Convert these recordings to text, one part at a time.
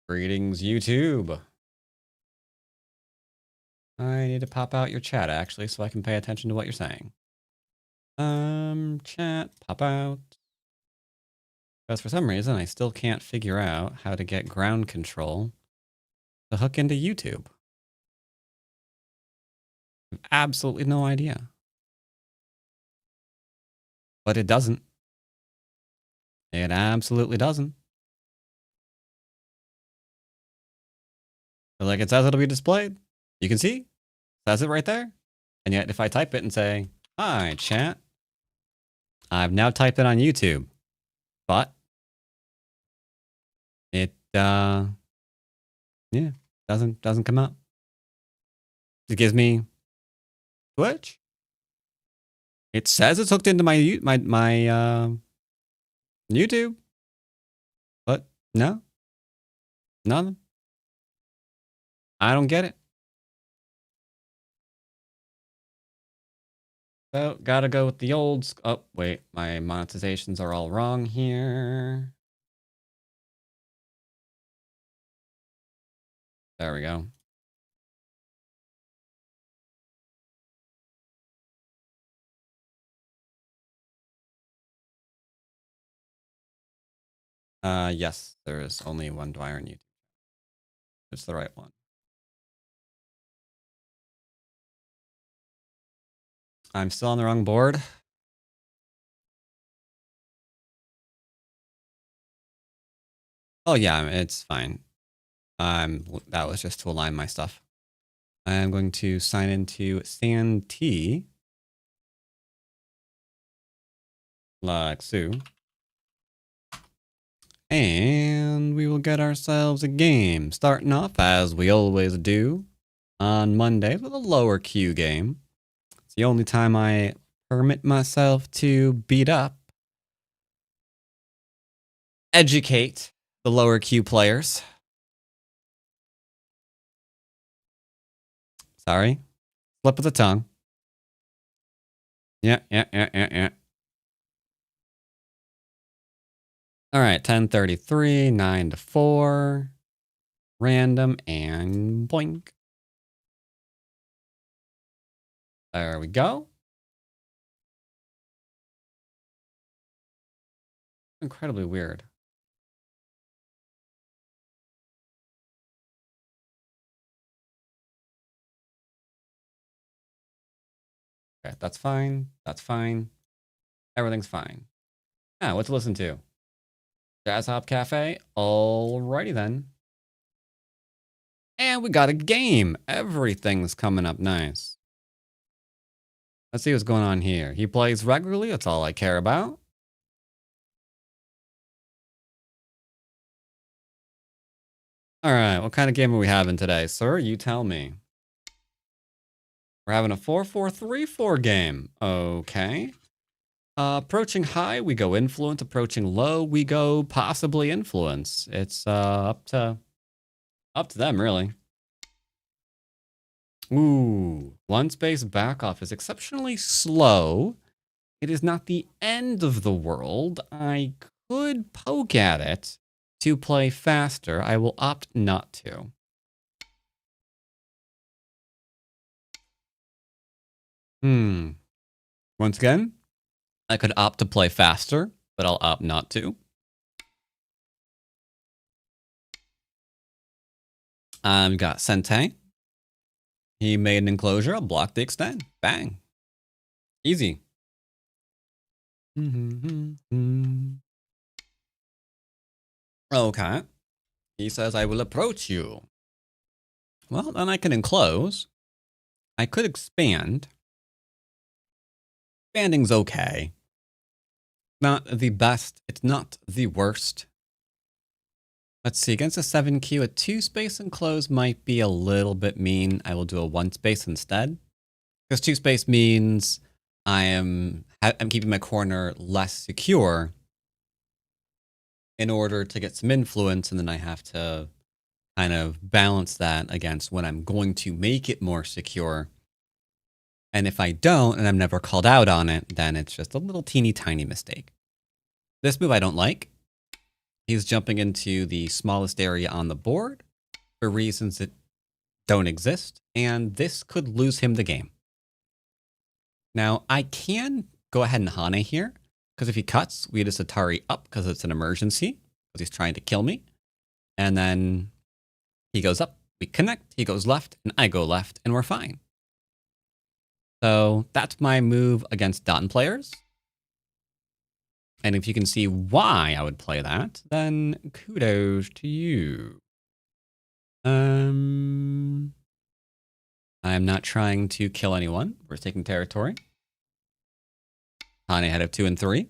Greetings, YouTube. I need to pop out your chat, actually, so I can pay attention to what you're saying. Chat, pop out. Because for some reason, I still can't figure out how to get ground control to hook into YouTube. I have absolutely no idea. But it doesn't. It absolutely doesn't. So like it says it'll be displayed. You can see. It says it right there. And yet if I type it and say, "Hi, chat," I've now typed it on YouTube. But it yeah, doesn't come up. It gives me Twitch. It says it's hooked into my YouTube, but no, nothing. I don't get it. So gotta go with the old. Oh wait, my monetizations are all wrong here. There we go. Yes, there is only one Dwyrin YouTube. It's the right one. I'm still on the wrong board. Oh yeah, it's fine. That was just to align my stuff. I'm going to sign into Santee. Like so. And we will get ourselves a game. Starting off, as we always do, on Mondays with a lower queue game. It's the only time I permit myself to beat up, educate the lower queue players. Sorry. Slip of the tongue. Yeah. All right, 10:33, 9 to 4. Random and boink. There we go. Incredibly weird. Okay, that's fine. That's fine. Everything's fine. Ah, what to listen to? Jazz Hop Cafe? Alrighty then. And we got a game. Everything's coming up nice. Let's see what's going on here. He plays regularly. That's all I care about. All right, what kind of game are we having today, sir? You tell me. We're having a 4-4-3-4 game. Okay. Approaching high, we go influence. Approaching low, we go possibly influence. It's up to them, really. Ooh, one space back off is exceptionally slow. It is not the end of the world. I could poke at it to play faster. I will opt not to. Once again, I could opt to play faster, but I'll opt not to. We got Sente. He made an enclosure. I'll block the extend. Bang. Easy. Okay. He says, I will approach you. Well, then I can enclose. I could expand. Expanding's okay. Not the best. It's not the worst. Let's see. Against a 7Q, a 2-space enclose might be a little bit mean. I will do a 1-space instead. Because 2-space means I'm keeping my corner less secure in order to get some influence, and then I have to kind of balance that against when I'm going to make it more secure. And if I don't, and I'm never called out on it, then it's just a little teeny tiny mistake. This move I don't like. He's jumping into the smallest area on the board for reasons that don't exist, and this could lose him the game. Now, I can go ahead and Hane here, because if he cuts, we just Atari up because it's an emergency, because he's trying to kill me. And then he goes up, we connect, he goes left, and I go left, and we're fine. So that's my move against Dotton players. And if you can see why I would play that, then kudos to you. I'm not trying to kill anyone. We're taking territory. Hane ahead of 2 and 3. I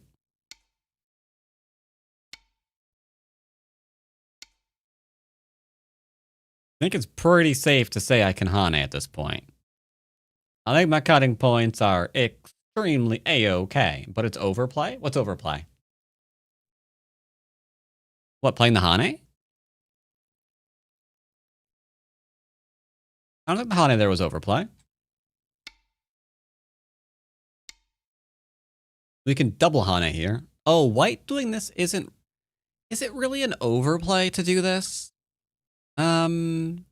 think it's pretty safe to say I can Hane at this point. I think my cutting points are extremely A-okay, but it's overplay? What's overplay? What, playing the Hane? I don't think the Hane there was overplay. We can double Hane here. Oh, white doing this isn't... Is it really an overplay to do this? I'm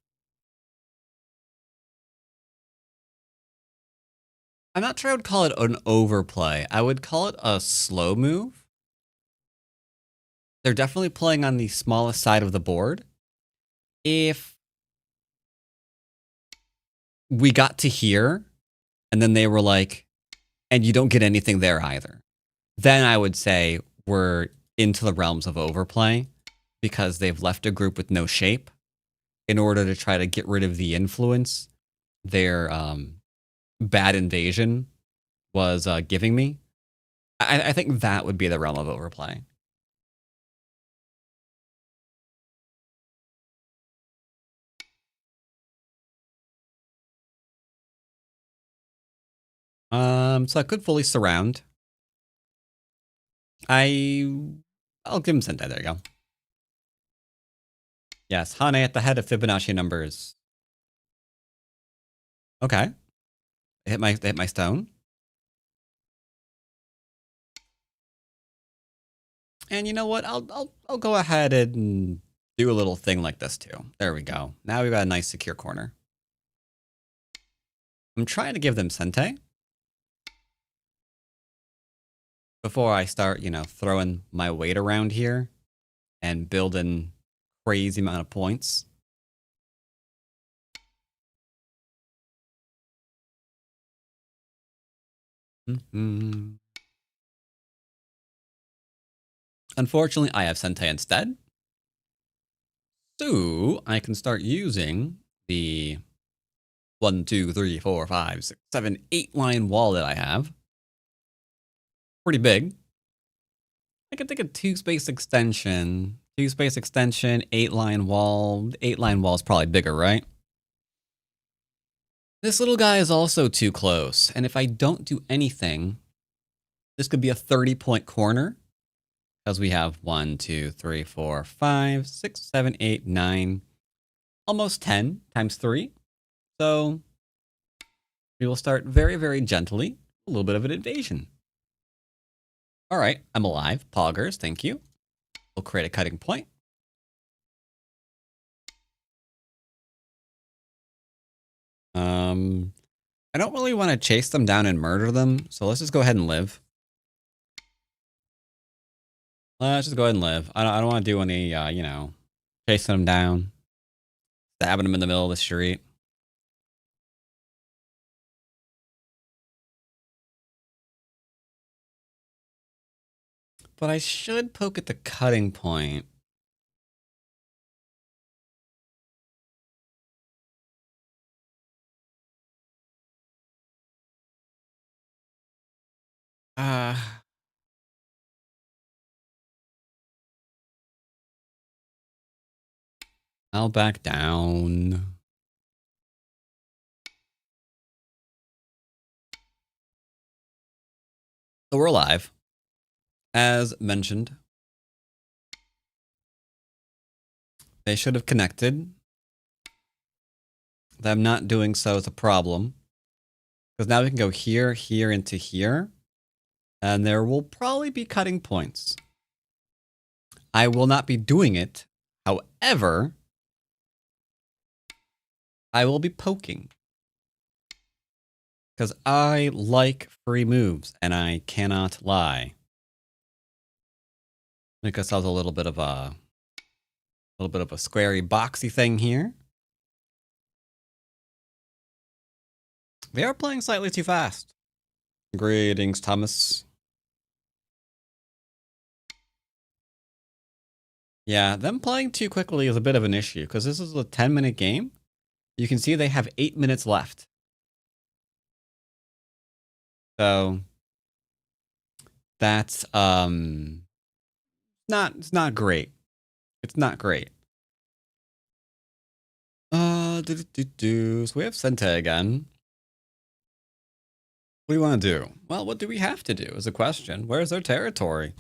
not sure I would call it an overplay. I would call it a slow move. They're definitely playing on the smallest side of the board. If we got to here, and then they were like, and you don't get anything there either, then I would say we're into the realms of overplay, because they've left a group with no shape in order to try to get rid of the influence their bad invasion was giving me. I think that would be the realm of overplay. So I could fully surround. I'll give him Sentai. There you go. Yes, Hane at the head of Fibonacci numbers. Okay. They hit my stone. And you know what? I'll go ahead and do a little thing like this too. There we go. Now we've got a nice secure corner. I'm trying to give them Sentai before I start, you know, throwing my weight around here and building crazy amount of points. Unfortunately, I have Sentai instead. So I can start using the 1, 2, 3, 4, 5, 6, 7, 8 line wall that I have. Pretty big. I could take a 2-space extension. 2-space extension, 8 line wall. 8 line wall is probably bigger, right? This little guy is also too close. And if I don't do anything, this could be a 30-point corner. Because we have 1, 2, 3, 4, 5, 6, 7, 8, 9, almost 10 times 3. So we will start very, very gently. A little bit of an invasion. All right, I'm alive. Poggers, thank you. We'll create a cutting point. I don't really want to chase them down and murder them, so let's just go ahead and live. Let's just go ahead and live. I don't want to do any, you know, chasing them down, stabbing them in the middle of the street. But I should poke at the cutting point. I'll back down. So we're alive. As mentioned, they should have connected. Them not doing so is a problem. Because now we can go here, here, into here. And there will probably be cutting points. I will not be doing it. However, I will be poking. Because I like free moves, and I cannot lie. Make ourselves a little bit of a squarey boxy thing here. They are playing slightly too fast. Greetings, Thomas. Yeah, them playing too quickly is a bit of an issue, because this is a 10-minute game. You can see they have 8 minutes left. So that's it's not great. It's not great. So we have Sente again. What do you want to do? Well, what do we have to do is a question. Where's their territory?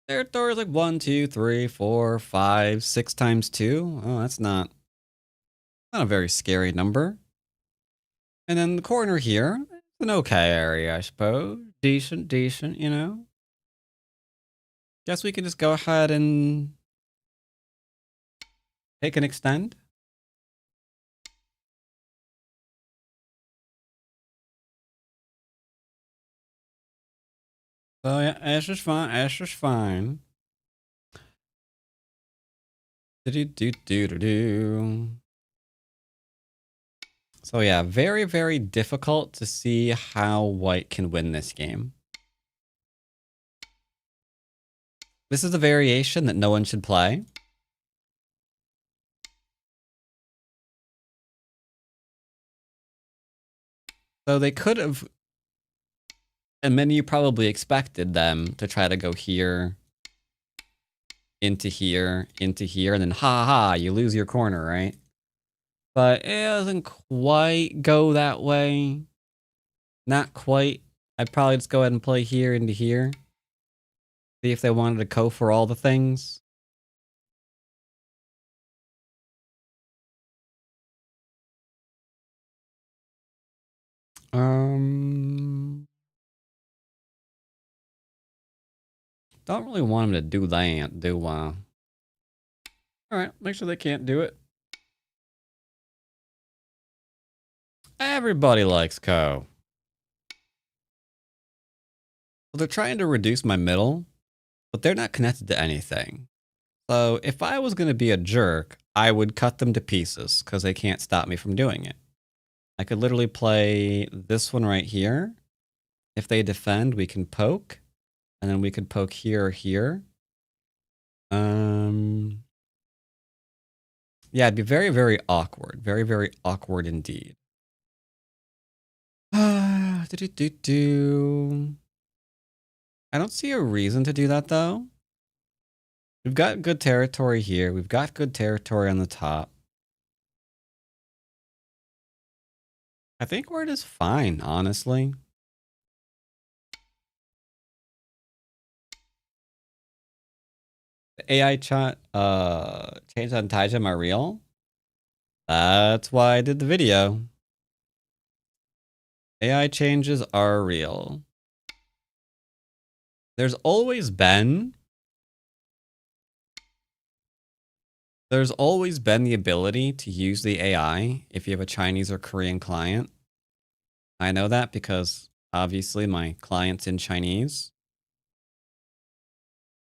Territory is like 1, 2, 3, 4, 5, 6 times 2. Oh, that's not a very scary number. And then the corner here, it's an okay area, I suppose. Decent, you know. Guess we can just go ahead and take an extend. So yeah, Ash is fine. Ash is fine. Do. So yeah, very, very difficult to see how white can win this game. This is a variation that no one should play. So they could have, and many you probably expected them to try to go here, into here, and then ha, you lose your corner, right? But it doesn't quite go that way. Not quite. I'd probably just go ahead and play here into here. See if they wanted to go for all the things. Don't really want them to do that, do I? Alright, make sure they can't do it. Everybody likes Co. So they're trying to reduce my middle, but they're not connected to anything. So if I was going to be a jerk, I would cut them to pieces because they can't stop me from doing it. I could literally play this one right here. If they defend, we can poke. And then we could poke here or here. Yeah, it'd be very, very awkward. Very, very awkward indeed. I don't see a reason to do that, though. We've got good territory here. We've got good territory on the top. I think we're just fine, honestly. The AI chat change on Taijam are real. That's why I did the video. AI changes are real. There's always been the ability to use the AI if you have a Chinese or Korean client. I know that because obviously my client's in Chinese.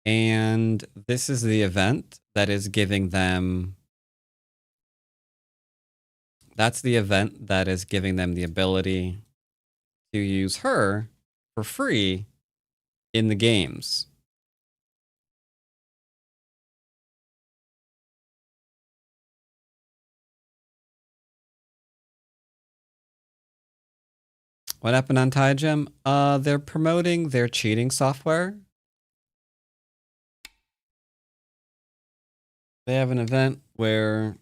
And this is the event that is giving them... That's the event that is giving them the ability to use her for free in the games. What happened on Taijam? They're promoting their cheating software. They have an event where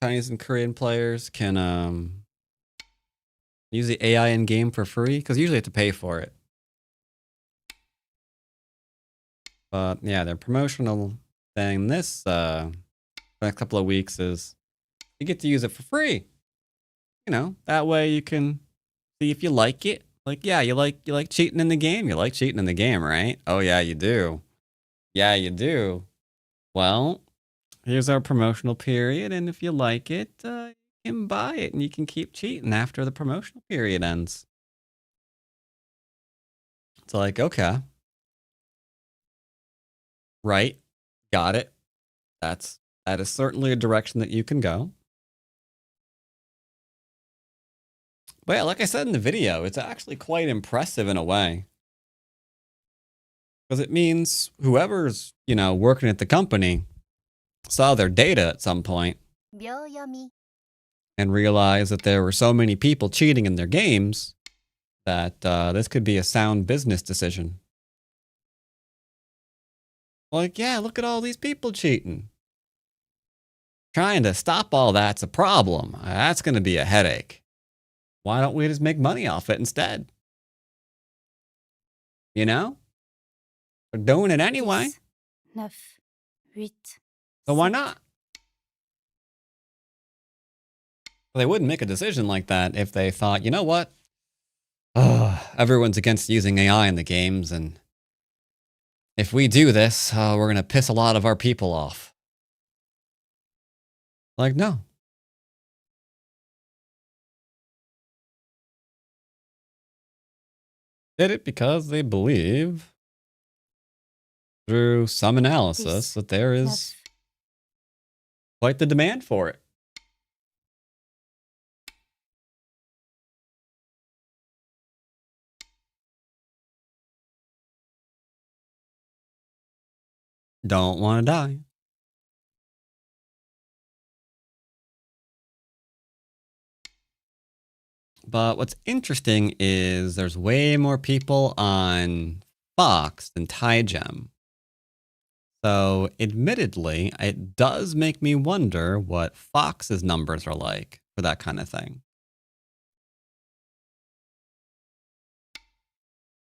Chinese and Korean players can use the AI in game for free, because usually you have to pay for it. But yeah, their promotional thing this next couple of weeks is you get to use it for free. You know, that way you can see if you like it. Like, yeah, you like cheating in the game. You like cheating in the game, right? Oh yeah, you do. Yeah, you do. Well, here's our promotional period, and if you like it, you can buy it, and you can keep cheating after the promotional period ends. It's like, okay, right, got it. That is certainly a direction that you can go. But yeah, like I said in the video, it's actually quite impressive in a way. Because it means whoever's, working at the company saw their data at some point and realized that there were so many people cheating in their games that this could be a sound business decision. Like, yeah, look at all these people cheating. Trying to stop all that's a problem. That's going to be a headache. Why don't we just make money off it instead? You know? We're doing it anyway. 9, 8, So why not? They wouldn't make a decision like that if they thought, you know what? Everyone's against using AI in the games, and if we do this, we're going to piss a lot of our people off. Like, no. Did it because they believe, through some analysis, that there is quite the demand for it. Don't want to die. But what's interesting is there's way more people on Fox than TieGem. So admittedly, it does make me wonder what Fox's numbers are like for that kind of thing.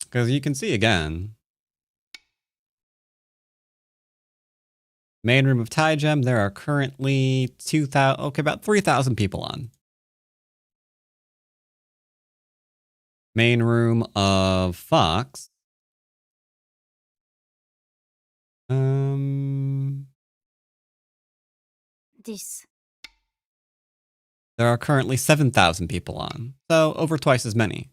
Because you can see again, main room of TieGem, there are currently about 3,000 people on. Main room of Fox. This. There are currently 7,000 people on, so over twice as many.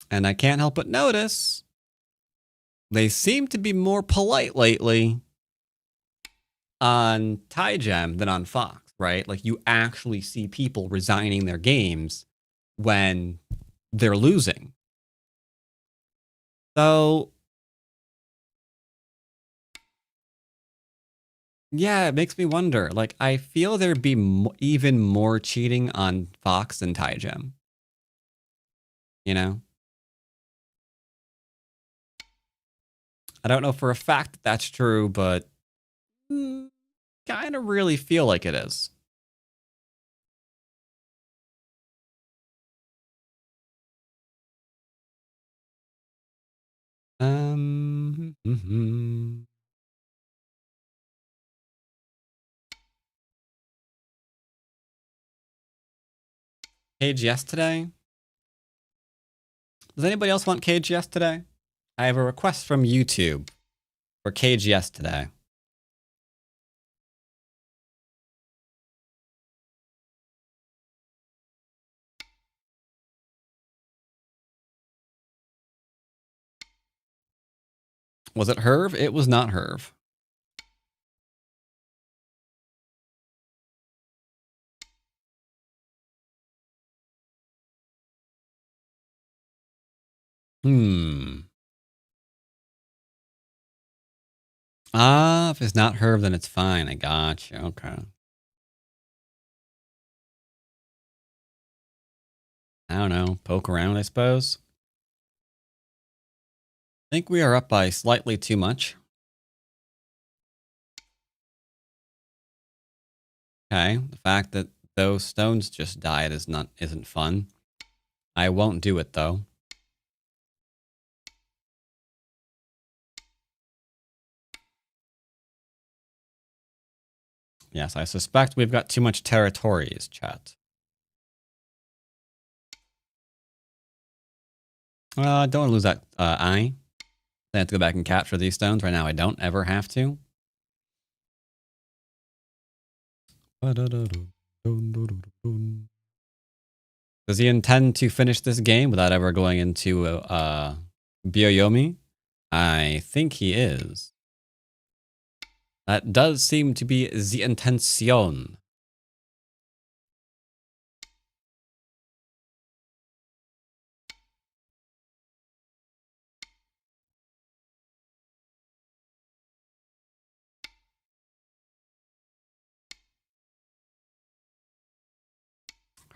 And I can't help but notice they seem to be more polite lately on TieGem than on Fox, right? Like, you actually see people resigning their games when they're losing. So, yeah, it makes me wonder. Like, I feel there'd be even more cheating on Fox than TieGem. You know? I don't know for a fact that that's true, but kind of really feel like it is. Cage yesterday? Does anybody else want Cage yesterday? I have a request from YouTube for Cage yesterday. Was it Herv? It was not Herv. Ah, if it's not Herv, then it's fine. I gotcha. Okay. I don't know. Poke around, I suppose. I think we are up by slightly too much. Okay. The fact that those stones just died isn't fun. I won't do it though. Yes, I suspect we've got too much territories, chat. Don't want to lose that eye. I have to go back and capture these stones. Right now, I don't ever have to. Does he intend to finish this game without ever going into Byoyomi? I think he is. That does seem to be the intention.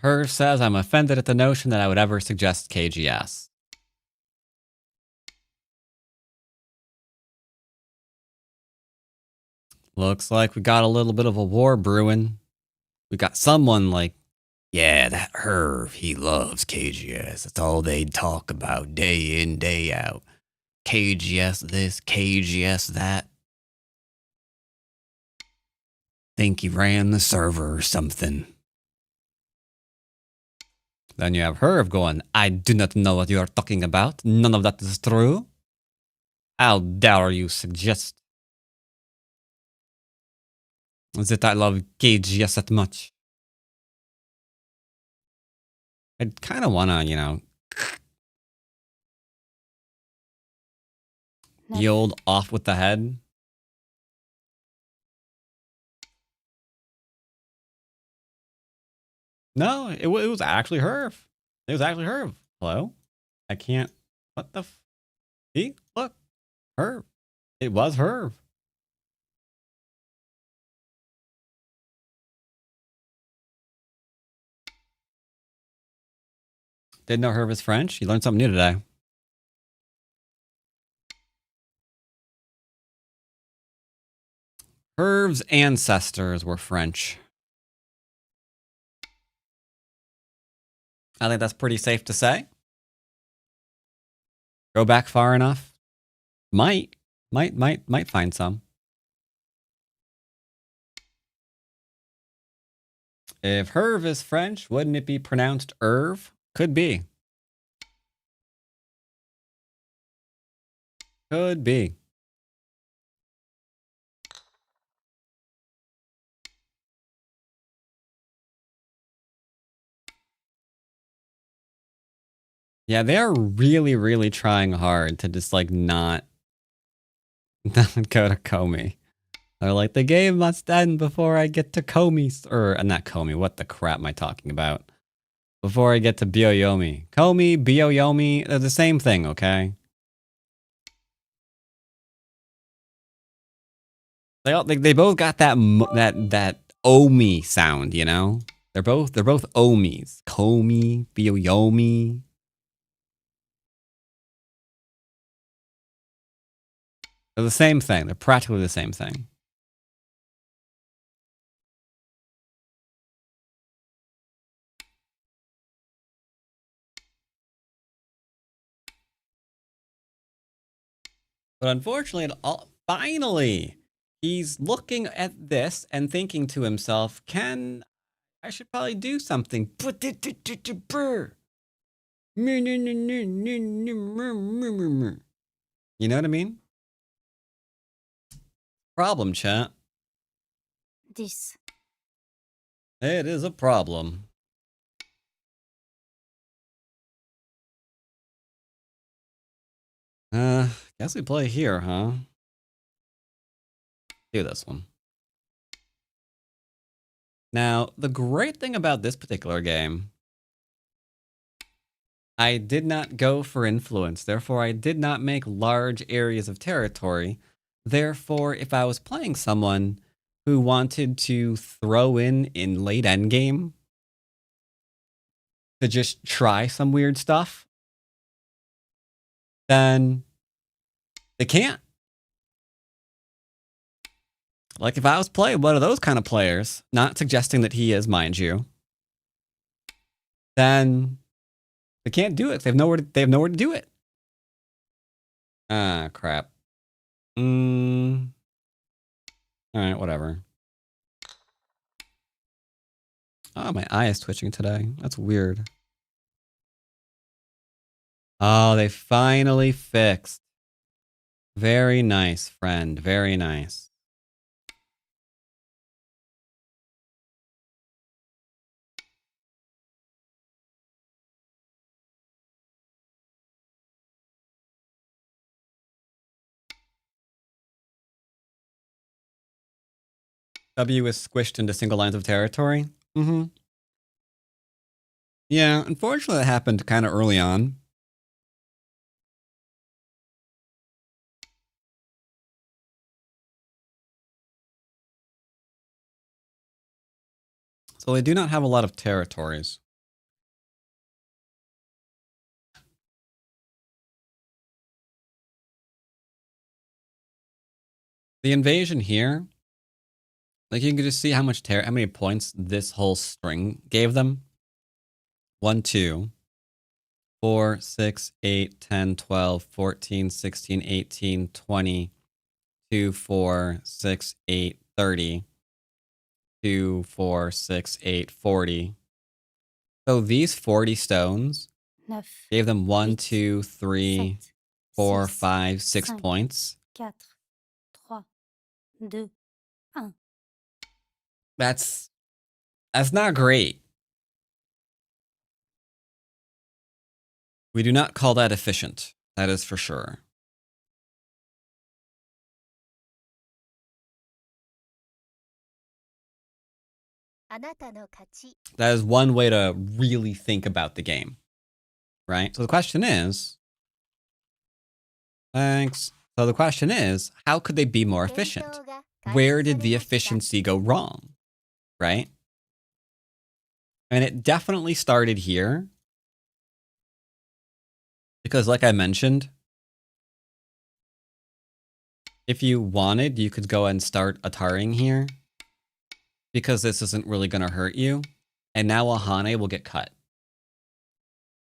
Her says, I'm offended at the notion that I would ever suggest KGS. Looks like we got a little bit of a war brewing. We got someone like, yeah, that Herv, he loves KGS. That's all they'd talk about day in, day out. KGS this, KGS that. Think he ran the server or something. Then you have Herv going, I do not know what you are talking about. None of that is true. How dare you suggest that I love KGS that much? I kind of want to, you know, yield off with the head. No, it was actually Herv. It was actually Herv. Hello? I can't. What the? See? Look. Herv. It was Herv. Didn't know Herv is French. You learned something new today. Herv's ancestors were French. I think that's pretty safe to say. Go back far enough. Might find some. If Herv is French, wouldn't it be pronounced Irv? Could be. Could be. Yeah, they are really, really trying hard to just like not go to Comey. They're like, the game must end before I get to Comey, or not Comey. What the crap am I talking about? Before I get to Byoyomi. Comey, Byoyomi, they're the same thing, okay? They both got that Omi sound, you know? They're both Omis. Comey, Byoyomi. They're the same thing. They're practically the same thing. But unfortunately, finally, he's looking at this and thinking to himself, I should probably do something. You know what I mean? Problem, chat. This. It is a problem. Guess we play here, huh? Do this one. Now, the great thing about this particular game, I did not go for influence. Therefore, I did not make large areas of territory. Therefore, if I was playing someone who wanted to throw in late endgame to just try some weird stuff, then they can't. Like if I was playing one of those kind of players, not suggesting that he is, mind you, then they can't do it. They have nowhere to do it. Ah, crap. All right, whatever. Oh, my eye is twitching today. That's weird. Oh, they finally fixed. Very nice, friend. Very nice. W is squished into single lines of territory. Mm-hmm. Yeah, unfortunately, that happened kind of early on. So they do not have a lot of territories. The invasion here, like you can just see how many points this whole string gave them. 1, 2, 4, 6, 8, 10, 12, 14, 16, 18, 20, 2, 4, 6, 8, 30, 2, 4, 6, 8, 40. So these 40 stones 9, gave them 1, 8, 2, 3, 7, 4, 6, 5, 6 5, points. 4, 3, 2, 1. That's not great. We do not call that efficient. That is for sure. That is one way to really think about the game, right? So the question is, thanks. So the question is, how could they be more efficient? Where did the efficiency go wrong, right? And it definitely started here. Because like I mentioned, if you wanted, you could go and start a tarring here. Because this isn't really going to hurt you. And now a Hane will get cut.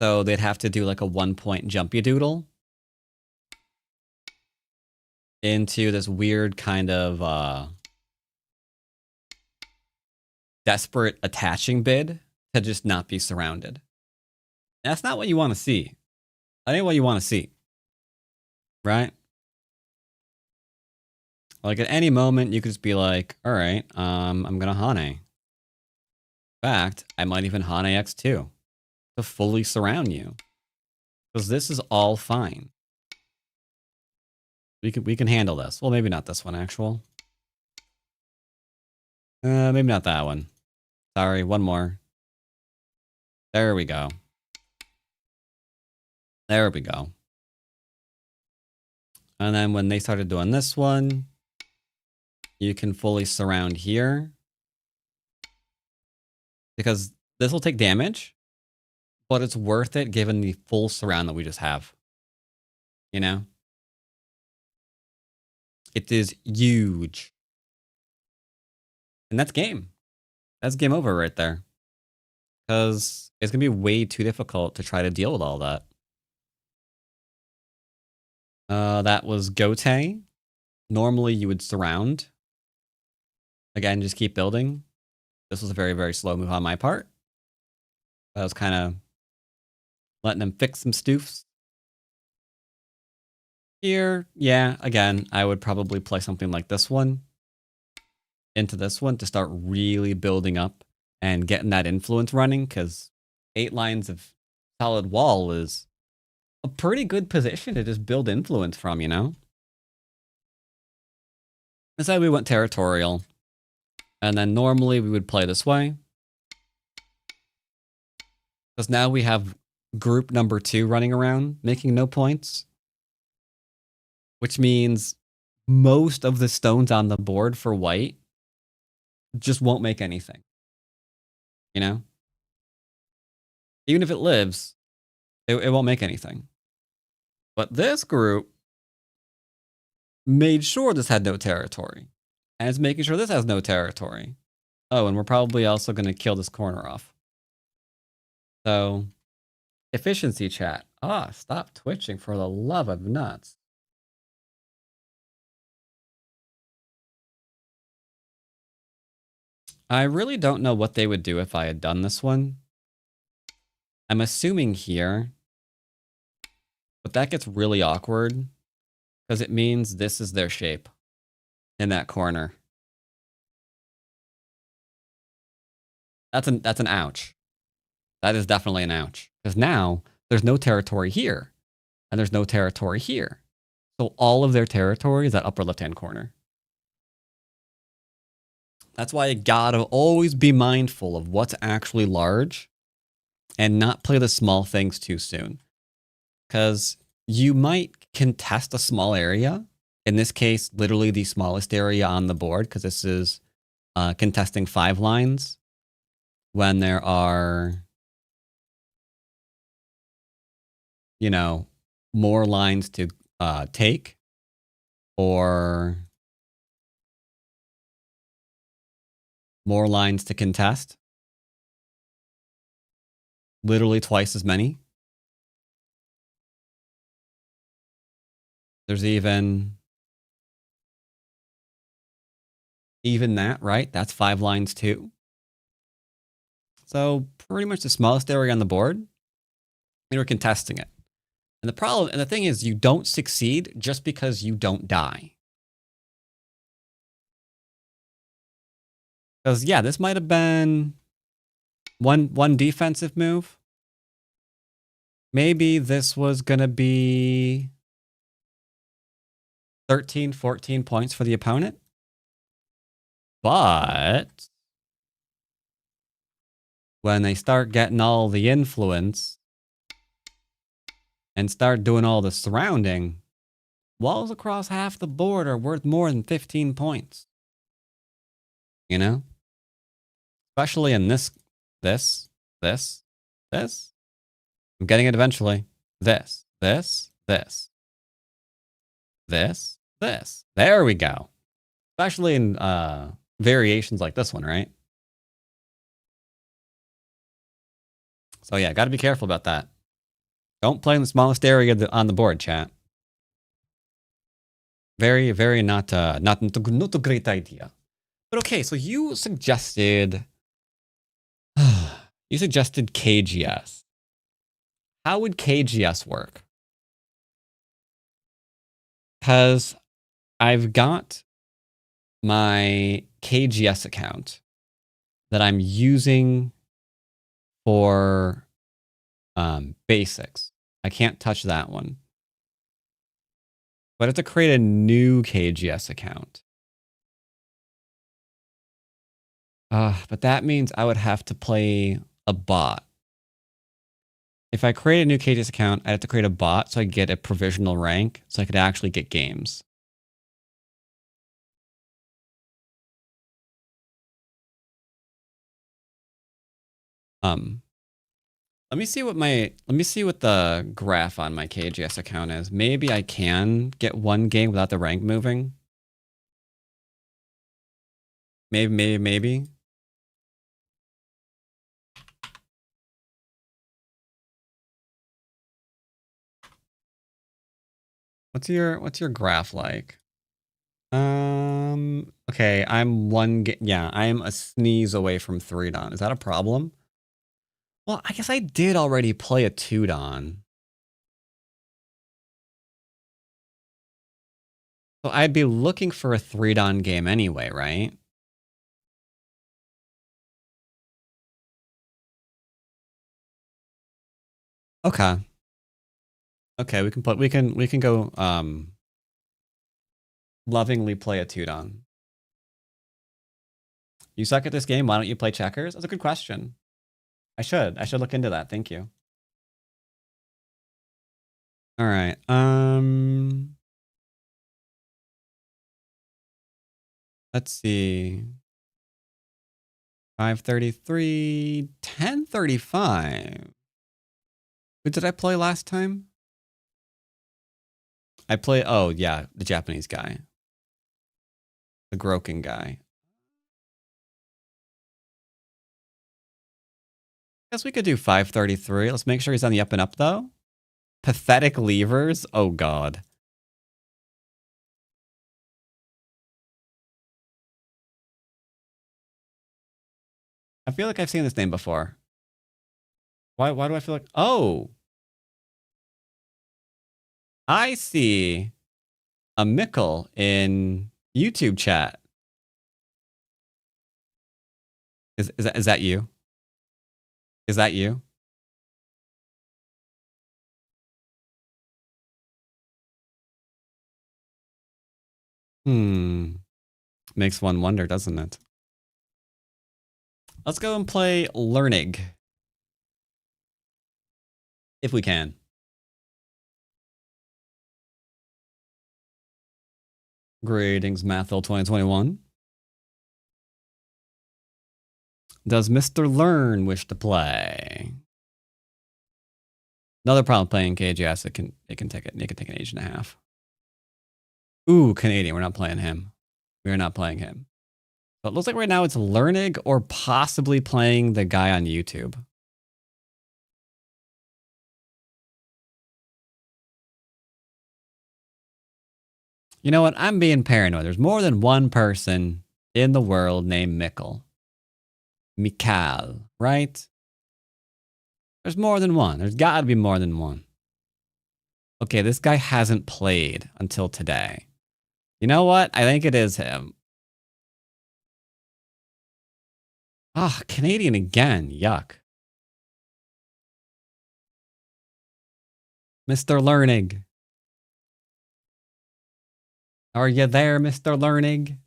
So they'd have to do like a 1-point jumpy doodle into this weird kind of desperate attaching bid to just not be surrounded. That's not what you want to see. That ain't what you want to see. Right? Like at any moment, you could just be like, all right, I'm going to Hane. In fact, I might even Hane X2 to fully surround you. Because this is all fine. We can handle this. Well, maybe not this one, actual. Maybe not that one. Sorry, one more. There we go. There we go. And then when they started doing this one, you can fully surround here. Because this will take damage, but it's worth it given the full surround that we just have. You know? It is huge. And that's game. That's game over right there. Because it's going to be way too difficult to try to deal with all that. That was Gote. Normally you would surround. Again, just keep building. This was a very, very slow move on my part. I was kind of letting them fix some stoofs. Here, yeah, again, I would probably play something like this one into this one to start really building up and getting that influence running, because 8 lines of solid wall is a pretty good position to just build influence from, you know? Instead, we went territorial. And then normally we would play this way. Because now we have group number 2 running around, making no points. Which means most of the stones on the board for white just won't make anything. You know? Even if it lives, it won't make anything. But this group made sure this had no territory. And it's making sure this has no territory. Oh, and we're probably also going to kill this corner off. So, efficiency chat. Ah, stop twitching for the love of nuts. I really don't know what they would do if I had done this one. I'm assuming here But that gets really awkward because it means this is their shape in that corner. That's an ouch. That is definitely an ouch. Because now there's no territory here. And there's no territory here. So all of their territory is that upper left-hand corner. That's why you gotta always be mindful of what's actually large and not play the small things too soon. Because you might contest a small area. In this case, literally the smallest area on the board, because this is contesting 5 lines when there are, you know, more lines to take or more lines to contest. Literally twice as many. There's even that, right? That's 5 lines too. So pretty much the smallest area on the board, and we're contesting it. And the problem, and the thing is, you don't succeed just because you don't die. Because yeah, this might have been one defensive move. Maybe this was gonna be 13, 14 points for the opponent. But when they start getting all the influence and start doing all the surrounding, walls across half the board are worth more than 15 points. You know? Especially in this. I'm getting it eventually. This. There we go. Especially in variations like this one, right? So yeah, got to be careful about that. Don't play in the smallest area on the board, chat. Very, very not a great idea. But okay, so you suggested KGS. How would KGS work? Because I've got my KGS account that I'm using for basics. I can't touch that one. But I have to create a new KGS account. But that means I would have to play a bot. If I create a new KGS account, I have to create a bot so I get a provisional rank so I could actually get games. Let me see what the graph on my KGS account is. Maybe I can get one game without the rank moving. Maybe. What's your graph like? Okay, I'm I'm a sneeze away from 3 Don. Is that a problem? Well, I guess I did already play a 2 Don. So I'd be looking for a 3 Don game anyway, right? Okay. Okay, we can go lovingly play a 2 Don. You suck at this game, why don't you play checkers? That's a good question. I should look into that. Thank you. All right. Let's see. 533, 1035. Who did I play last time? Oh yeah, the Japanese guy. The Groken guy. Guess we could do 533. Let's make sure he's on the up and up though. Pathetic levers? Oh god. I feel like I've seen this name before. Why do I feel like... Oh! I see a Mickle in YouTube chat. Is that you? Is that you? Makes one wonder, doesn't it? Let's go and play Learnig. If we can. Greetings, Mathil 2021. Does Mr. Learn wish to play? Another problem playing KGS, it can take an age and a half. Ooh, Canadian, we're not playing him. We are not playing him. So it looks like right now it's Learnig or possibly playing the guy on YouTube. You know what? I'm being paranoid. There's more than one person in the world named Mikkel. Mikal, right? There's more than one. There's got to be more than one. Okay, this guy hasn't played until today. You know what? I think it is him. Ah, oh, Canadian again. Yuck. Mr. Learnig. Are you there, Mr. Learnig?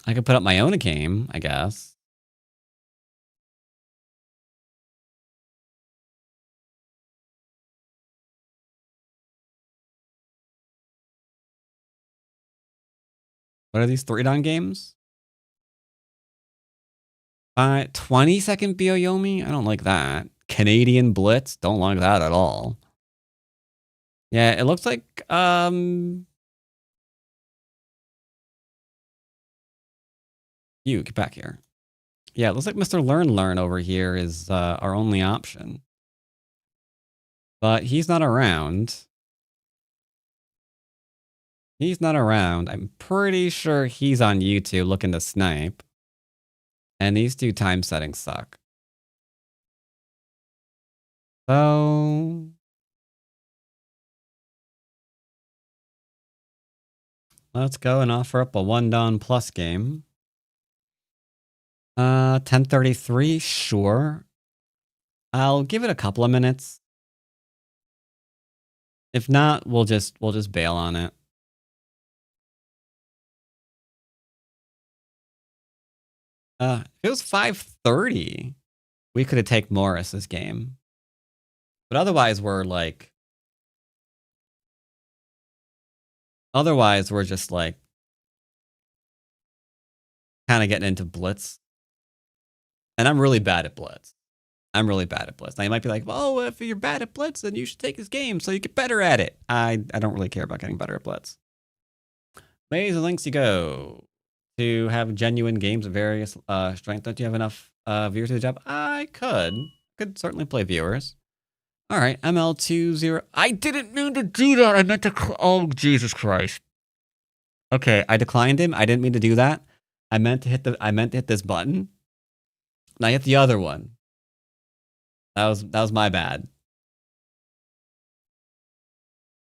I could put up my own game, I guess. What are these 3-don games? 20-second Byoyomi? I don't like that. Canadian Blitz? Don't like that at all. Yeah, it looks like, you, get back here. Yeah, it looks like Mr. Learn over here is our only option. But he's not around. He's not around. I'm pretty sure he's on YouTube looking to snipe. And these two time settings suck. So let's go and offer up a 1-don plus game. 10:33, sure. I'll give it a couple of minutes. If not, we'll just bail on it. If it was 5:30, we could have taken Morris's game. But otherwise, we're like... Otherwise, we're just like... kind of getting into Blitz. And I'm really bad at Blitz. I'm really bad at Blitz. Now, you might be like, well, if you're bad at Blitz, then you should take his game so you get better at it. I don't really care about getting better at Blitz. Ways and links you go to have genuine games of various strength. Don't you have enough viewers to the job? I could certainly play viewers. All right, ML20. I didn't mean to do that. I meant to. Oh, Jesus Christ. Okay, I declined him. I didn't mean to do that. I meant to hit this button. And I hit the other one. That was my bad.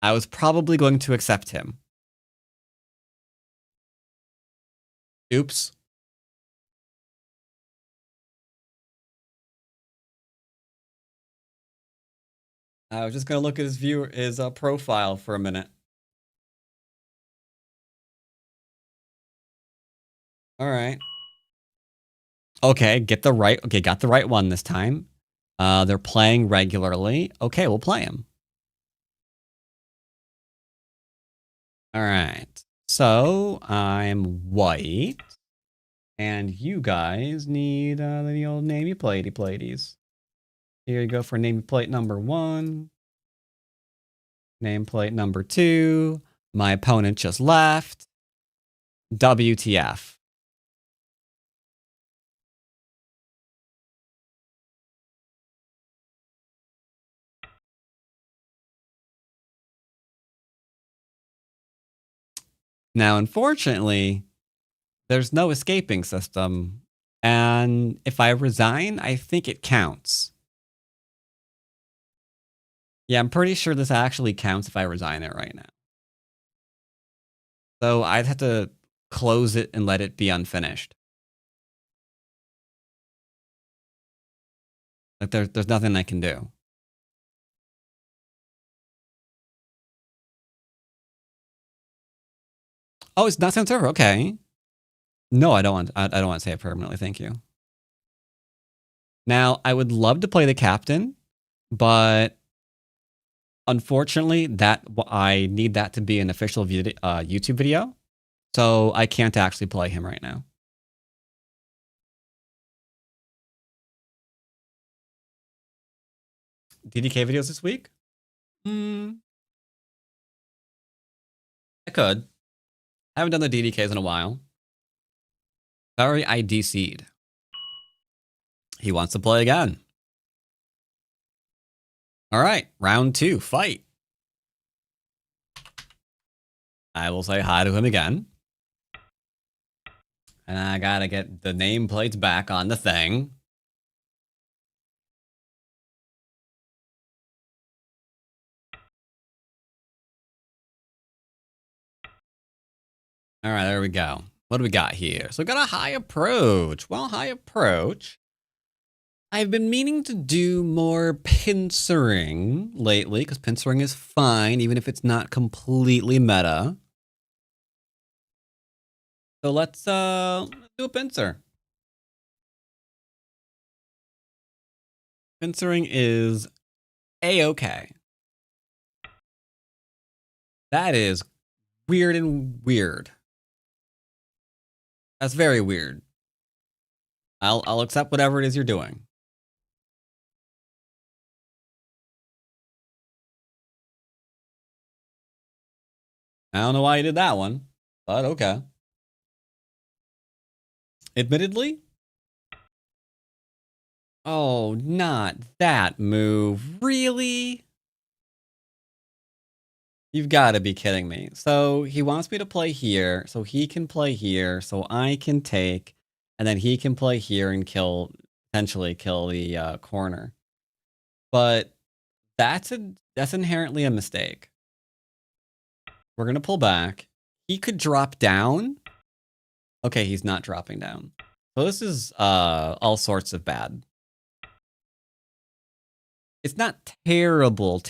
I was probably going to accept him. Oops. I was just gonna look at his profile for a minute. All right. Okay, got the right one this time. They're playing regularly. Okay, we'll play them. All right. So I'm white, and you guys need the old namey platey platies. Here you go for nameplate number 1. Nameplate number 2. My opponent just left. WTF. Now, unfortunately, there's no escaping system. And if I resign, I think it counts. Yeah, I'm pretty sure this actually counts if I resign it right now. So I'd have to close it and let it be unfinished. Like there's nothing I can do. Oh, it's not sent server. Okay. No, I don't want. I don't want to say it permanently. Thank you. Now, I would love to play the captain, but unfortunately, I need that to be an official YouTube video, so I can't actually play him right now. DDK videos this week? I could. I haven't done the DDKs in a while. Sorry, I DC'd. He wants to play again. All right, round 2, fight. I will say hi to him again. And I gotta get the nameplates back on the thing. All right, there we go. What do we got here? So we got a high approach. Well, high approach. I've been meaning to do more pincering lately, because pincering is fine, even if it's not completely meta. So let's do a pincer. Pincering is A-okay. That is weird and weird. That's very weird. I'll accept whatever it is you're doing. I don't know why you did that one, but okay. Admittedly? Oh, not that move. Really? You've got to be kidding me. So he wants me to play here, so he can play here, so I can take, and then he can play here and potentially kill the corner. But that's inherently a mistake. We're going to pull back. He could drop down. Okay, he's not dropping down. So this is all sorts of bad. It's not terrible,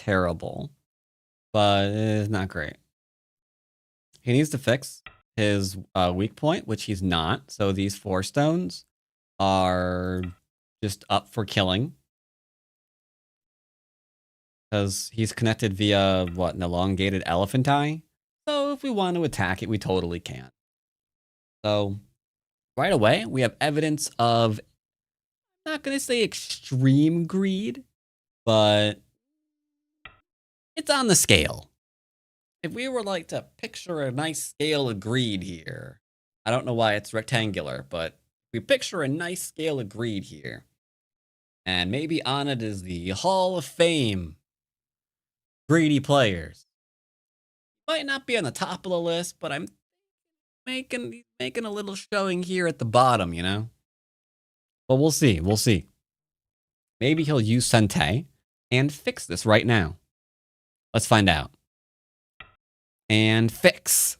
but it's not great. He needs to fix his weak point, which he's not. So these 4 stones are just up for killing. Because he's connected via, what, an elongated elephant eye? So if we want to attack it, we totally can. So right away, we have evidence of, I'm not going to say extreme greed, but it's on the scale. If we were like to picture a nice scale of greed here, I don't know why it's rectangular, but if we picture a nice scale of greed here, and maybe on it is the Hall of Fame greedy players. Might not be on the top of the list, but I'm making a little showing here at the bottom, you know? But we'll see, we'll see. Maybe he'll use Sente and fix this right now. Let's find out. And fix.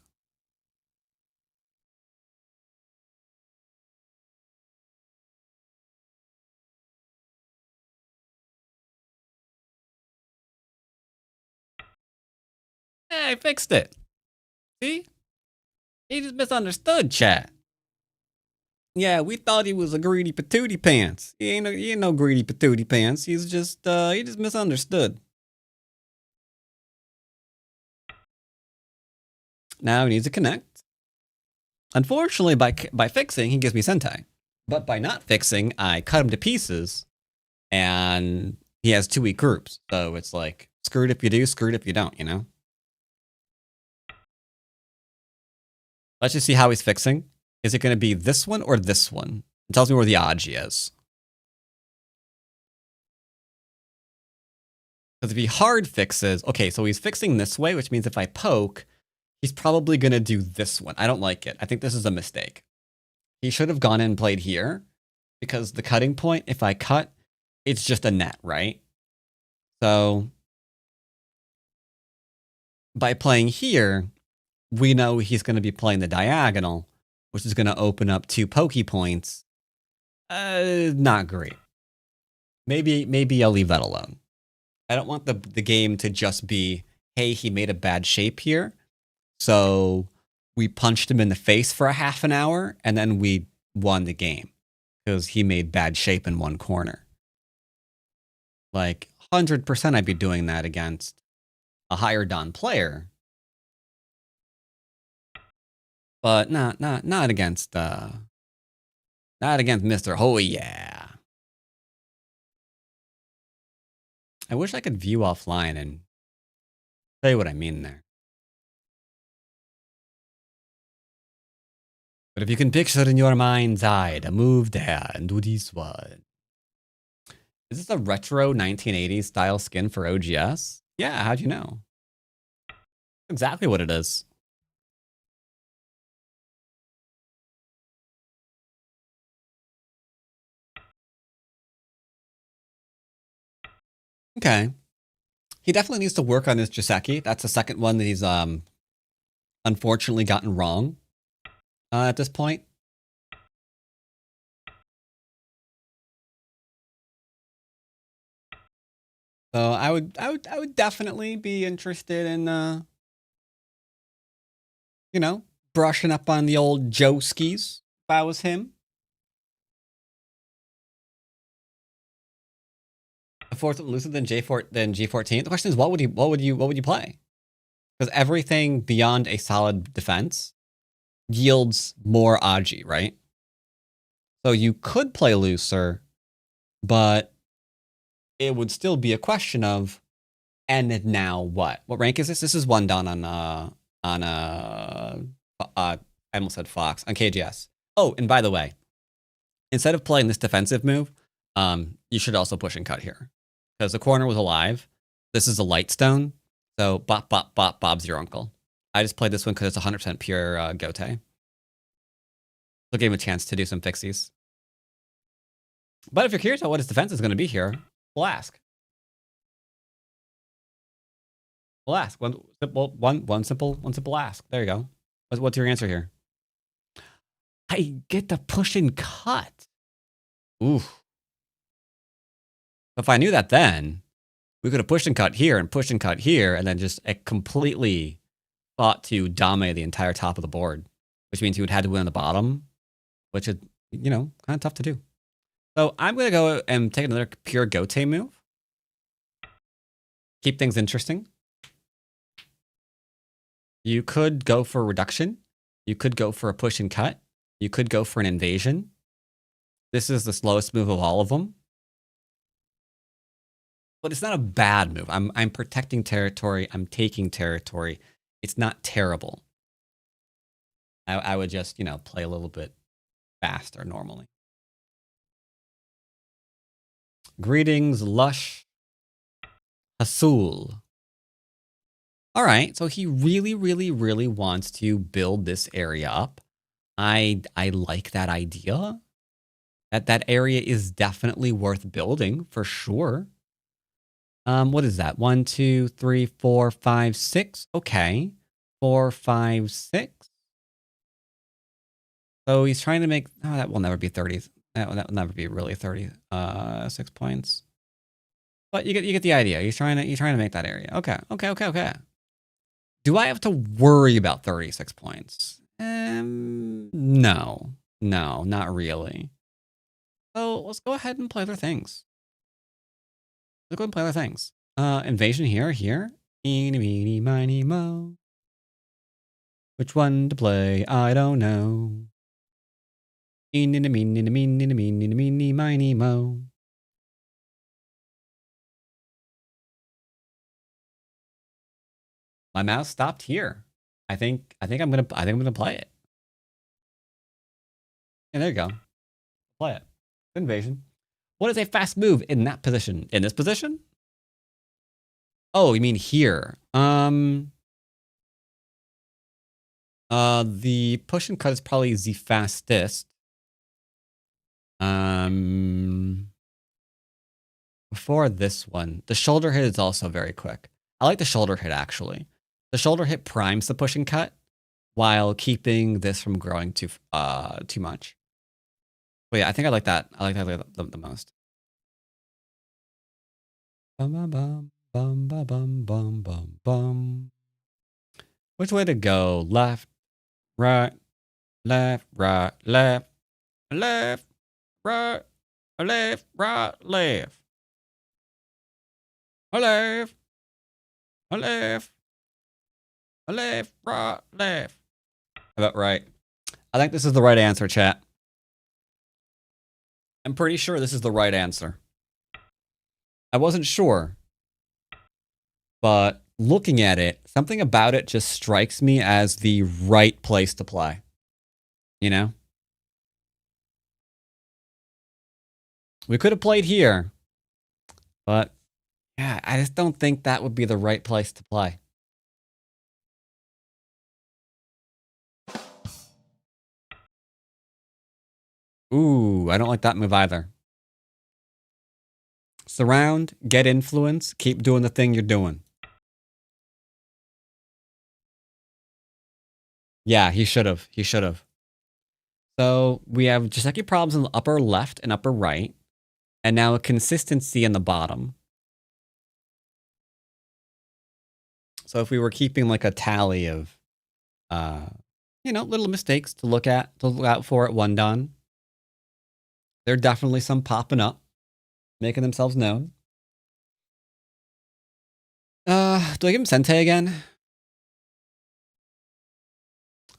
Hey, I fixed it. See? He just misunderstood, chat. Yeah, we thought he was a greedy patootie pants. He ain't no greedy patootie pants. He just misunderstood. Now he needs to connect. Unfortunately, by fixing, he gives me Sentai. But by not fixing, I cut him to pieces, and he has 2 weak groups. So it's like, screwed if you do, screwed if you don't, you know? Let's just see how he's fixing. Is it going to be this one or this one? It tells me where the Aji is. Because if he hard fixes, okay, so he's fixing this way, which means if I poke, he's probably going to do this one. I don't like it. I think this is a mistake. He should have gone in and played here, because the cutting point, if I cut, it's just a net, right? So by playing here, we know he's going to be playing the diagonal, which is going to open up 2 pokey points. Not great. Maybe I'll leave that alone. I don't want the game to just be, hey, he made a bad shape here, so we punched him in the face for a half an hour, and then we won the game because he made bad shape in one corner. Like, 100% I'd be doing that against a higher Don player, but not against Mr. Oh yeah. I wish I could view offline and tell you what I mean there. But if you can picture in your mind's eye to move there and do this one. Is this a retro 1980s style skin for OGS? Yeah, how'd you know? Exactly what it is. Okay. He definitely needs to work on his Joseki. That's the second one that he's unfortunately gotten wrong at this point. So I would definitely be interested in you know, brushing up on the old Joe skis if I was him. A fourth Lucid than G14. The question is, what would you play? Because everything beyond a solid defense yields more Aji, right? So you could play looser, but it would still be a question of, and now what? What rank is this? This is 1 down on I almost said Fox on KGS. Oh, and by the way, instead of playing this defensive move, you should also push and cut here because the corner was alive. This is a light stone, so bop bop bop. Bob's your uncle. I just played this one because it's 100% pure Gote. So gave him a chance to do some fixies. But if you're curious about what his defense is going to be here, we'll ask. We'll ask one simple ask. There you go. What's your answer here? I get the push and cut. Ooh. If I knew that then, we could have pushed and cut here and pushed and cut here, and then just completely fought to dominate the entire top of the board, which means you would have to win on the bottom, which is, you know, kind of tough to do. So I'm going to go and take another pure Gote move. Keep things interesting. You could go for a reduction. You could go for a push and cut. You could go for an invasion. This is the slowest move of all of them. But it's not a bad move. I'm protecting territory. I'm taking territory. It's not terrible. I would just, you know, play a little bit faster normally. Greetings, Lush Hasul. All right, so he really wants to build this area up. I like that idea. That area is definitely worth building for sure. What is that? 1, 2, 3, 4, 5, 6. Okay. 4, 5, 6. So he's trying to make, oh, that will never be 30. That will never be really 30. 6 points. But you get the idea. He's trying to make that area. Okay. Do I have to worry about 36 points? No, not really. So let's go ahead and play other things. Let's go and play other things. Invasion here. Eeny, meeny, miny, mo. Which one to play? I don't know. Eeny, meeny, meeny, meeny, meeny, miny, mo. My mouse stopped here. I think I'm gonna play it. And there you go. Play it. Invasion. What is a fast move in that position? In this position? Oh, you mean here? The push and cut is probably the fastest. Before this one, the shoulder hit is also very quick. I like the shoulder hit actually. The shoulder hit primes the push and cut while keeping this from growing too much. But yeah, I think I like that. I like that the most. Bum bum bum bum bum bum bum bum bum. Which way to go? Left, right, left, right, left, left, right, left, right, left, left, left, left, right, left. About right. I think this is the right answer, chat. I'm pretty sure this is the right answer. I wasn't sure, but looking at it, something about it just strikes me as the right place to play. You know? We could have played here, but yeah, I just don't think that would be the right place to play. Ooh, I don't like that move either. Surround, get influence, keep doing the thing you're doing. Yeah, he should have. He should have. So we have Joseki problems in the upper left and upper right, and now a consistency in the bottom. So if we were keeping like a tally of, little mistakes to look out for at one done, there are definitely some popping up, making themselves known. Do I give him Sente again?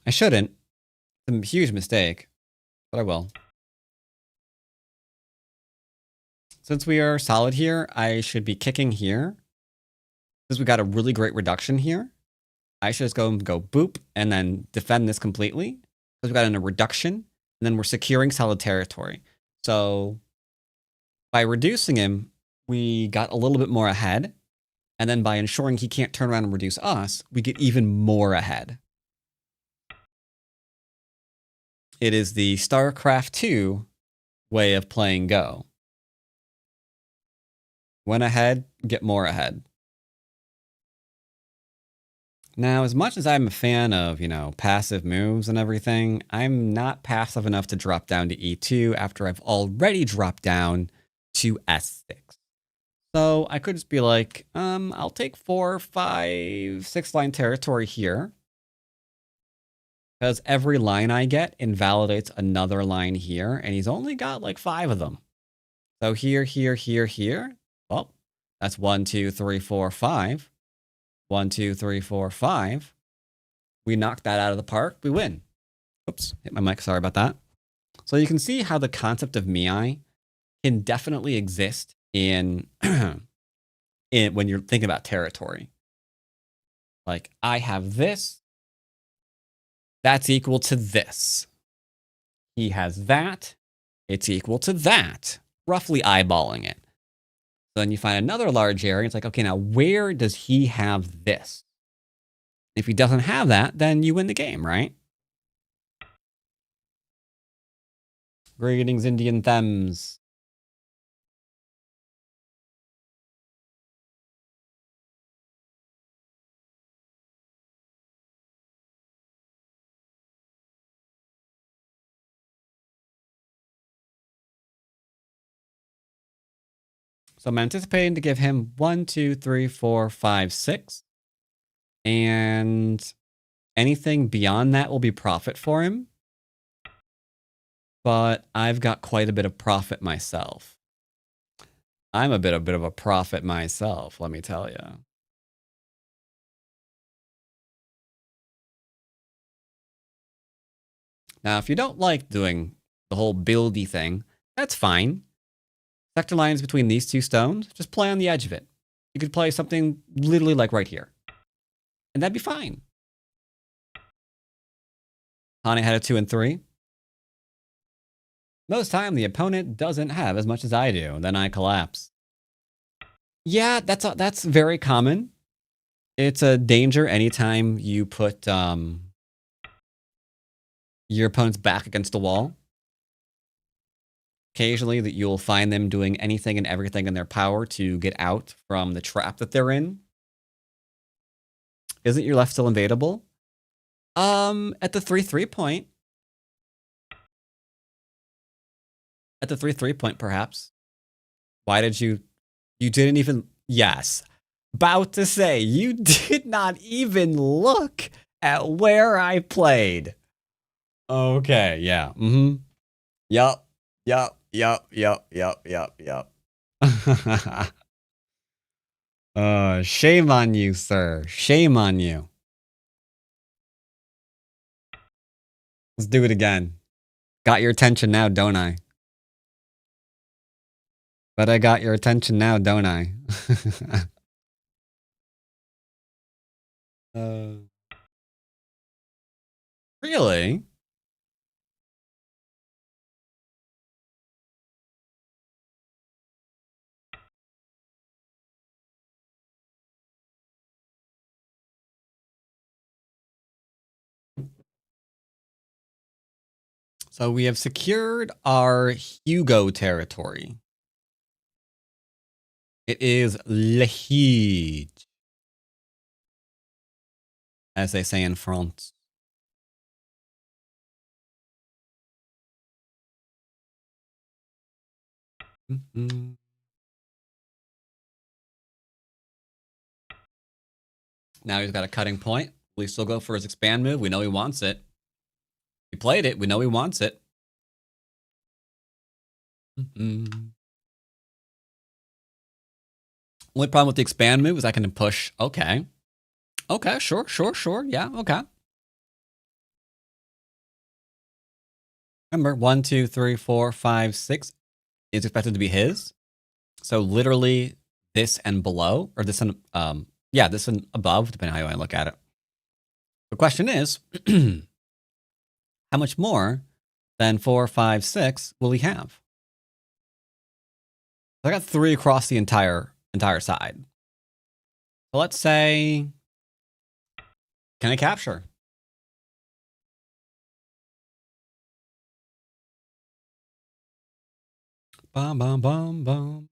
I shouldn't. It's a huge mistake, but I will. Since we are solid here, I should be kicking here. Since we got a really great reduction here, I should just go boop and then defend this completely. Because we got a reduction, and then we're securing solid territory. So by reducing him, we got a little bit more ahead. And then by ensuring he can't turn around and reduce us, we get even more ahead. It is the StarCraft 2 way of playing Go. Went ahead, get more ahead. Now, as much as I'm a fan of, passive moves and everything, I'm not passive enough to drop down to E2 after I've already dropped down to S6. So I could just be like, I'll take 4, 5, 6 line territory here. Because every line I get invalidates another line here, and he's only got like 5 of them. So here, here, here, here. Well, that's 1, 2, 3, 4, 5. 1, 2, 3, 4, 5. We knock that out of the park. We win. Oops, hit my mic. Sorry about that. So you can see how the concept of Miai can definitely exist in when you're thinking about territory. Like, I have this. That's equal to this. He has that. It's equal to that. Roughly eyeballing it. So then you find another large area. It's like, okay, now where does he have this? If he doesn't have that, then you win the game, right? Greetings, Indian Thems. So I'm anticipating to give him 1, 2, 3, 4, 5, 6. And anything beyond that will be profit for him. But I've got quite a bit of profit myself. I'm a bit of a prophet myself, let me tell you. Now, if you don't like doing the whole buildy thing, that's fine. Sector lines between these two stones, just play on the edge of it. You could play something literally like right here. And that'd be fine. Hane had a 2 and 3. Most time, the opponent doesn't have as much as I do. Then I collapse. Yeah, that's very common. It's a danger anytime you put your opponent's back against the wall. Occasionally, that you'll find them doing anything and everything in their power to get out from the trap that they're in. Isn't your left still invadable? At the 3-3 point. At the 3-3 point, perhaps. Why did you didn't even, yes. About to say, you did not even look at where I played. Okay, yeah. Yup. Shame on you, sir. Shame on you. Let's do it again. Got your attention now, don't I? But I got your attention now, don't I? Really? So we have secured our Hugo territory. It is Lehige, as they say in France. Now he's got a cutting point. Will he still go for his expand move? We know he wants it. He played it. We know he wants it. Only problem with the expand move is I can push. Okay. Okay, sure. Yeah, okay. Remember, 1, 2, 3, 4, 5, 6 is expected to be his. So literally this and below, or this and, yeah, this and above, depending on how you want to look at it. The question is, how much more than 4, 5, 6 will he have? I got 3 across the entire side. So let's say, can I capture? Bum, bum, bum, bum.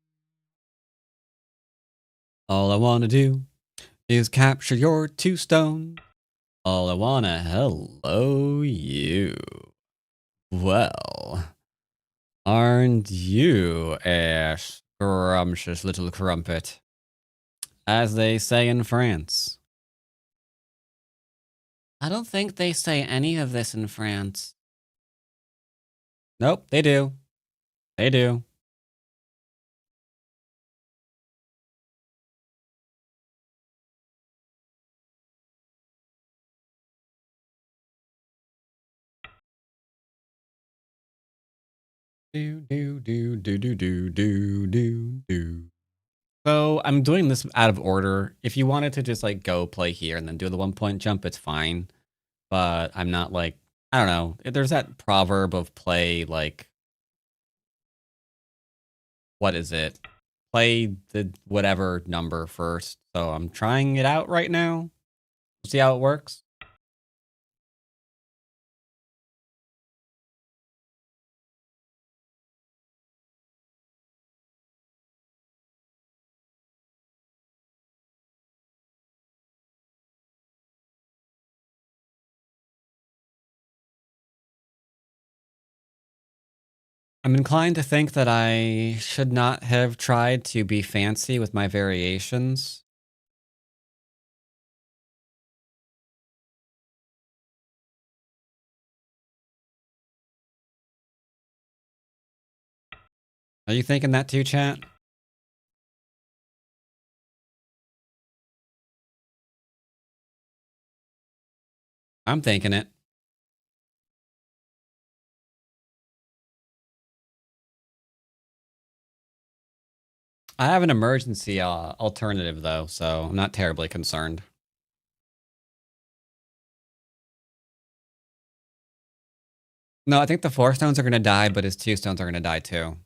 All I want to do is capture your 2 stone. All I want to hello you. Well, aren't you a scrumptious little crumpet? As they say in France. I don't think they say any of this in France. Nope, they do. They do. So I'm doing this out of order. If you wanted to just like go play here and then do the 1-point jump, it's fine. But I'm not like, I don't know. There's that proverb of play like, what is it? Play the whatever number first. So I'm trying it out right now. See how it works. I'm inclined to think that I should not have tried to be fancy with my variations. Are you thinking that too, chat? I'm thinking it. I have an emergency alternative, though, so I'm not terribly concerned. No, I think the 4 stones are going to die, but his 2 stones are going to die, too.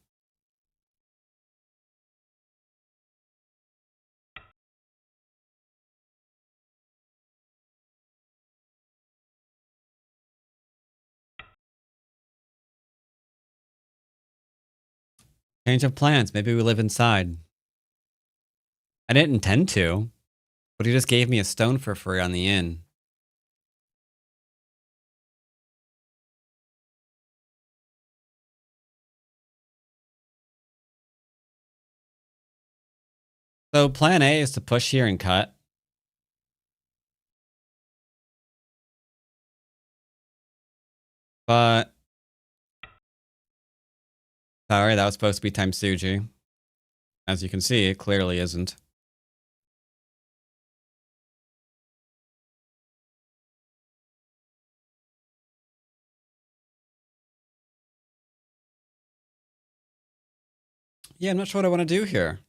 Change of plans. Maybe we live inside. I didn't intend to, But he just gave me a stone for free on the inn. So plan A is to push here and cut. But sorry, that was supposed to be time Suji. As you can see, it clearly isn't. Yeah, I'm not sure what I want to do here.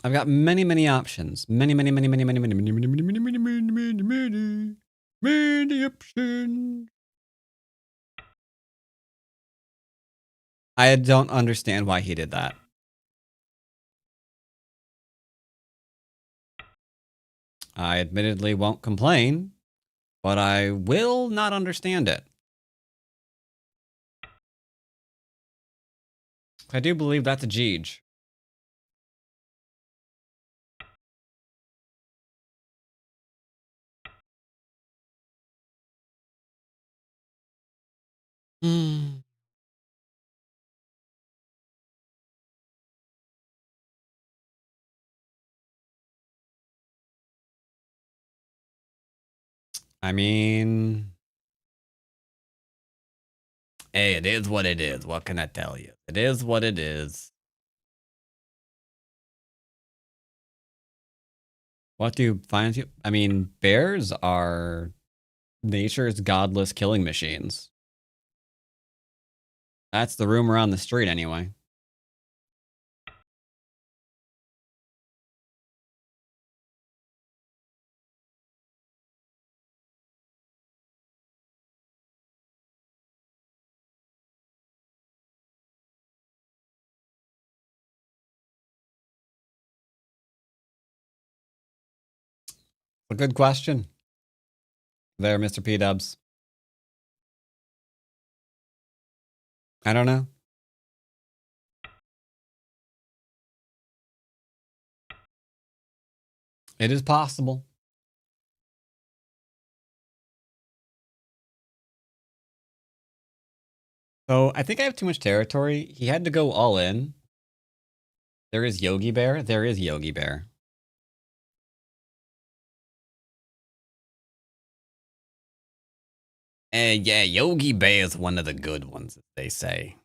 I've got many options. Many options. I don't understand why he did that. I admittedly won't complain, but I will not understand it. I do believe that's a Jeej. I mean, hey, it is what it is. What can I tell you? It is what it is. What do you find you? I mean, bears are nature's godless killing machines. That's the rumor on the street, anyway. A good question. There, Mr. P Dubs. I don't know. It is possible. So I think I have too much territory. He had to go all in. There is Yogi Bear. There is Yogi Bear. Yeah, Yogi Bear is one of the good ones, as they say.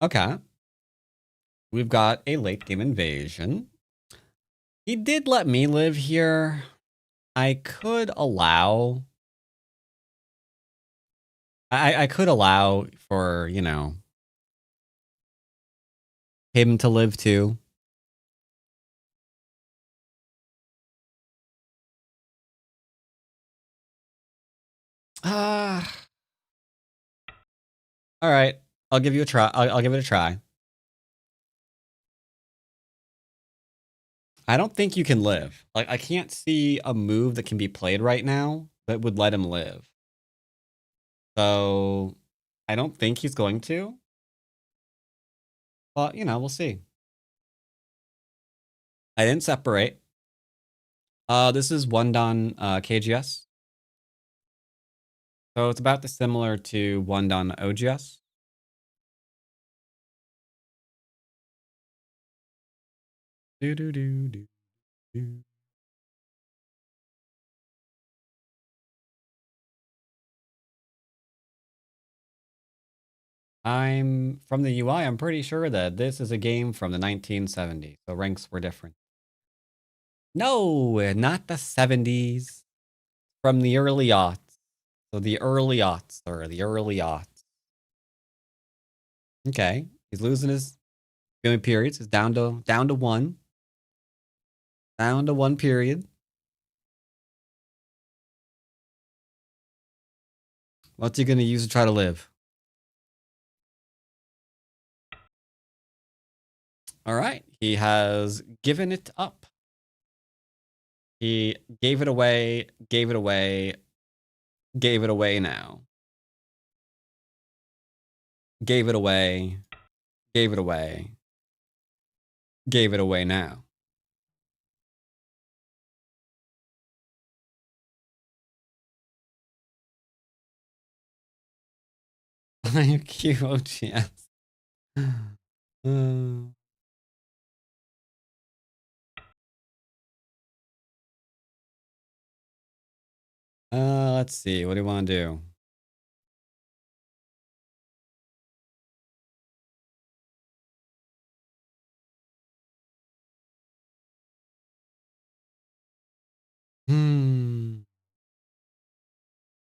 Okay. We've got a late game invasion. He did let me live here. I could allow... I could allow for, you know, him to live too. All right. I'll give you a try. I'll give it a try. I don't think you can live. Like, I can't see a move that can be played right now that would let him live. So, I don't think he's going to. But, you know, we'll see. I didn't separate. This is Wondan KGS. So it's about similar to Wondan OGS. I'm from the UI. I'm pretty sure that this is a game from the 1970s. So ranks were different. No, not the 70s. From the early aughts. So the early aughts, or the early aughts. Okay, he's losing his viewing periods. It's down to one. Down to one period. What's he gonna use to try to live? All right, he has given it up. He gave it away, gave it away, gave it away now. Gave it away. Gave it away. Gave it away now. QOGS. Let's see. What do you want to do?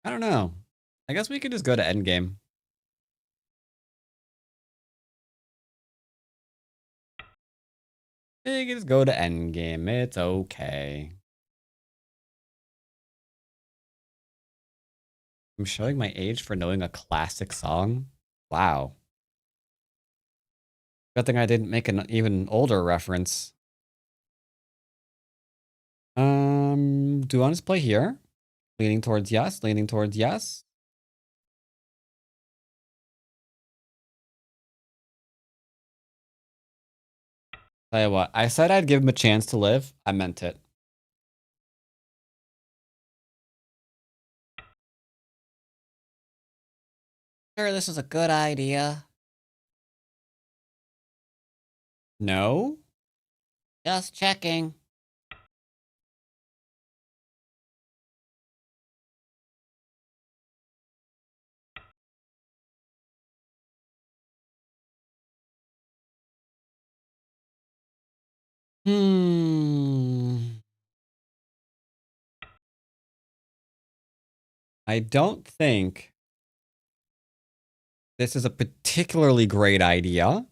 I don't know. I guess we could just go to endgame. We can just go to endgame. It's okay. I'm showing my age for knowing a classic song? Wow. Good thing I didn't make an even older reference. Do you want us to play here? Leaning towards yes, leaning towards yes. Tell you what, I said I'd give him a chance to live. I meant it. Sure, this is a good idea. No? Just checking. I don't think this is a particularly great idea.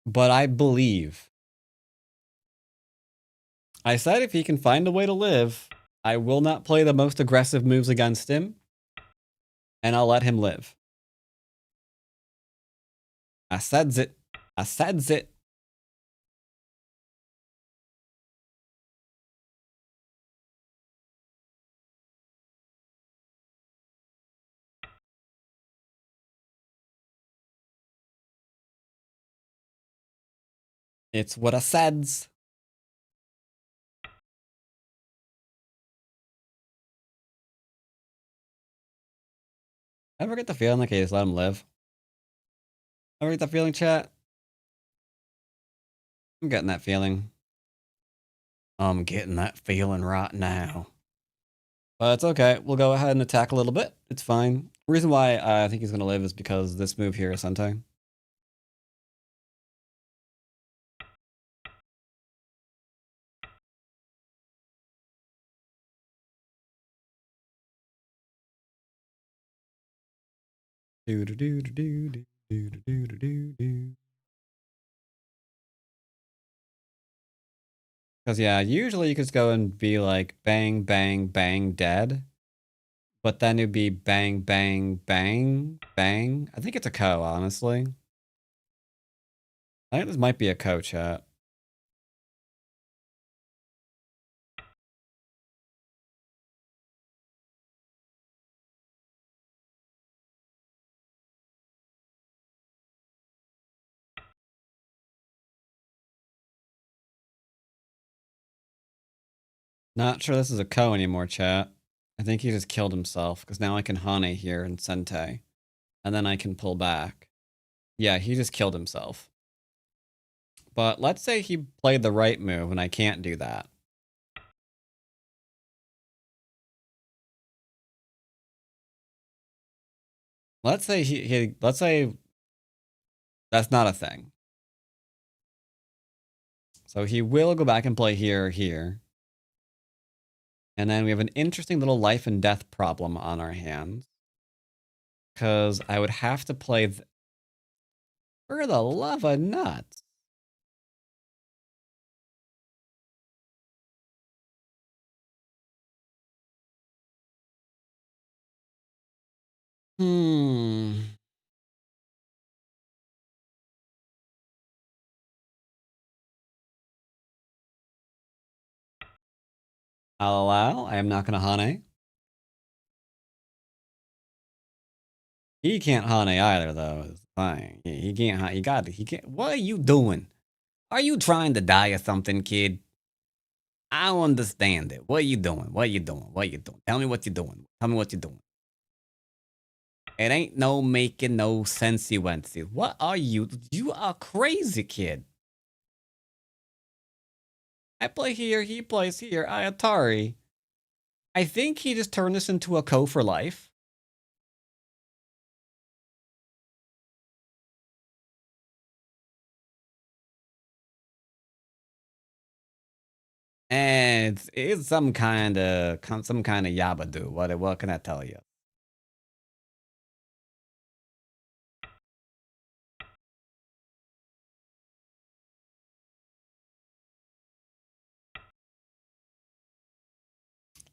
But I believe. I said if he can find a way to live, I will not play the most aggressive moves against him. And I'll let him live. I said it. I said it. It's what I said. Ever get the feeling like I just let him live? Ever get that feeling, chat? I'm getting that feeling. I'm getting that feeling right now. But it's okay. We'll go ahead and attack a little bit. It's fine. The reason why I think he's going to live is because this move here is Sentai. Do do do do do do do do do do. Because yeah, usually you could just go and be like bang bang bang dead, but then it'd be bang bang bang bang. I think it's a ko, honestly. I think this might be a ko, chat. Not sure this is a ko anymore, chat. I think he just killed himself because now I can Hane here in Sentei, and then I can pull back. Yeah, he just killed himself. But let's say he played the right move and I can't do that. Let's say let's say that's not a thing. So he will go back and play here, here. And then we have an interesting little life and death problem on our hands. Because I would have to play... For the love of nuts. Hmm. I'll allow. I am not gonna Hane. He can't Hane either, though. It's fine. He can't. He got. He can't. What are you doing? Are you trying to die or something, kid? I don't understand it. What are you doing? What are you doing? What are you doing? Tell me what you're doing. Tell me what you're doing. It ain't no making no sensey wensey. What are you? You are crazy, kid. I play here. He plays here. I Atari. I think he just turned this into a co for life. And it's some kind of yabadoo. What can I tell you?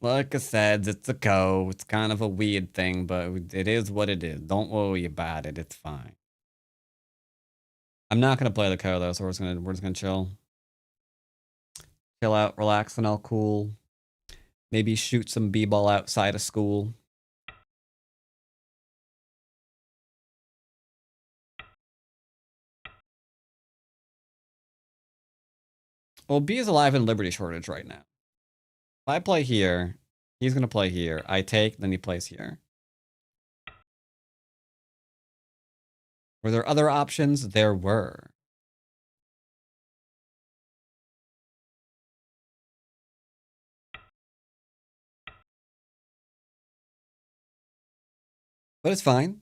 Like I said, it's a co. It's kind of a weird thing, but it is what it is. Don't worry about it. It's fine. I'm not gonna play the co though, so we're just gonna chill. Chill out, relax, and all cool. Maybe shoot some b-ball outside of school. Well, B is alive in Liberty Shortage right now. If I play here, he's gonna play here. I take, then he plays here. Were there other options? There were. But it's fine.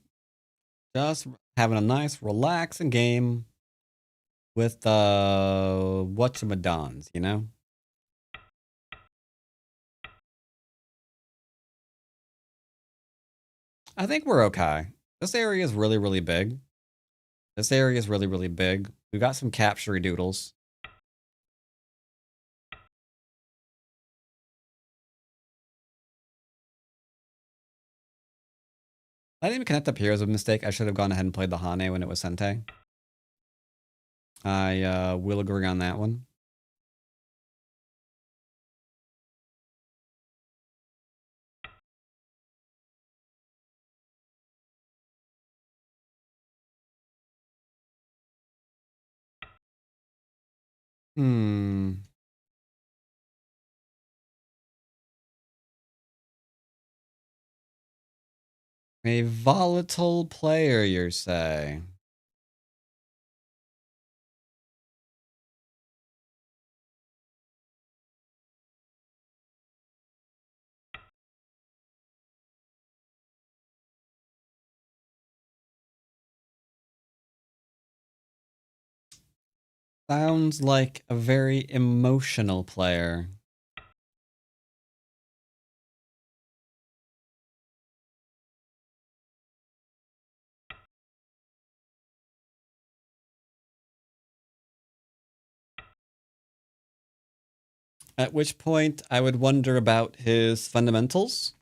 Just having a nice, relaxing game with whatchamadons, you know? I think we're okay. This area is really, really big. This area is really, really big. We got some capture doodles. I didn't even connect up here as a mistake. I should have gone ahead and played the Hane when it was Sente. I will agree on that one. Hmm. A volatile player, you say? Sounds like a very emotional player. At which point, I would wonder about his fundamentals.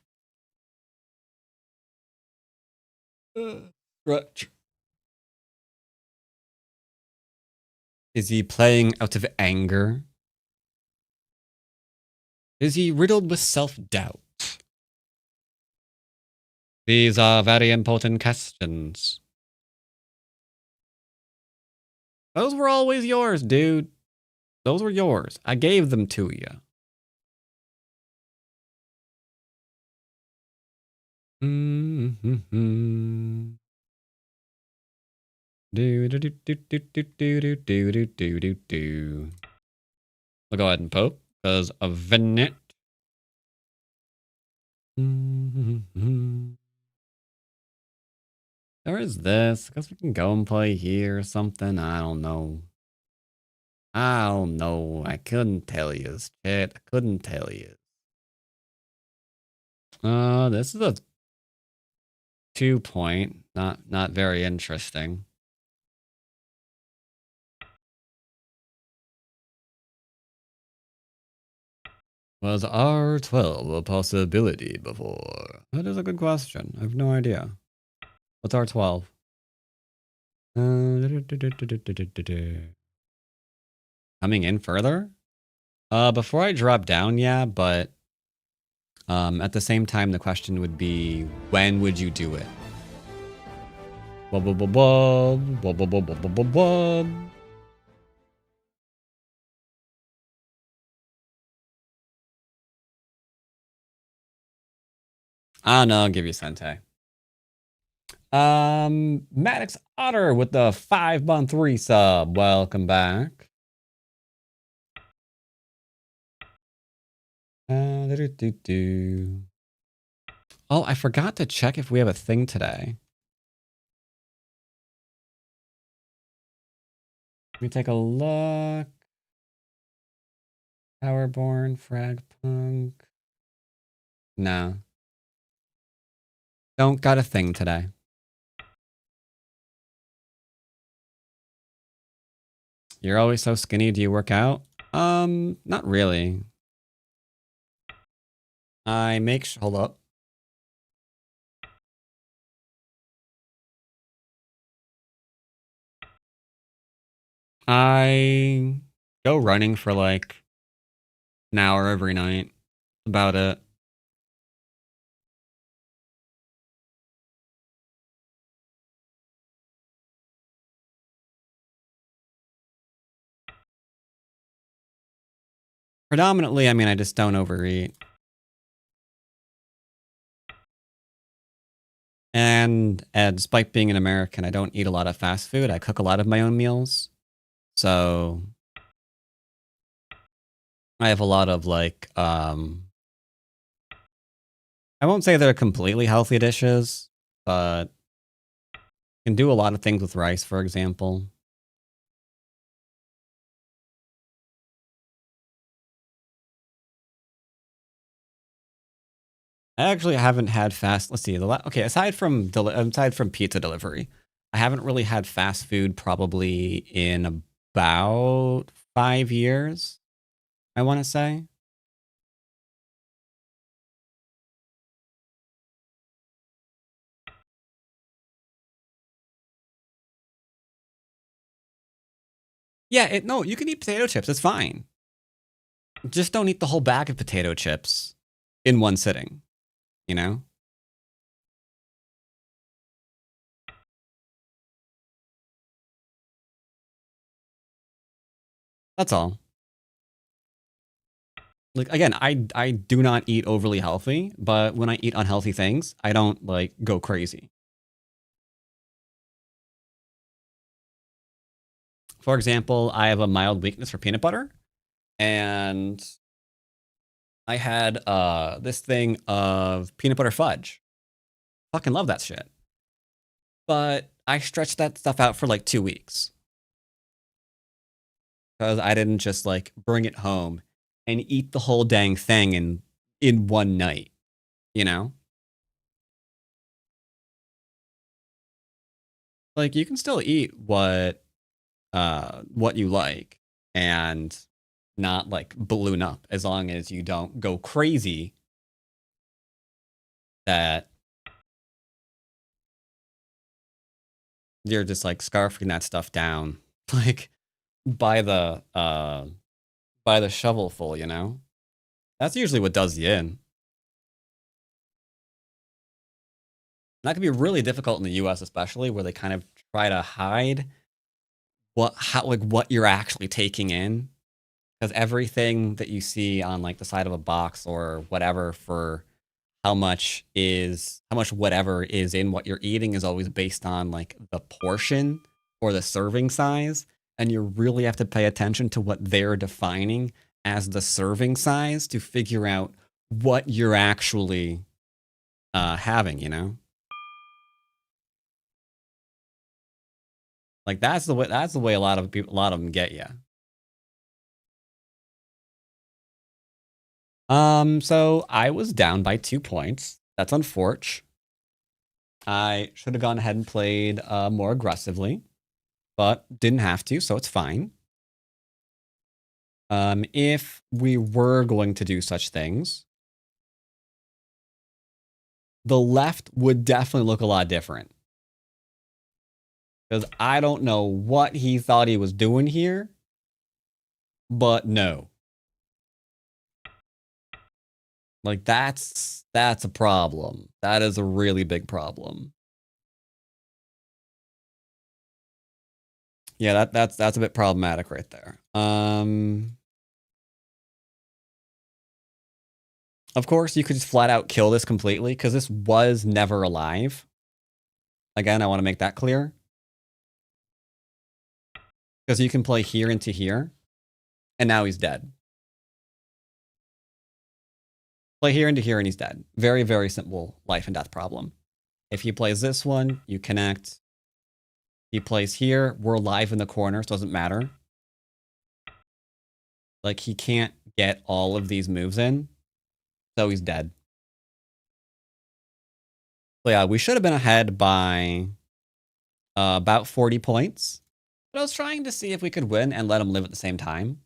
Stretch. Is he playing out of anger? Is he riddled with self-doubt? These are very important questions. Those were always yours, dude. Those were yours. I gave them to you. Mm-hmm. Do do do do do do do do do do do do. We'll go ahead and poke because of Venet. There is this. I guess we can go and play here or something. I don't know. I don't know. I couldn't tell you, shit. I couldn't tell you. This is a 2-point. Not very interesting. Was R12 a possibility before? That is a good question. I have no idea. What's R12? Coming in further? Before I drop down, yeah, but At the same time, the question would be, when would you do it? Wub, wub, wub, wub, wub, wub, wub, wub, wub, wub. I don't know, I'll give you Sente. Maddox Otter with the 5-month resub. Welcome back. Oh, I forgot to check if we have a thing today. Let me take a look. Powerborn, Fragpunk. No. Don't got a thing today. You're always so skinny. Do you work out? Not really. Hold up. I go running for like an hour every night. About it. Predominantly, I mean, I just don't overeat. And despite being an American, I don't eat a lot of fast food. I cook a lot of my own meals. So I have a lot of like, I won't say they're completely healthy dishes, but can do a lot of things with rice, for example. I actually haven't had fast. Let's see. Okay, aside from pizza delivery, I haven't really had fast food probably in about 5 years. I want to say. Yeah, no, you can eat potato chips. It's fine. Just don't eat the whole bag of potato chips in one sitting. You know. That's all. Like again, I do not eat overly healthy, but when I eat unhealthy things, I don't like go crazy. For example, I have a mild weakness for peanut butter, and I had this thing of peanut butter fudge. Fucking love that shit. But I stretched that stuff out for like 2 weeks. Because I didn't just like bring it home and eat the whole dang thing in one night, you know? Like you can still eat what you like and not like balloon up as long as you don't go crazy that you're just like scarfing that stuff down like by the shovelful, you know? That's usually what does you in. That can be really difficult in the US especially where they kind of try to hide what you're actually taking in, because everything that you see on like the side of a box or whatever for how much whatever is in what you're eating is always based on like the portion or the serving size, and you really have to pay attention to what they're defining as the serving size to figure out what you're actually having, you know? Like that's the way a lot of them get you. So I was down by 2 points. That's unfortunate. I should have gone ahead and played more aggressively, but didn't have to, so it's fine. If we were going to do such things, the left would definitely look a lot different. Because I don't know what he thought he was doing here, but no. Like, that's a problem. That is a really big problem. Yeah, that's a bit problematic right there. Of course, you could just flat out kill this completely, because this was never alive. Again, I want to make that clear. Because you can play here into here, and now he's dead. Play here into here, and he's dead. Very, very simple life and death problem. If he plays this one, you connect. He plays here, we're live in the corner, so it doesn't matter. Like, he can't get all of these moves in, so he's dead. So yeah, we should have been ahead by about 40 points. But I was trying to see if we could win and let him live at the same time.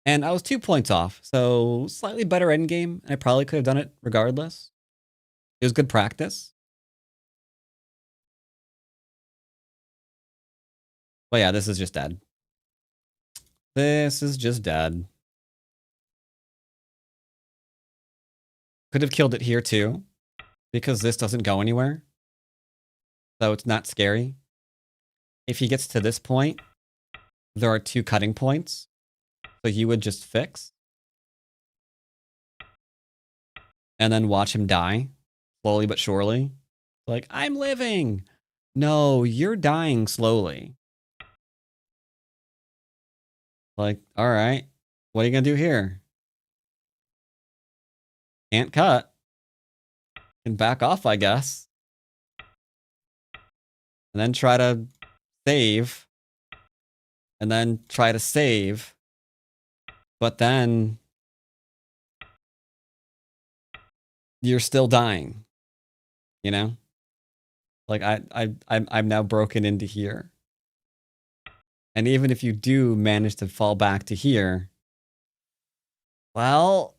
And I was 2 points off, so slightly better endgame. I probably could have done it regardless. It was good practice. But yeah, this is just dead. This is just dead. Could have killed it here too, because this doesn't go anywhere. So it's not scary. If he gets to this point, there are 2 cutting points. So you would just fix. And then watch him die, slowly but surely. Like, I'm living! No, you're dying slowly. Like, alright, what are you gonna do here? Can't cut. Can back off, I guess. And then try to save. And then try to save. But then you're still dying. You know? Like, I'm now broken into here. And even if you do manage to fall back to here, well,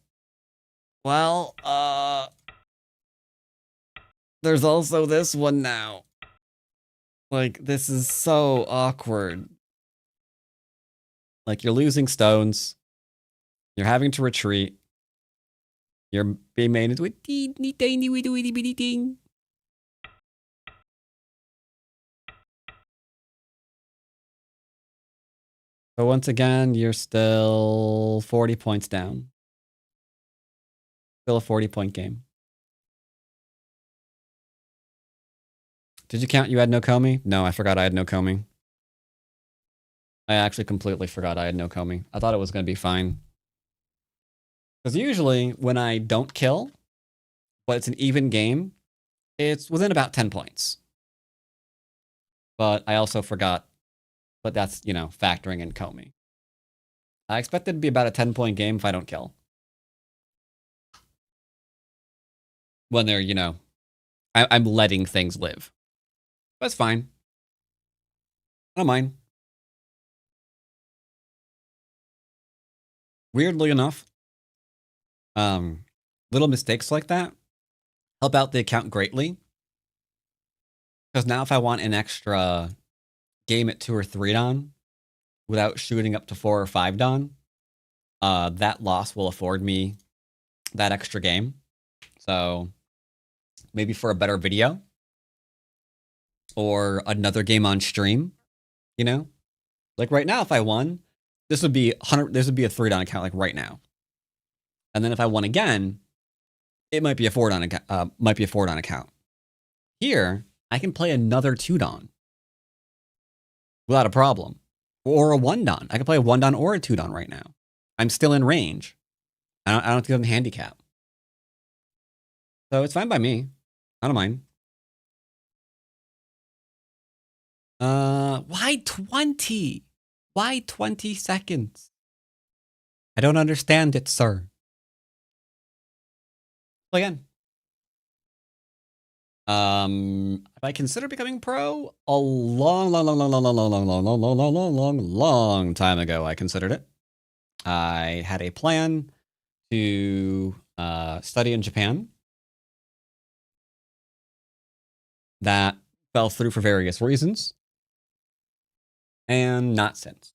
there's also this one now. Like, this is so awkward. Like, you're losing stones. You're having to retreat. You're being made into a teeny tiny witty bitty thing. But once again, you're still 40 points down. Still a 40-point game. Did you count you had no Komi? No, I forgot I had no Komi. I actually completely forgot I had no Komi. I thought it was going to be fine. Because usually, when I don't kill, but it's an even game, it's within about 10 points. But I also forgot, but that's, you know, factoring in Komi. I expect it to be about a 10-point game if I don't kill. When they're, you know, I'm letting things live. That's fine. I don't mind. Weirdly enough, little mistakes like that help out the account greatly. Because now if I want an extra game at 2 or 3 Dan without shooting up to 4 or 5 Dan, that loss will afford me that extra game. So maybe for a better video or another game on stream, you know? Like right now, if I won, this would be a 3 Dan account like right now. And then if I won again, it might be a 4 Dan account. Here, I can play another 2 Dan without a problem. Or a 1 Dan. I can play a 1 Dan or a 2 Dan right now. I'm still in range. I don't have to give them handicap. So it's fine by me. I don't mind. Why 20? Why 20 seconds? I don't understand it, sir. Well, again. If I consider becoming pro, a long time ago, I considered it. I had a plan to study in Japan. That fell through for various reasons. And not since.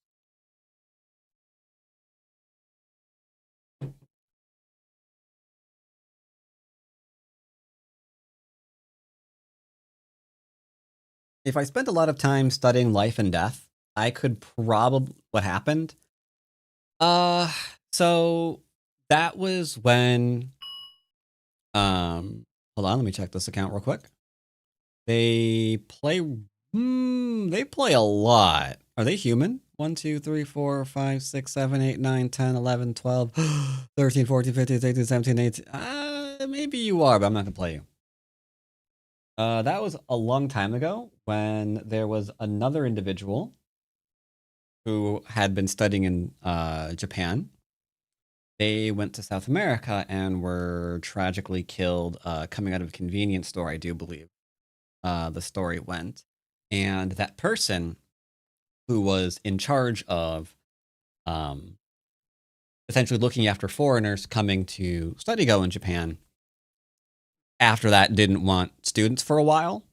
If I spent a lot of time studying life and death, I could probably what happened. Uh, so that was when hold on, let me check this account real quick. They play they play a lot. Are they human? 1, 2, 3, 4, 5, 6, 7, 8, 9, 10, 11, 12, 13, 14, 15, 16, 17, 18. Maybe you are, but I'm not gonna play you. That was a long time ago when there was another individual who had been studying in Japan. They went to South America and were tragically killed coming out of a convenience store, I do believe. The story went. And that person who was in charge of essentially looking after foreigners coming to study Go in Japan, after that didn't want students for a while.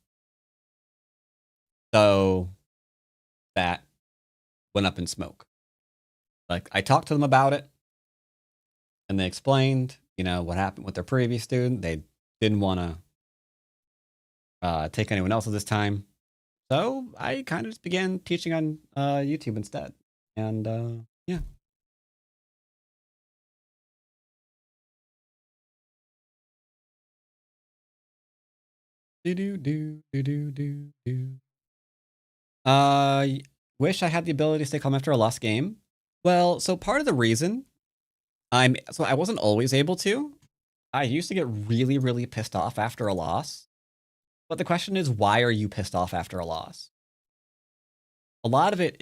So that went up in smoke. Like, I talked to them about it, and they explained, what happened with their previous student. They didn't want to take anyone else at this time. So I kind of just began teaching on YouTube instead. And yeah. Do do do do do do do. Wish I had the ability to stay calm after a lost game. Well, so part of the reason I wasn't always able to. I used to get really, really pissed off after a loss. But the question is, why are you pissed off after a loss? A lot of it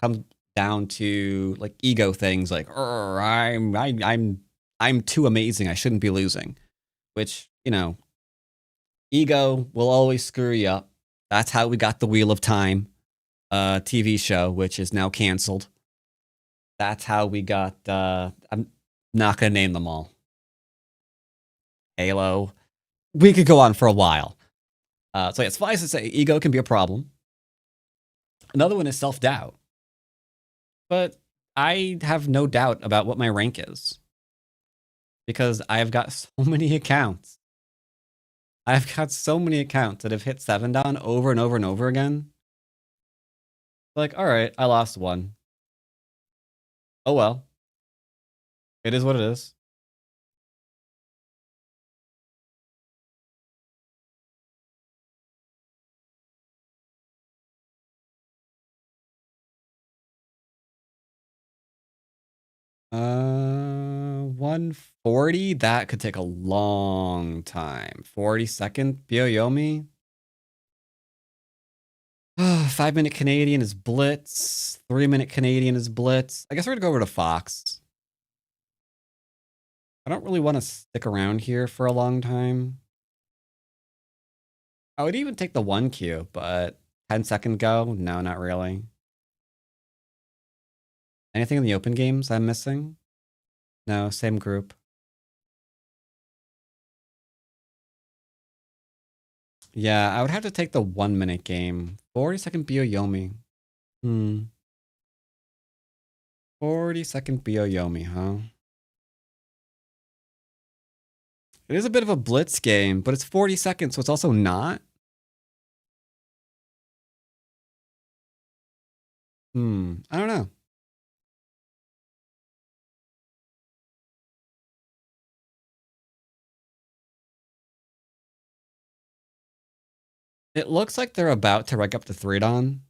comes down to like ego things, like I'm too amazing. I shouldn't be losing. Which ego will always screw you up. That's how we got the Wheel of Time TV show, which is now canceled. That's how we got. I'm not gonna name them all. Halo. We could go on for a while. So yeah, suffice to say, ego can be a problem. Another one is self-doubt. But I have no doubt about what my rank is. Because I've got so many accounts. I've got so many accounts that have hit 7 down over and over and over again. Like, alright, I lost one. Oh well. It is what it is. Uh, 140? That could take a long time. 40-second Byoyomi? 5-minute Canadian is Blitz. 3-minute Canadian is Blitz. I guess we're gonna go over to Fox. I don't really want to stick around here for a long time. I would even take the 1Q, but 10-second Go? No, not really. Anything in the open games I'm missing? No, same group. Yeah, I would have to take the 1-minute game. 40-second Byoyomi. 40-second Byoyomi, huh? It is a bit of a blitz game, but it's 40 seconds, so it's also not. I don't know. It looks like they're about to rank up to 3 Don.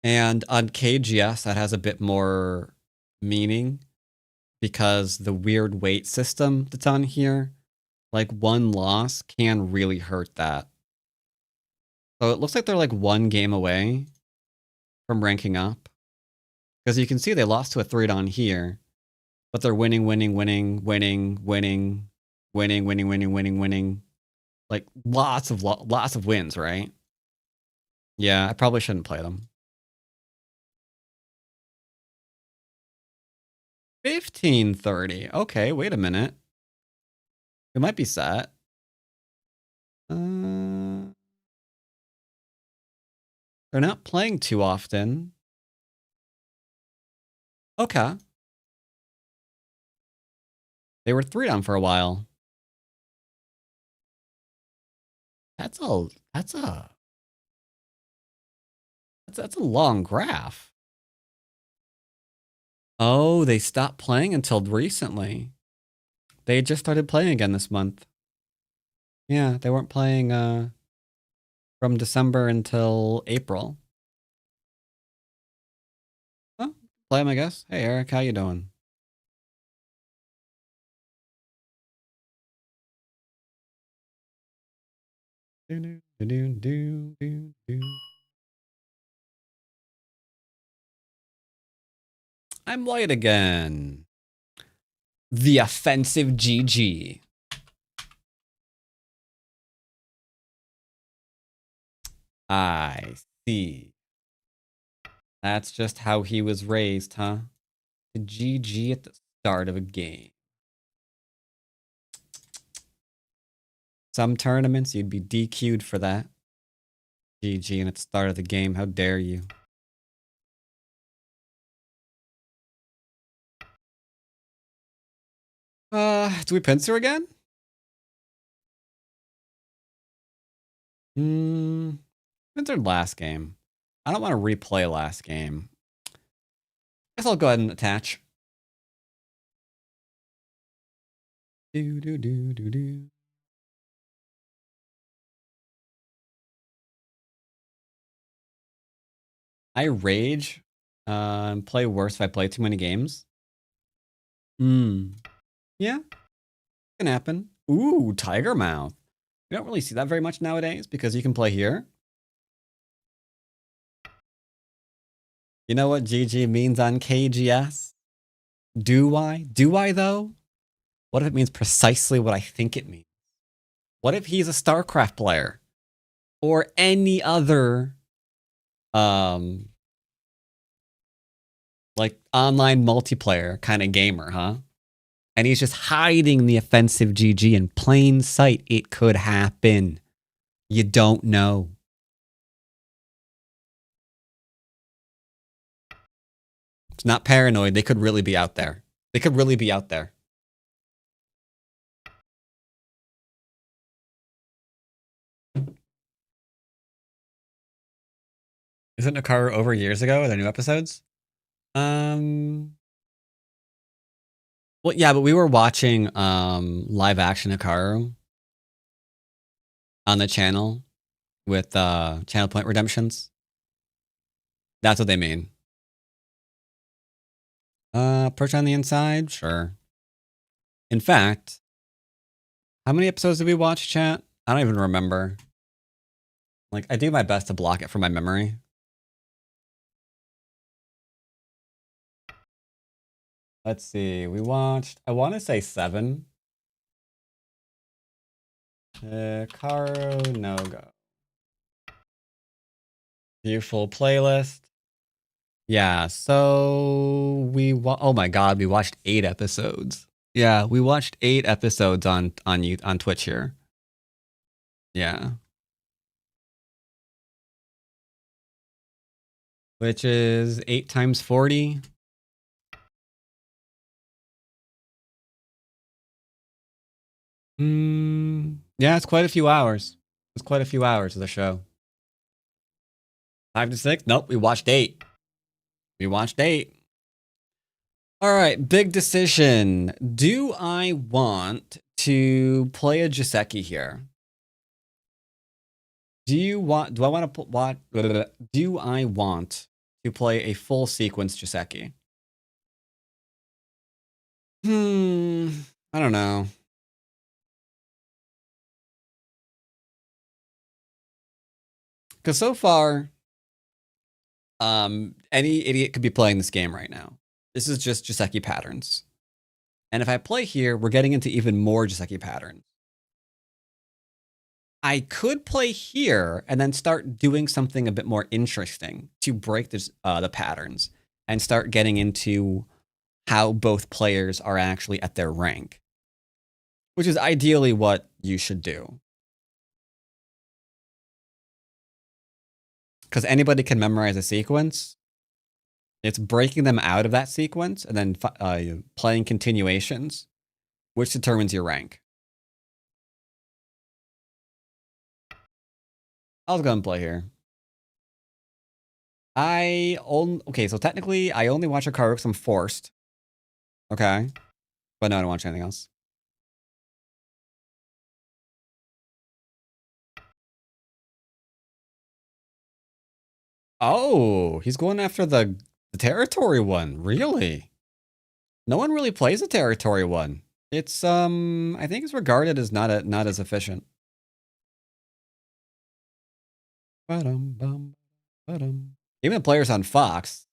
And on KGS, that has a bit more meaning because the weird weight system that's on here, like one loss can really hurt that. So it looks like they're like 1 game away from ranking up. Because you can see they lost to a 3 Don here, but they're winning. Like lots of wins, right? Yeah, I probably shouldn't play them. 1530. Okay, wait a minute. It might be set. They're not playing too often. Okay. They were 3 down for a while. That's a long graph. Oh, they stopped playing until recently. They just started playing again this month. Yeah, they weren't playing from December until April. Oh, play them, I guess. Hey, Eric, how you doing? I'm white again. The offensive GG. I see. That's just how he was raised, huh? The GG at the start of a game. Some tournaments, you'd be DQ'd for that. GG and at the start of the game. How dare you? Do we pincer again? Pincered last game. I don't want to replay last game. Guess I'll go ahead and attach. Do do do do do. I rage and play worse if I play too many games. Yeah, can happen. Ooh, Tiger Mouth. You don't really see that very much nowadays because you can play here. You know what GG means on KGS? Do I? Do I though? What if it means precisely what I think it means? What if he's a StarCraft player? Or any other like online multiplayer kind of gamer, huh? And he's just hiding the offensive GG in plain sight. It could happen. You don't know. It's not paranoid. They could really be out there. They could really be out there. Isn't Nakaru over years ago? Are there new episodes? Well, yeah, but we were watching live action Hikaru on the channel with channel point redemptions. That's what they mean. Perch on the inside? Sure. In fact, how many episodes did we watch, chat? I don't even remember. Like, I do my best to block it from my memory. Let's see. We watched, I want to say 7. Hikaru no Go. View full playlist. Yeah, so oh my god, we watched 8 episodes. Yeah, we watched 8 episodes on Twitch here. Yeah. Which is 8 times 40. Yeah, it's quite a few hours. It's quite a few hours of the show. 5 to 6? Nope, we watched 8. We watched 8. All right, big decision. Do I want to play a Joseki here? Do I want to play a full sequence Joseki? I don't know. Because so far, any idiot could be playing this game right now. This is just Joseki patterns. And if I play here, we're getting into even more Joseki patterns. I could play here and then start doing something a bit more interesting to break this, the patterns and start getting into how both players are actually at their rank, which is ideally what you should do. Because anybody can memorize a sequence. It's breaking them out of that sequence and then playing continuations, which determines your rank. I was gonna play here. Okay, so technically I only watch a card because I'm forced. Okay. But no, I don't watch anything else. Oh, he's going after the territory one. Really? No one really plays a territory one. It's I think it's regarded as not as efficient. Ba-dum, ba-dum. Even the players on Fox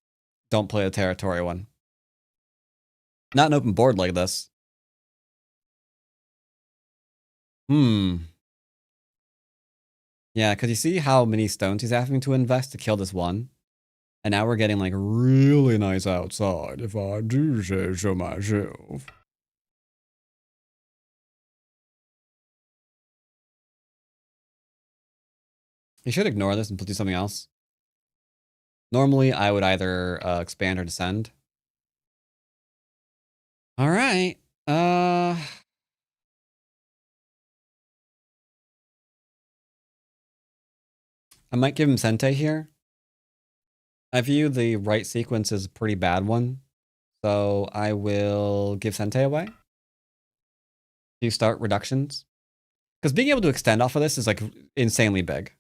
don't play a territory one. Not an open board like this. Yeah, because you see how many stones he's having to invest to kill this one? And now we're getting like really nice outside, if I do say so myself. He should ignore this and do something else. Normally, I would either expand or descend. All right. I might give him Sente here. I view the right sequence as a pretty bad one. So I will give Sente away. Do you start reductions? Because being able to extend off of this is like insanely big.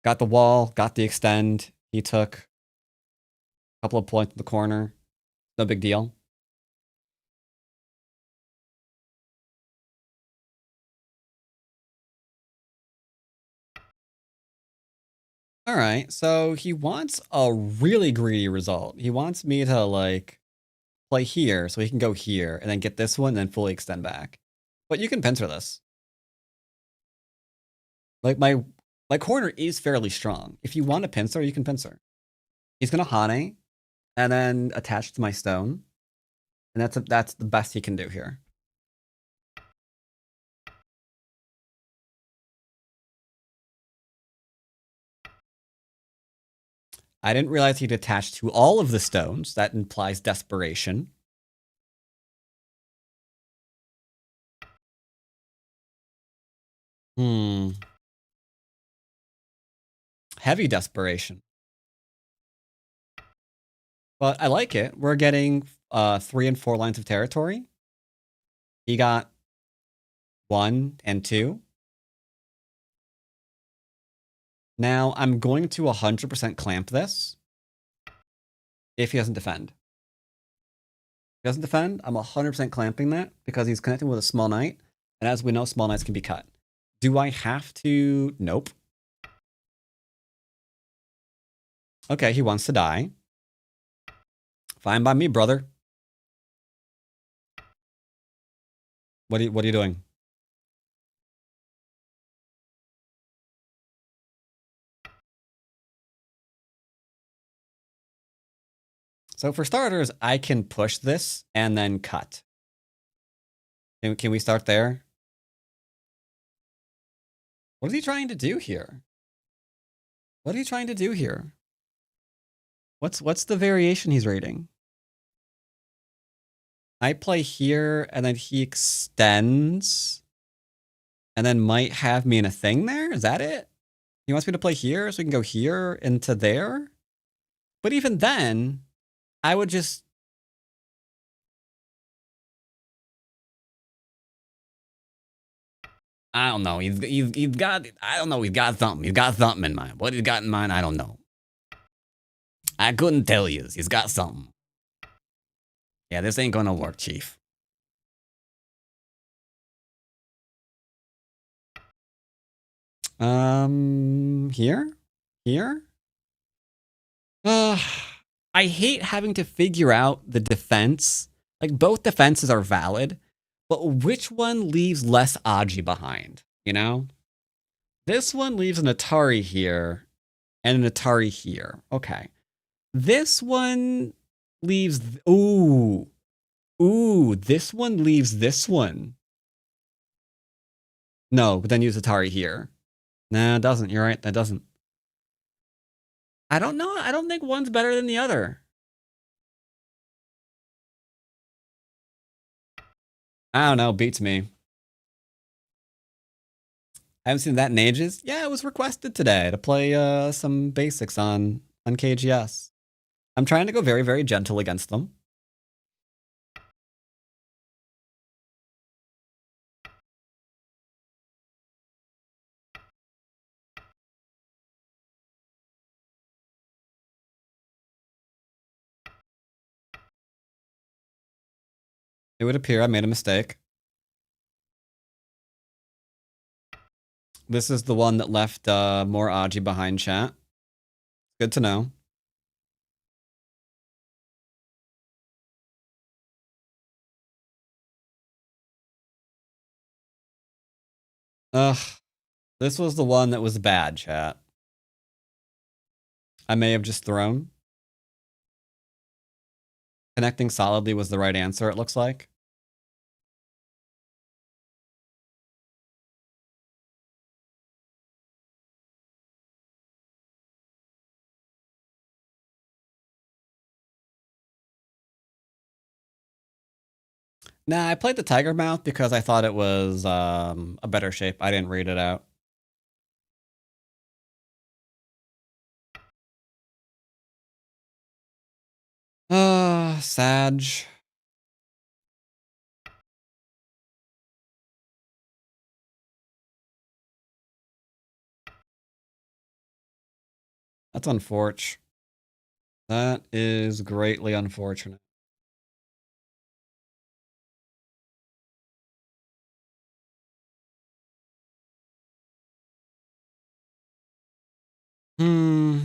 Got the wall, got the extend. He took a couple of points in the corner. No big deal. All right, so he wants a really greedy result. He wants me to like play here so he can go here and then get this one and then fully extend back. But you can pincer this. Like my corner is fairly strong. If you want to pincer, you can pincer. He's gonna Hane and then attach to my stone. And that's the best he can do here. I didn't realize he'd attach to all of the stones. That implies desperation. Heavy desperation. But I like it. We're getting 3 and 4 lines of territory. He got 1 and 2. Now I'm going to 100% clamp this if he doesn't defend. If he doesn't defend, I'm 100% clamping that because he's connecting with a small knight. And as we know, small knights can be cut. Do I have to? Nope. Okay, he wants to die. Fine by me, brother. What are you doing? So for starters, I can push this and then cut. Can we start there? What is he trying to do here? What are you trying to do here? What's the variation he's rating? I play here and then he extends and then might have me in a thing there? Is that it? He wants me to play here so we can go here into there? But even then, I would just... I don't know. He's got... I don't know. He's got something. He's got something in mind. What he's got in mind, I don't know. I couldn't tell you. He's got something. Yeah, this ain't gonna work, Chief. Here? Here? I hate having to figure out the defense. Like, both defenses are valid, but which one leaves less Aji behind, you know? This one leaves an Atari here and an Atari here. Okay. This one leaves... Ooh. Ooh, this one leaves this one. No, but then use Atari here. Nah, it doesn't. You're right. That doesn't. I don't know. I don't think one's better than the other. I don't know. Beats me. I haven't seen that in ages. Yeah, it was requested today to play some basics on KGS. I'm trying to go very, very gentle against them. It would appear I made a mistake. This is the one that left more Aji behind chat. Good to know. Ugh. This was the one that was bad, chat. I may have just thrown. Connecting solidly was the right answer, it looks like. Nah, I played the Tiger Mouth because I thought it was a better shape. I didn't read it out. Sag. That's unfortunate. That is greatly unfortunate. Hmm.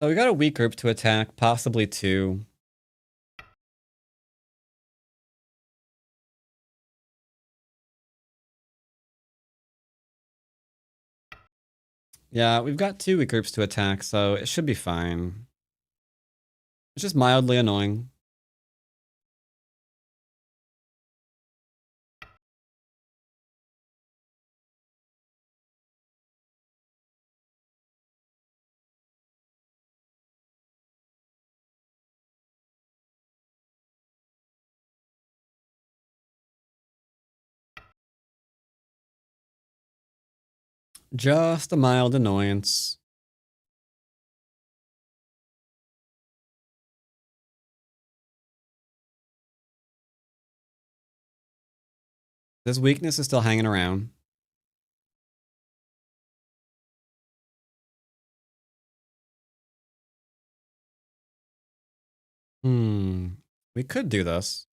So we got a weak group to attack, possibly two. Yeah, we've got two weak groups to attack, so it should be fine. It's just mildly annoying. Just a mild annoyance. This weakness is still hanging around. We could do this.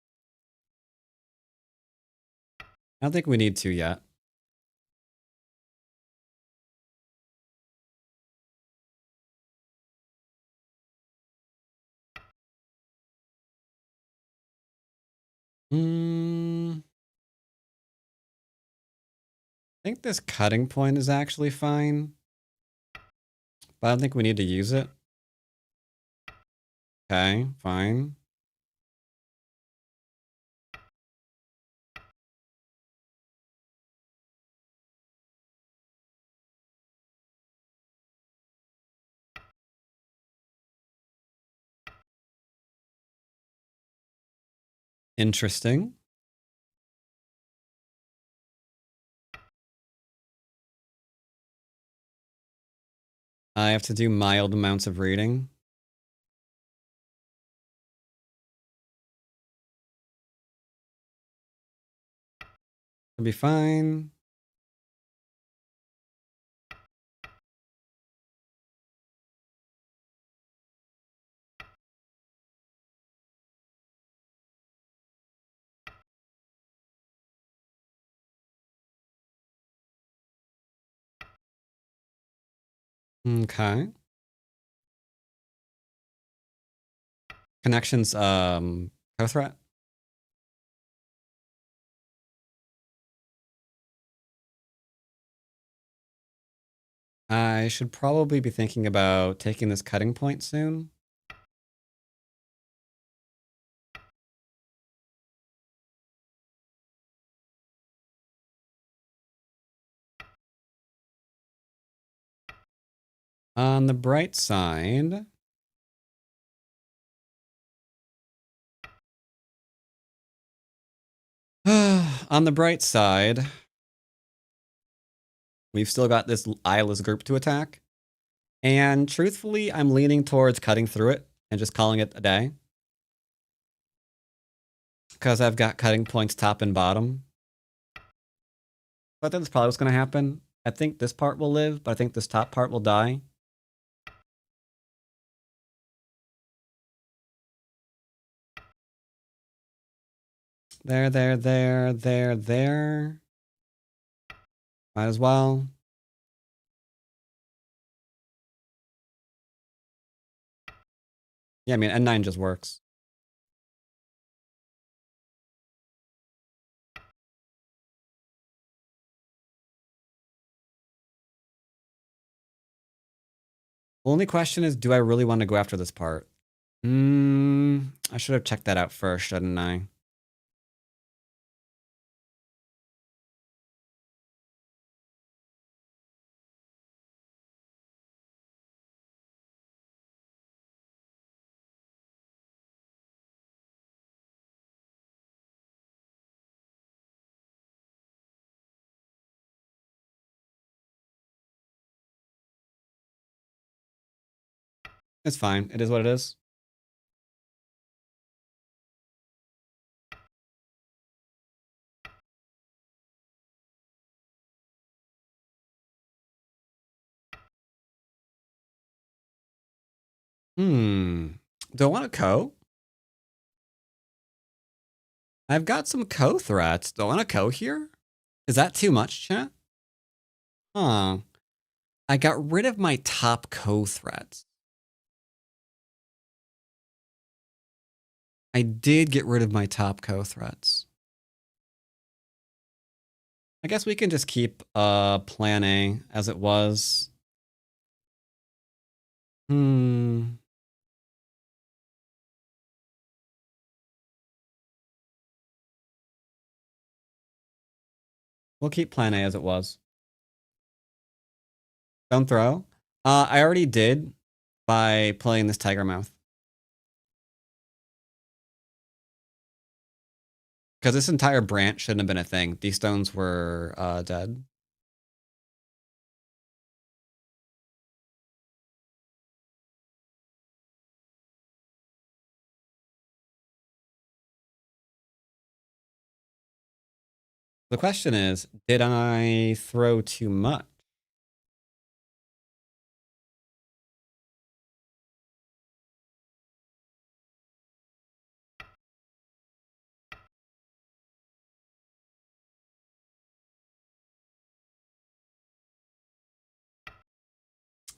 I don't think we need to yet. I think this cutting point is actually fine, but I don't think we need to use it. Okay, fine. Interesting. I have to do mild amounts of reading. It'll be fine. Okay. Connections, co-threat. I should probably be thinking about taking this cutting point soon. On the bright side, on the bright side, we've still got this eyeless group to attack. And truthfully, I'm leaning towards cutting through it and just calling it a day. Because I've got cutting points top and bottom. But I think that's probably what's going to happen. I think this part will live, but I think this top part will die. There. Might as well. Yeah, I mean, N9 just works. Only question is, do I really want to go after this part? I should have checked that out first, shouldn't I? It's fine. It is what it is. Do I want a co? I've got some co threats. Do I want a co here? Is that too much, chat? Huh. I got rid of my top co threats. I did get rid of my top co threats. I guess we can just keep plan A as it was. We'll keep plan A as it was. Don't throw. I already did by playing this tiger mouth. Because this entire branch shouldn't have been a thing. These stones were dead. The question is, did I throw too much?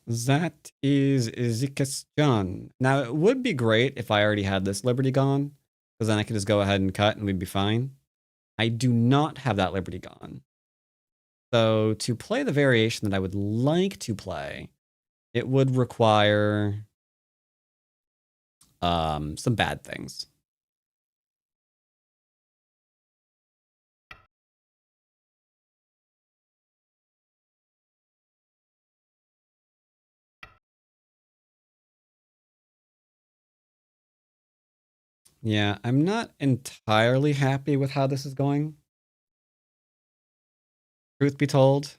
That is the question. Now, it would be great if I already had this Liberty gone, because then I could just go ahead and cut and we'd be fine. I do not have that Liberty gone. So to play the variation that I would like to play, it would require some bad things. Yeah, I'm not entirely happy with how this is going. Truth be told.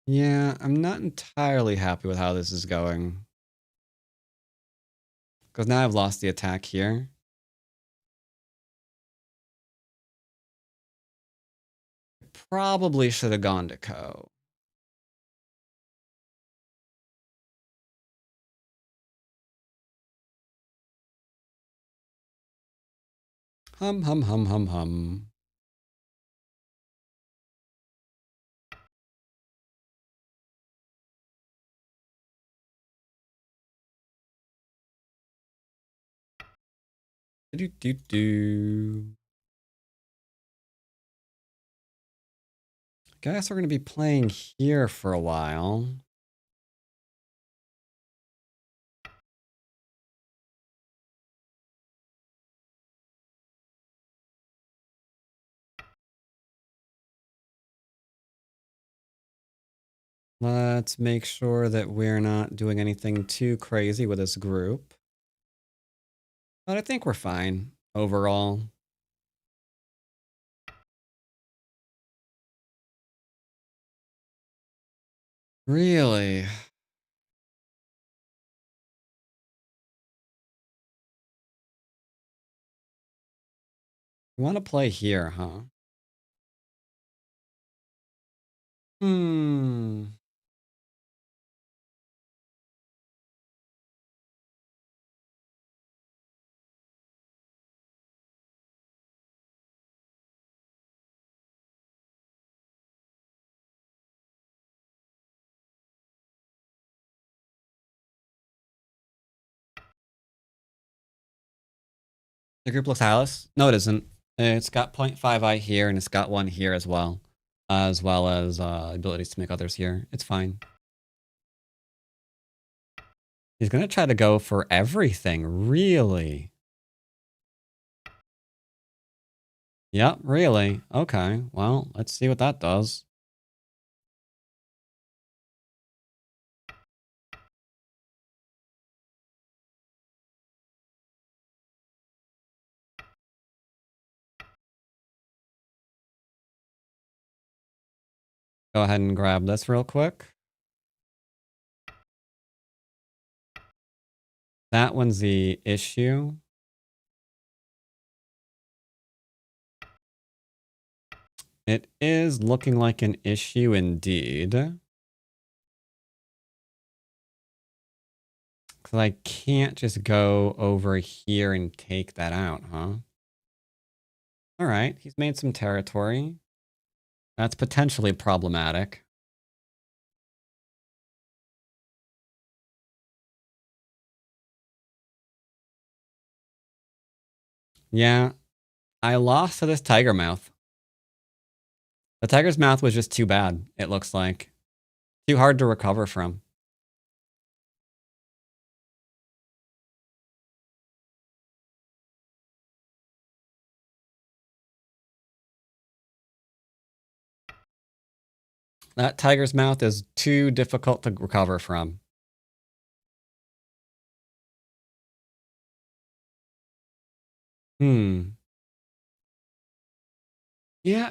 Yeah, I'm not entirely happy with how this is going. Because now I've lost the attack here. Probably should have gone to Co. Hum. Do. Guess we're going to be playing here for a while. Let's make sure that we're not doing anything too crazy with this group. But I think we're fine overall. Really? You want to play here, huh? Hmm. The group looks Alice? No, it isn't. It's got 0.5i here, and it's got one here as well. As well as abilities to make others here. It's fine. He's going to try to go for everything, really? Yep, really? Okay, well, let's see what that does. Go ahead and grab this real quick. That one's the issue. It is looking like an issue indeed. Because I can't just go over here and take that out, huh? Alright, he's made some territory. That's potentially problematic. Yeah, I lost to this tiger mouth. The tiger's mouth was just too bad, it looks like. Too hard to recover from. That tiger's mouth is too difficult to recover from. Yeah.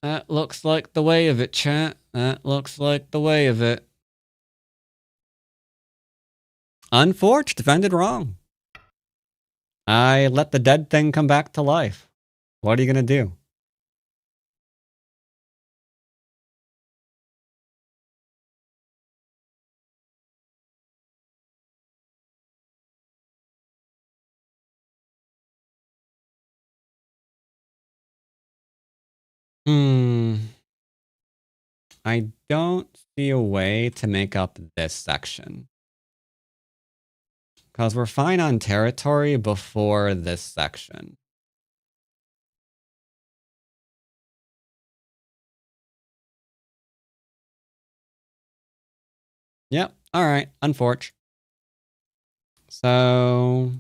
That looks like the way of it, chat. That looks like the way of it. Unforged, defended wrong. I let the dead thing come back to life. What are you gonna do? I don't see a way to make up this section. Because we're fine on territory before this section. Yep, alright, unforge. So...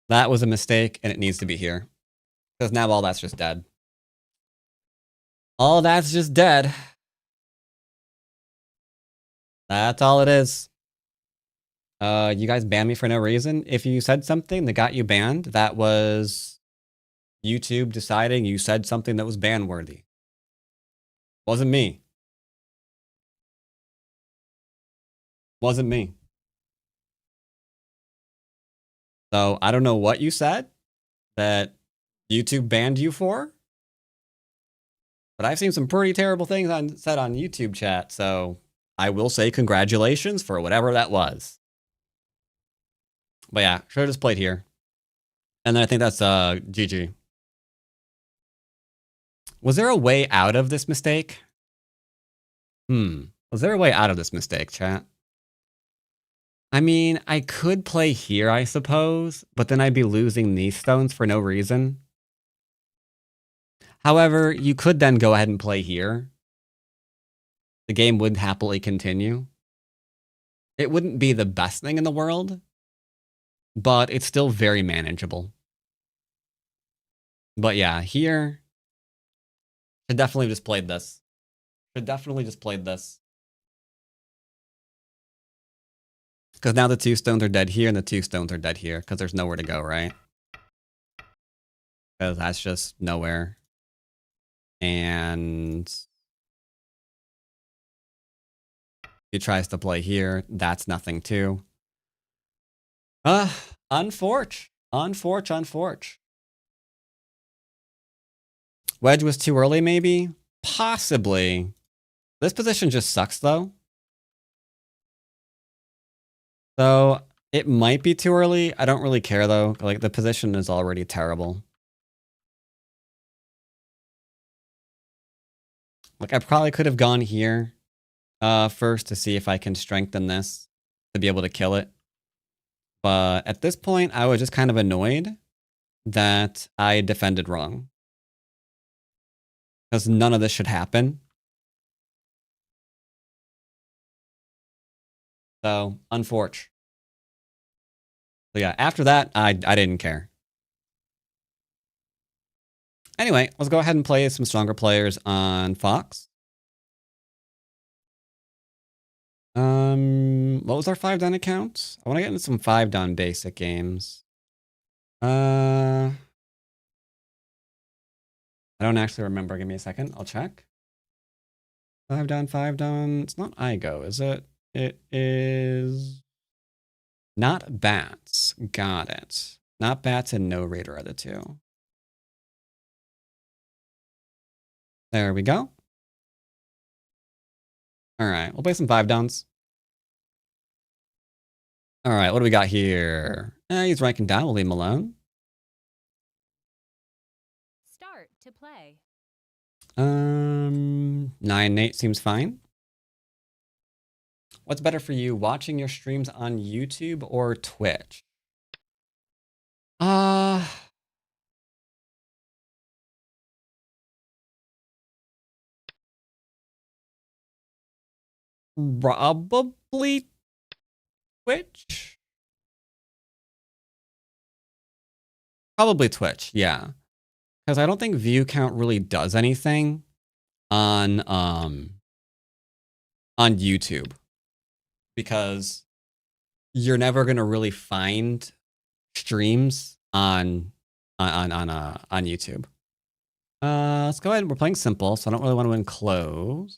that was a mistake, and it needs to be here. Because now all that's just dead. All that's just dead. That's all it is. You guys banned me for no reason. If you said something that got you banned, that was YouTube deciding you said something that was ban worthy. Wasn't me. Wasn't me. So I don't know what you said that YouTube banned you for. But I've seen some pretty terrible things said on YouTube chat, so I will say congratulations for whatever that was. But yeah, should have just played here. And then I think that's GG. Was there a way out of this mistake? Was there a way out of this mistake, chat? I mean, I could play here, I suppose, but then I'd be losing these stones for no reason. However, you could then go ahead and play here. The game would happily continue. It wouldn't be the best thing in the world, but it's still very manageable. But yeah, here, should definitely just played this. Should definitely just played this. Because now the 2 stones are dead here and the 2 stones are dead here because there's nowhere to go, right? Because that's just nowhere. And he tries to play here. That's nothing too. Unforge. Wedge was too early, maybe? Possibly. This position just sucks, though. So, it might be too early. I don't really care, though. Like, the position is already terrible. Like, I probably could have gone here first to see if I can strengthen this to be able to kill it. But at this point, I was just kind of annoyed that I defended wrong. Because none of this should happen. So, unfortunate. So yeah, after that, I didn't care. Anyway, let's go ahead and play some stronger players on Fox. What was our 5-down account? I want to get into some 5-down basic games. I don't actually remember. Give me a second. I'll check. 5-down. It's not iGo, is it? It is not Bats. Got it. Not Bats and No Raider are the 2. There we go. All right, we'll play some 5-downs. All right, what do we got here? He's ranking down. We'll leave him alone. Start to play. 9-8 seems fine. What's better for you, watching your streams on YouTube or Twitch? Probably Twitch. Probably Twitch, yeah. Because I don't think view count really does anything on YouTube. Because you're never gonna really find streams on YouTube. Let's go ahead. We're playing simple, so I don't really want to enclose.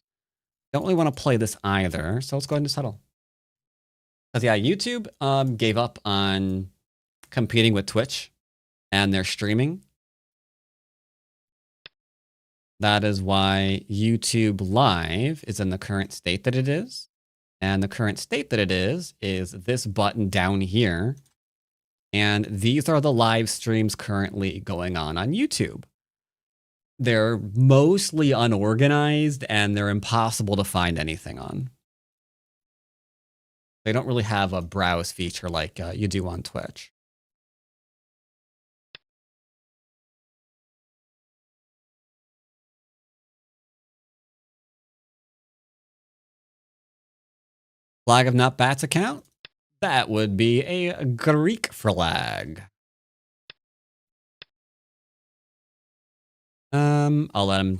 Don't really want to play this either, so let's go ahead and settle. Because yeah, YouTube gave up on competing with Twitch and their streaming. That is why YouTube Live is in the current state that it is. And the current state that it is this button down here. And these are the live streams currently going on YouTube. They're mostly unorganized and they're impossible to find anything on. They don't really have a browse feature like you do on Twitch. Flag of not Bats account? That would be a Greek flag. I'll let him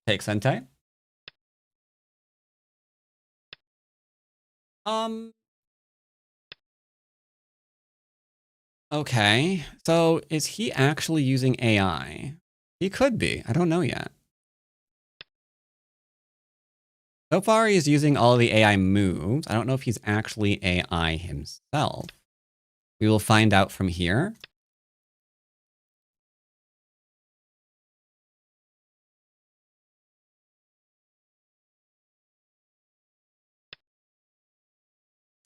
take Sente. Okay, so is he actually using AI? He could be. I don't know yet. So far, he's using all the AI moves. I don't know if he's actually AI himself. We will find out from here.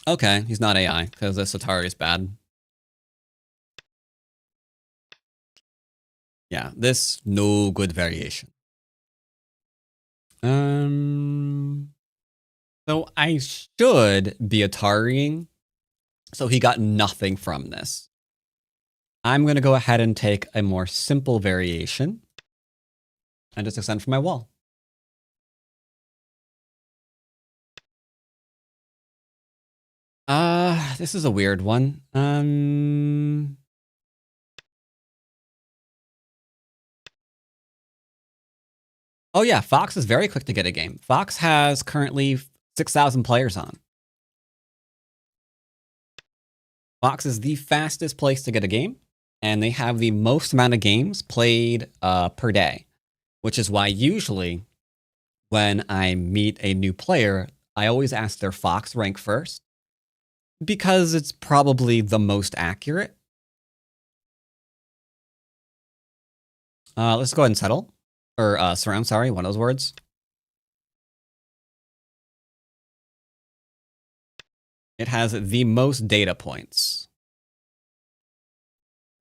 Okay, he's not AI, because the Satari is bad. Yeah, this no good variation. So I should be Atariing. So he got nothing from this. I'm going to go ahead and take a more simple variation. and just extend from my wall. This is a weird one. Oh yeah, Fox is very quick to get a game. Fox has currently 6,000 players on. Fox is the fastest place to get a game, and they have the most amount of games played per day, which is why usually when I meet a new player, I always ask their Fox rank first, because it's probably the most accurate. Let's go ahead and settle. Or surround, sorry, one of those words. It has the most data points.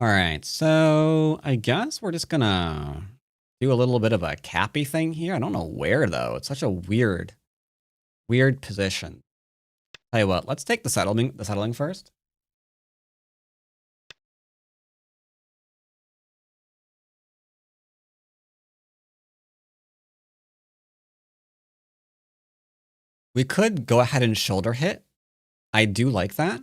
All right, so I guess we're just gonna do a little bit of a cappy thing here. I don't know where though. It's such a weird position. Tell you what, let's take the settling first. We could go ahead and shoulder hit. I do like that.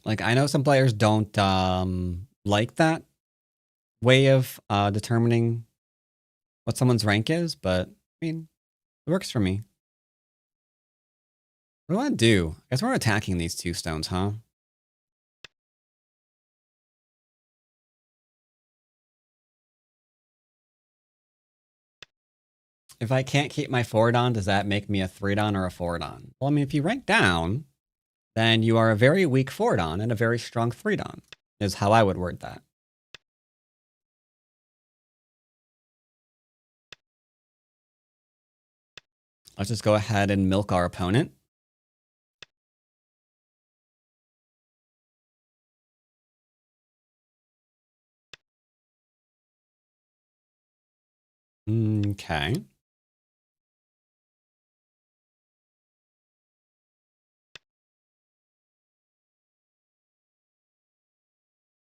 Like, I know some players don't like that way of determining what someone's rank is, but I mean, it works for me. What do I want to do? I guess we're attacking these two stones, huh? If I can't keep my forward on, does that make me a 3-don or a 4-don? Well, I mean, if you rank down, then you are a very weak 4-don and a very strong 3-don, is how I would word that. Let's just go ahead and milk our opponent. Okay.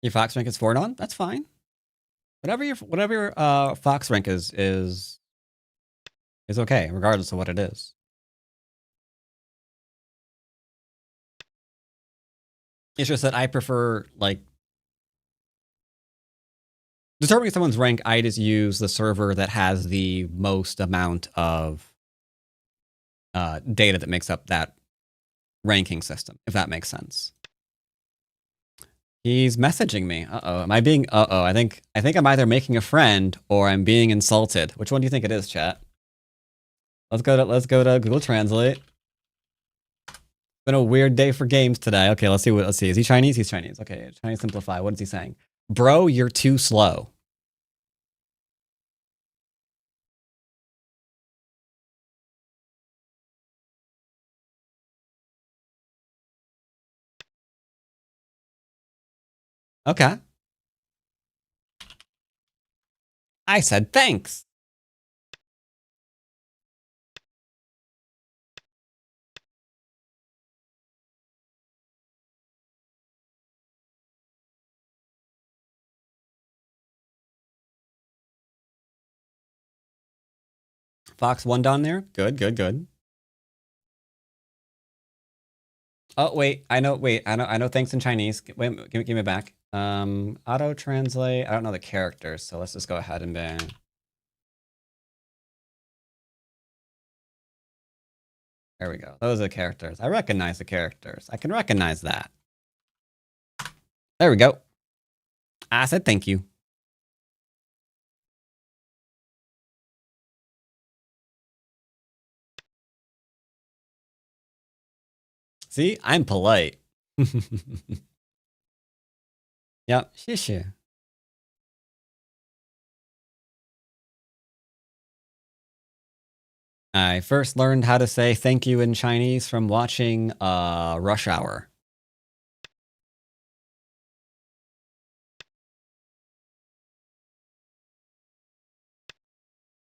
Your Fox rank is 4-don? That's fine. Whatever your Fox rank is okay, regardless of what it is. It's just that I prefer, like, determining someone's rank, I just use the server that has the most amount of data that makes up that ranking system, if that makes sense. He's messaging me. Uh-oh. Am I being... Uh-oh. I think I'm either making a friend or I'm being insulted. Which one do you think it is, chat? Let's go to Google Translate. It's been a weird day for games today. Okay, let's see. Is he Chinese? He's Chinese. Okay, Chinese simplify. What is he saying? Bro, you're too slow. Okay. I said thanks. Fox 1 down there. Good. Oh, wait. I know thanks in Chinese. Wait, give me back. Auto translate. I don't know the characters, so let's just go ahead and ban. There we go. Those are the characters. I recognize the characters. I can recognize that. There we go. I said thank you. See, I'm polite. Yep, 谢谢. I first learned how to say thank you in Chinese from watching Rush Hour.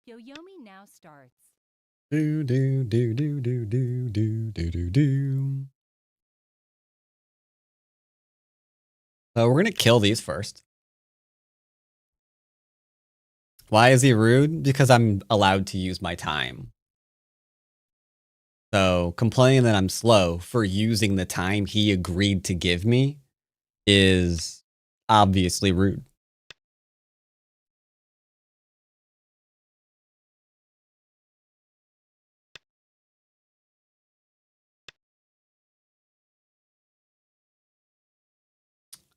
Yoyomi now starts. Do do do do do do do do do do. So we're gonna kill these first. Why is he rude? Because I'm allowed to use my time. So complaining that I'm slow for using the time he agreed to give me is obviously rude.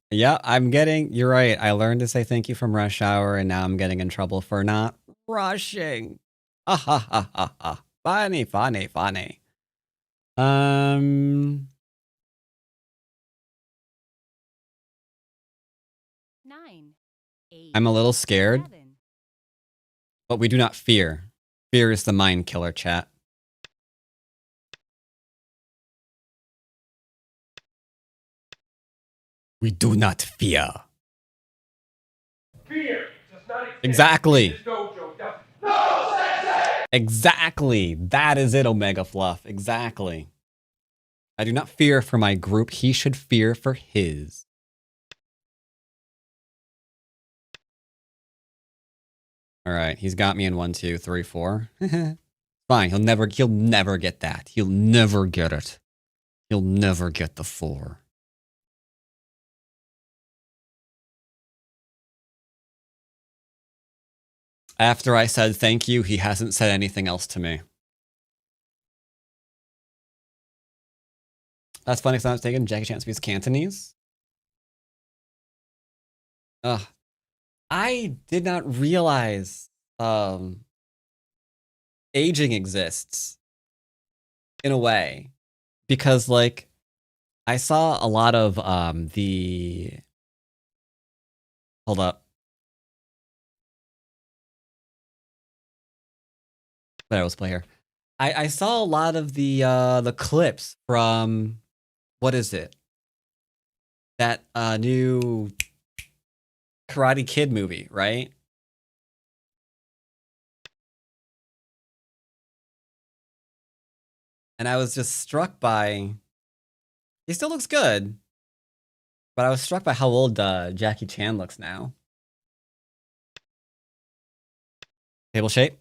Yeah, you're right. I learned to say thank you from rush hour, and now I'm getting in trouble for not rushing. Ha ha ha ha ha. Funny, funny, funny. 9, 8, I'm a little scared, 7. but we do not fear. Fear is the mind killer, chat. We do not fear. Fear does not exist. Exactly. This dojo does. No, sensei! Exactly. That is it, Omega Fluff. Exactly. I do not fear for my group. He should fear for his. All right, he's got me in 1, 2, 3, 4. Fine. He'll never get that. He'll never get it. He'll never get the 4. After I said thank you, he hasn't said anything else to me. That's funny because I was taking Jackie Chan speaks Cantonese. Ugh. I did not realize aging exists in a way. Because like I saw a lot of the hold up. What else play here? I saw a lot of the clips from what is it? That new Karate Kid movie, right? And I was just struck by he still looks good, but I was struck by how old Jackie Chan looks now. Table shape.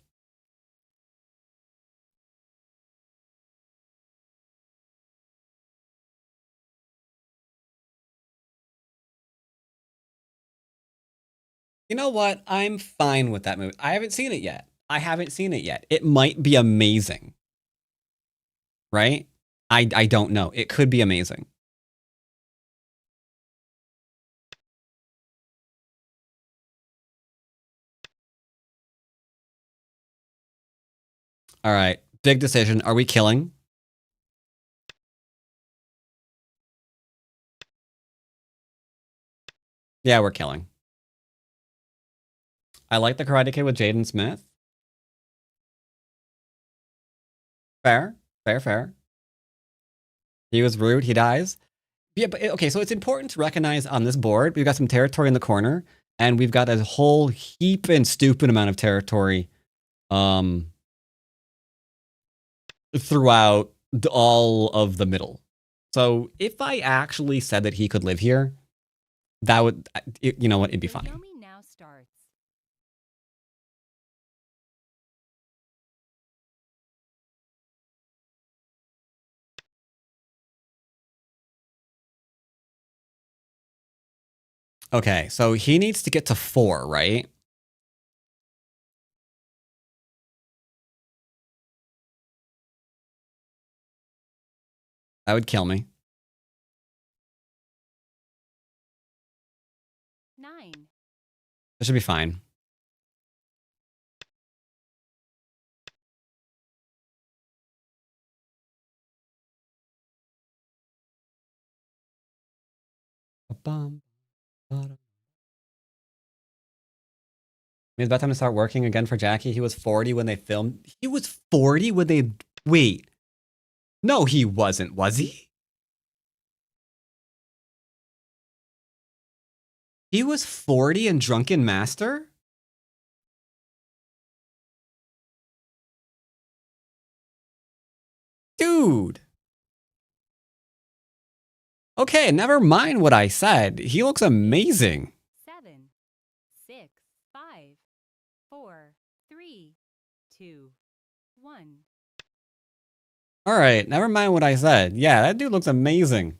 You know what? I'm fine with that movie. I haven't seen it yet. It might be amazing. Right? I don't know. It could be amazing. All right. Big decision. Are we killing? Yeah, we're killing. I like the Karate Kid with Jaden Smith. Fair. Fair. He was rude. He dies. Yeah, but okay, so it's important to recognize on this board, we've got some territory in the corner, and we've got a whole heap and stupid amount of territory throughout all of the middle. So if I actually said that he could live here, that would, you know what, it'd be The fine. Yomi now starts. Okay, so he needs to get to 4, right? That would kill me. 9, That should be fine. It's about time to start working again for Jackie. He was 40 when they filmed. He was 40 when they... Wait. No, he wasn't, was he? He was 40 in Drunken Master? Dude. Okay, never mind what I said. He looks amazing. 7, 6, 5, 4, 3, 2, 1. All right, never mind what I said. Yeah, that dude looks amazing.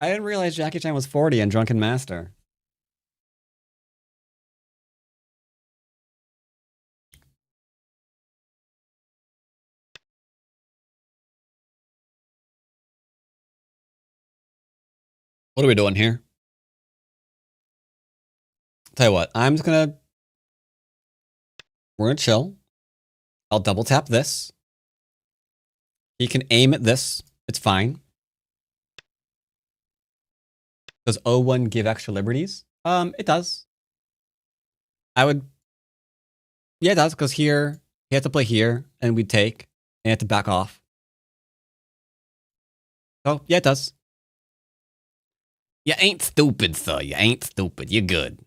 I didn't realize Jackie Chan was 40 and Drunken Master. What are we doing here? Tell you what, I'm just gonna... We're gonna chill. I'll double tap this. He can aim at this. It's fine. Does O1 give extra liberties? It does. I would... Yeah, it does, because here, he has to play here, and we take, and he has to back off. Oh, yeah, it does. You ain't stupid, sir. You ain't stupid. You're good.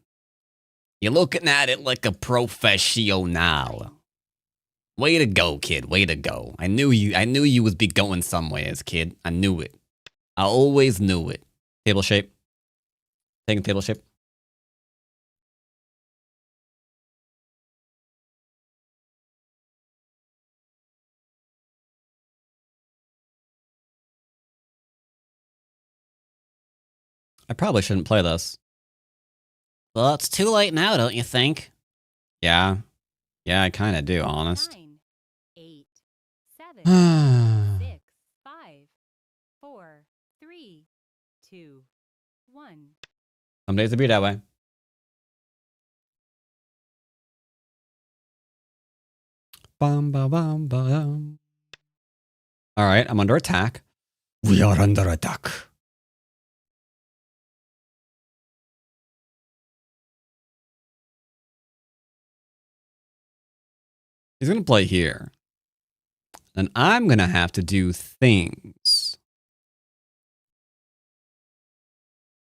You're looking at it like a professional. Way to go, kid. Way to go. I knew you was be going somewhere, kid. I knew it. I always knew it. Table shape. Taking table shape. I probably shouldn't play this. Well, it's too late now, don't you think? Yeah. Yeah, I kind of do, honest. 9, 8, 7, 6, 5, 4, 3, 2, 1. Some days it be that way. Bum, ba, bum, bum. All right, I'm under attack. We are under attack. He's going to play here. And I'm going to have to do things.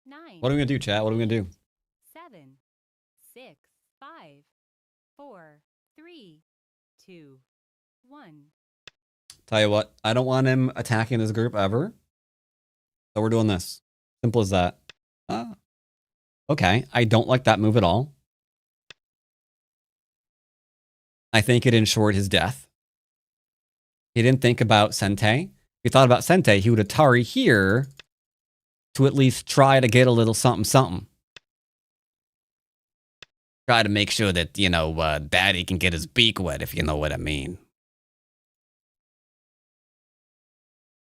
9. What are we going to do, chat? What are we going to do? 7, 6, 5, 4, 3, 2, 1. Tell you what, I don't want him attacking this group ever. So we're doing this. Simple as that. Okay, I don't like that move at all. I think it ensured his death. He didn't think about Sente. If he thought about Sente, he would Atari here to at least try to get a little something something. Try to make sure that, you know, Daddy can get his beak wet, if you know what I mean.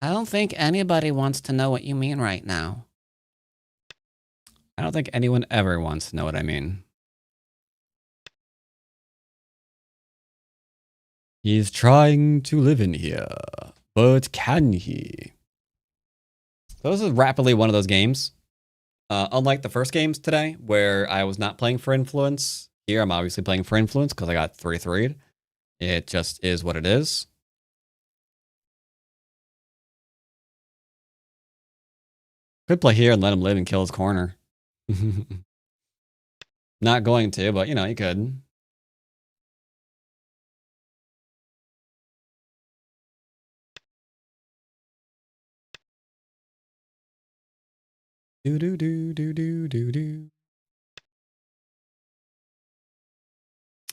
I don't think anybody wants to know what you mean right now. I don't think anyone ever wants to know what I mean. He's trying to live in here, but can he? So this is rapidly one of those games. Unlike the first games today, where I was not playing for influence, here I'm obviously playing for influence because I got 3-3'd. It just is what it is. Could play here and let him live and kill his corner. Not going to, but you know, you could. Do do do do do do do.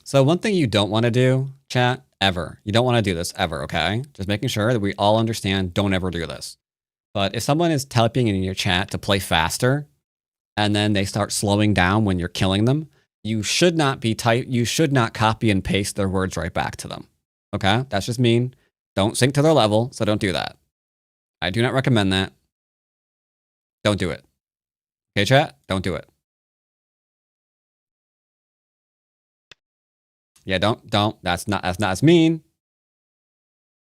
So one thing you don't want to do, chat, ever. You don't want to do this ever, okay? Just making sure that we all understand, don't ever do this. But if someone is typing in your chat to play faster, and then they start slowing down when you're killing them, you should not you should not copy and paste their words right back to them. Okay? That's just mean. Don't sync to their level, so don't do that. I do not recommend that. Don't do it. Okay, chat? Don't do it. Yeah, don't. That's mean.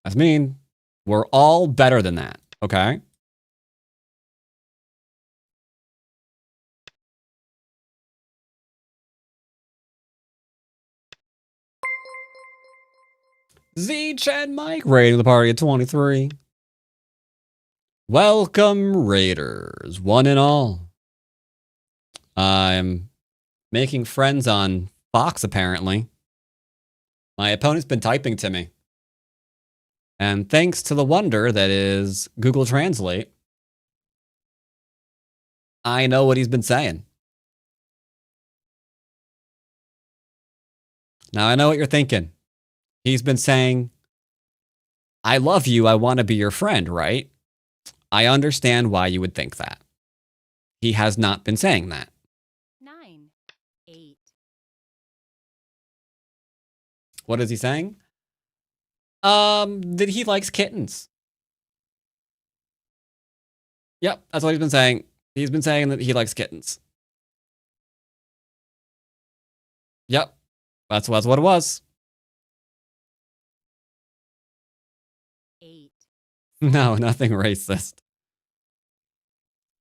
That's mean. We're all better than that, okay? Z Chad Mike raiding the party at 23. Welcome, Raiders, one and all. I'm making friends on Fox, apparently. My opponent's been typing to me. And thanks to the wonder that is Google Translate, I know what he's been saying. Now I know what you're thinking. He's been saying, I love you, I want to be your friend, right? I understand why you would think that. He has not been saying that. 9, 8, What is he saying? That he likes kittens. Yep, that's what he's been saying. He's been saying that he likes kittens. Yep, that's what it was. 8, No, nothing racist.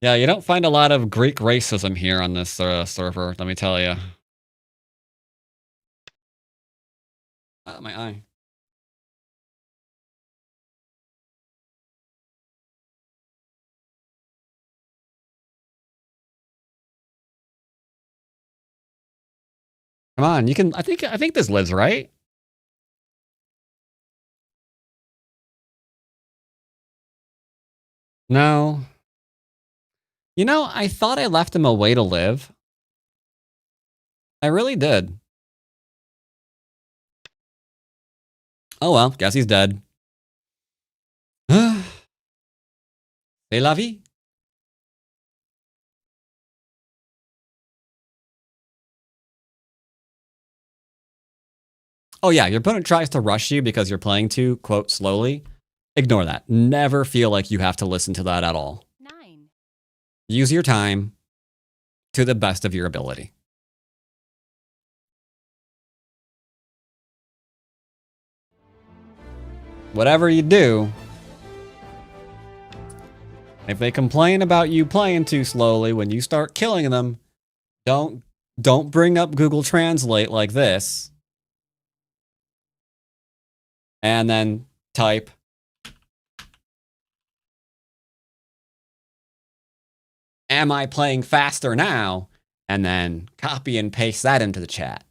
Yeah, you don't find a lot of Greek racism here on this server, let me tell you. My eye. Come on, you can. I think this lives, right? No. You know, I thought I left him a way to live. I really did. Oh well, guess he's dead. C'est la vie. Oh yeah, your opponent tries to rush you because you're playing too, quote, slowly. Ignore that. Never feel like you have to listen to that at all. 9, Use your time to the best of your ability. Whatever you do, if they complain about you playing too slowly when you start killing them, don't bring up Google Translate like this. And then type am I playing faster now? And then copy and paste that into the chat.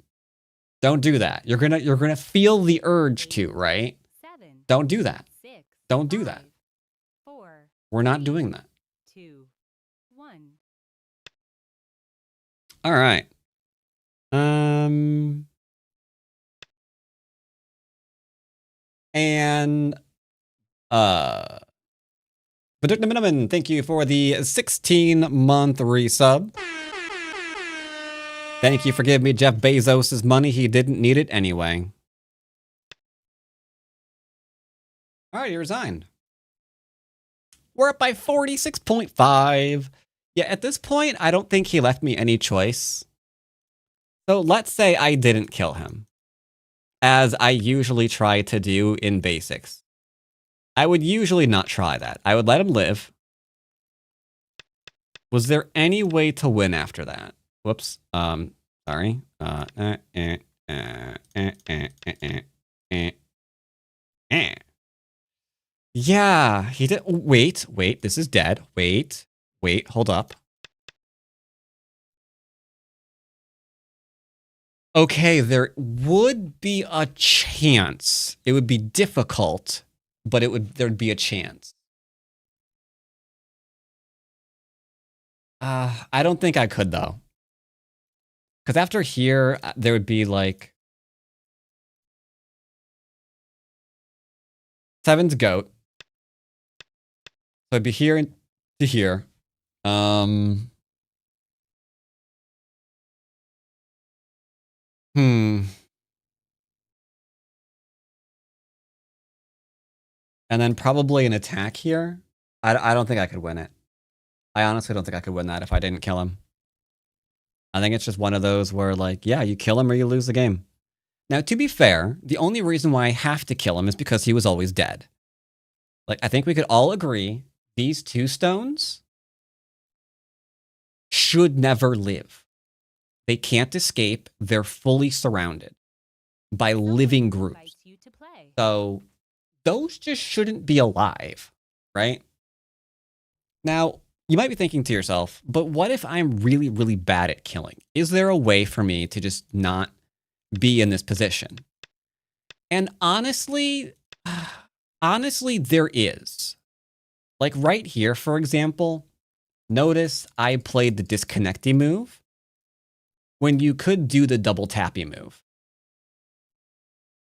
Don't do that. You're gonna feel the urge to, right? 7, Don't do that. 6, Don't do that. 5, 4, We're not doing that. 2, 1. All right. And Baduk Minimum, thank you for the 16-month resub. Thank you for giving me Jeff Bezos' money. He didn't need it anyway. All right, he resigned. We're up by 46.5. Yeah, at this point, I don't think he left me any choice. So let's say I didn't kill him, as I usually try to do in basics. I would usually not try that. I would let him live. Was there any way to win after that? Whoops. Sorry. Yeah, he did. Wait, this is dead. Wait, hold up. Okay, there would be a chance. It would be difficult, but there'd be a chance. I don't think I could though. Because after here, there would be like 7's goat. So it'd be here to here. And then probably an attack here. I don't think I could win it. I honestly don't think I could win that if I didn't kill him. I think it's just one of those where, like, yeah, you kill him or you lose the game. Now, to be fair, the only reason why I have to kill him is because he was always dead. Like, I think we could all agree these 2 stones should never live. They can't escape. They're fully surrounded by living groups. So those just shouldn't be alive, right? Now, you might be thinking to yourself, but what if I'm really, really bad at killing? Is there a way for me to just not be in this position? And honestly, there is. Like right here, for example, notice I played the disconnecty move when you could do the double tappy move.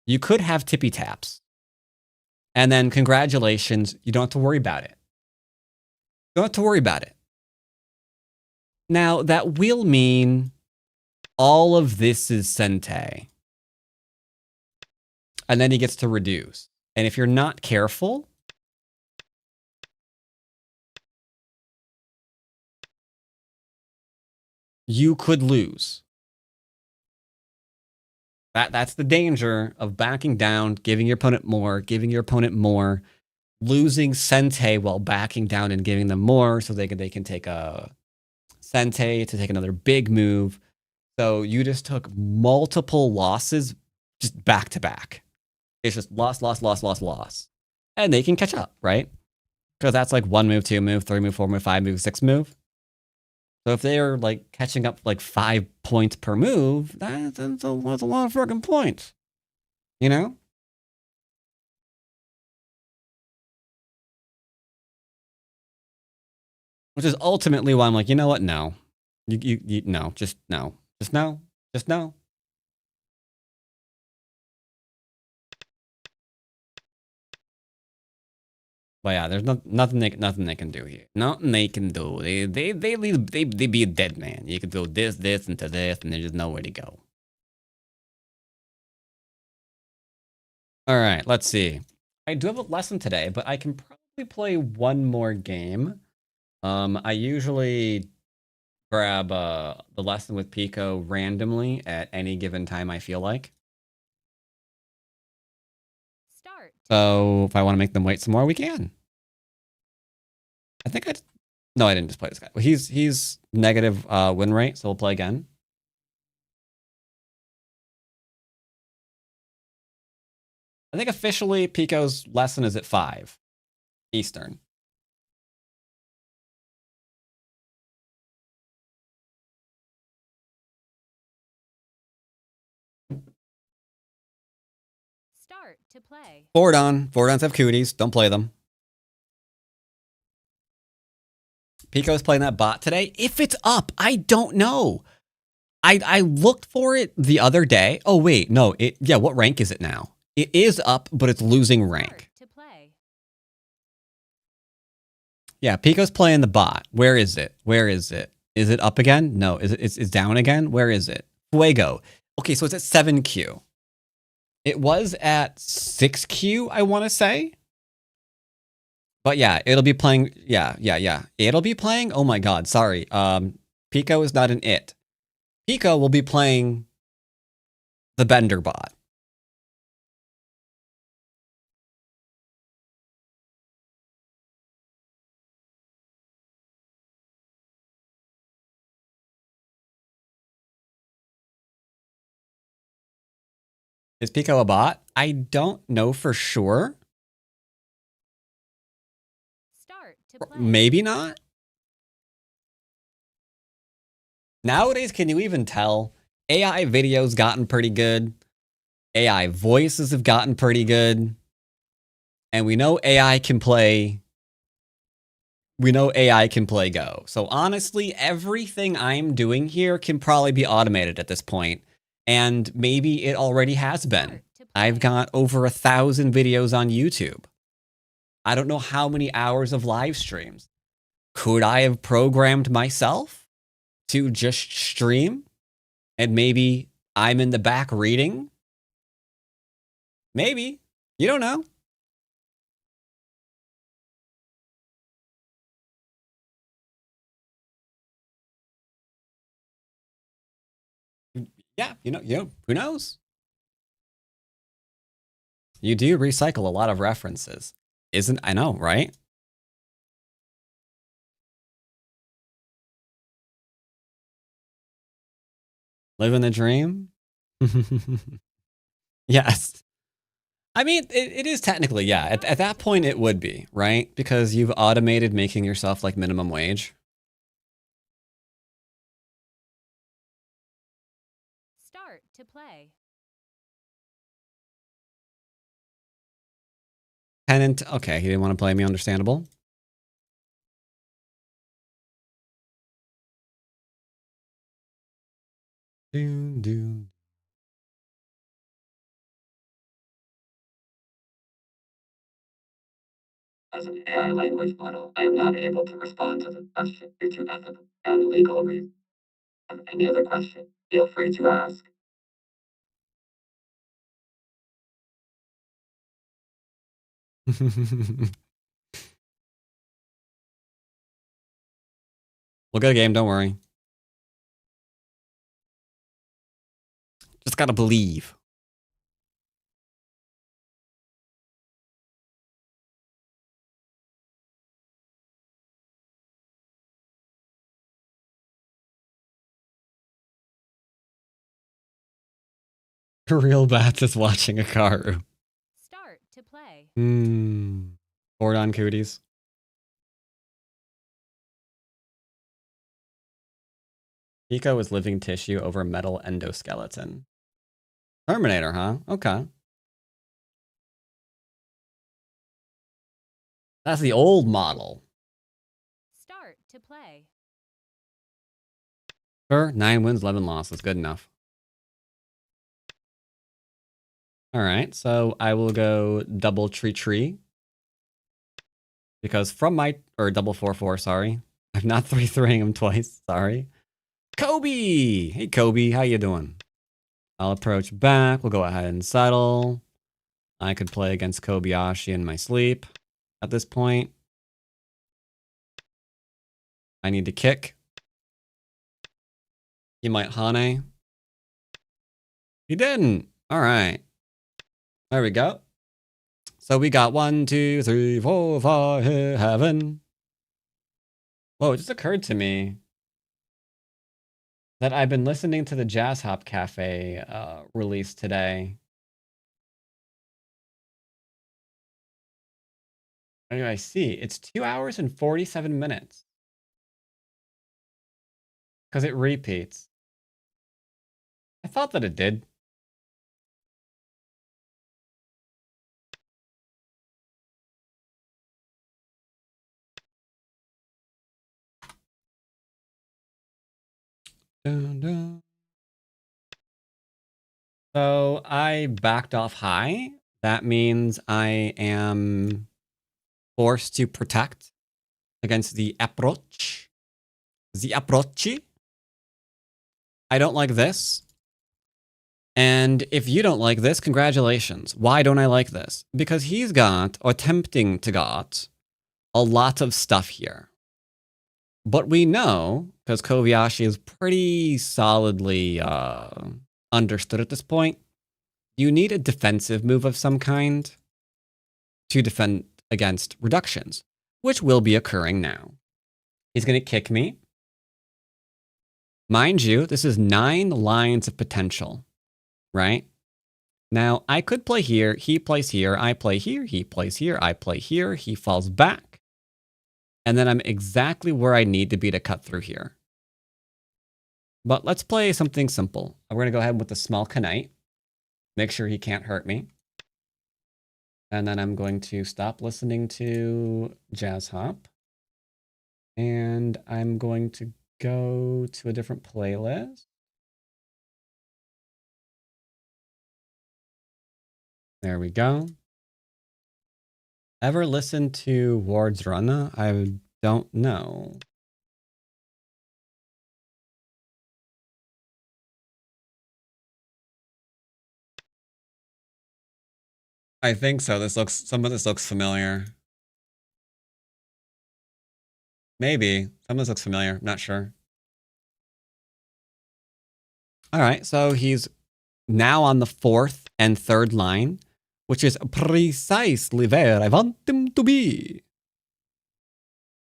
You could have tippy taps. And then congratulations, you don't have to worry about it. You don't have to worry about it. Now, that will mean all of this is Sente. And then he gets to reduce. And if you're not careful, you could lose. That's the danger of backing down, giving your opponent more, losing Sente while backing down and giving them more so they can take a Sente to take another big move. So you just took multiple losses just back to back. It's just loss. And they can catch up, right? Because that's like 1 move, 2 move, 3 move, 4 move, 5 move, 6 move. So if they're like catching up like 5 points per move, that's a lot of freaking points. You know? Which is ultimately why I'm like, you know what? No. You no. Just no. Just no. Just no. But yeah, there's nothing they can do here. Nothing they can do. They be a dead man. You can do this, and to this, and there's just nowhere to go. All right, let's see. I do have a lesson today, but I can probably play one more game. I usually grab the lesson with Pico randomly at any given time I feel like. Start. So if I want to make them wait some more, we can. I think no, I didn't just play this guy. Well, he's negative win rate, so we'll play again. I think officially Pico's lesson is at 5 Eastern. Start to play. Fordons have cooties. Don't play them. Pico's playing that bot today. If it's up, I don't know. I looked for it the other day. Oh wait, no. What rank is it now? It is up, but it's losing rank. Start to play. Yeah, Pico's playing the bot. Where is it? Is it up again? No. It's down again? Where is it? Fuego. Okay, so it's at 7Q. It was at 6Q, I want to say. But yeah, it'll be playing. Yeah. It'll be playing. Oh my god, sorry. Pico is not an it. Pico will be playing the Bender bot. Is Pico a bot? I don't know for sure. Start to play. Maybe not. Nowadays, can you even tell? AI videos gotten pretty good. AI voices have gotten pretty good. And we know AI can play. We know AI can play Go. So honestly, everything I'm doing here can probably be automated at this point. And maybe it already has been. I've got over 1,000 videos on YouTube. I don't know how many hours of live streams. Could I have programmed myself to just stream? And maybe I'm in the back reading? Maybe. You don't know. Yeah, you know, who knows? You do recycle a lot of references. I know, right? Living the dream? Yes. I mean, it is technically, yeah. At that point, it would be, right? Because you've automated making yourself like minimum wage. Start to play. Pennant. Okay, he didn't want to play me. Understandable. Doom, doom. As an AI language model, I am not able to respond to the question due to ethical and legal reasons. Have any other question, feel free to ask. We'll get a game, don't worry. Just gotta believe. Real Bats is watching a Karu. Start to play. Board on cooties. Pico is living tissue over metal endoskeleton. Terminator, huh? Okay. That's the old model. Start to play. Sure, 9 wins, 11 losses. Good enough. Alright, so I will go double tree. Because from my... Or double 4-4, sorry. I'm not 3-3ing him twice. Sorry. Kobe! Hey, Kobe. How you doing? I'll approach back. We'll go ahead and settle. I could play against Kobayashi in my sleep at this point. I need to kick. He might Hane. He didn't. All right. There we go. So we got 1, 2, 3, 4, 5, 7. Whoa, it just occurred to me that I've been listening to the Jazz Hop Cafe release today. Anyway, I see. It's 2 hours and 47 minutes. Because it repeats. I thought that it did. Dun, dun. So I backed off high. That means I am forced to protect against the approach. The approach. I don't like this. And if you don't like this, congratulations. Why don't I like this? Because he's got, or attempting to got, a lot of stuff here. But we know, because Kobayashi is pretty solidly understood at this point, you need a defensive move of some kind to defend against reductions, which will be occurring now. He's going to kick me. Mind you, this is 9 lines of potential, right? Now, I could play here, he plays here, I play here, he plays here, I play here, he falls back. And then I'm exactly where I need to be to cut through here. But let's play something simple. We're going to go ahead with the small Knight. Make sure he can't hurt me. And then I'm going to stop listening to Jazz Hop. And I'm going to go to a different playlist. There we go. Ever listen to Ward's Runner? I don't know. I think so. Some of this looks familiar. Maybe. Some of this looks familiar. Not sure. All right. So he's now on the 4th and 3rd line, which is precisely where I want him to be.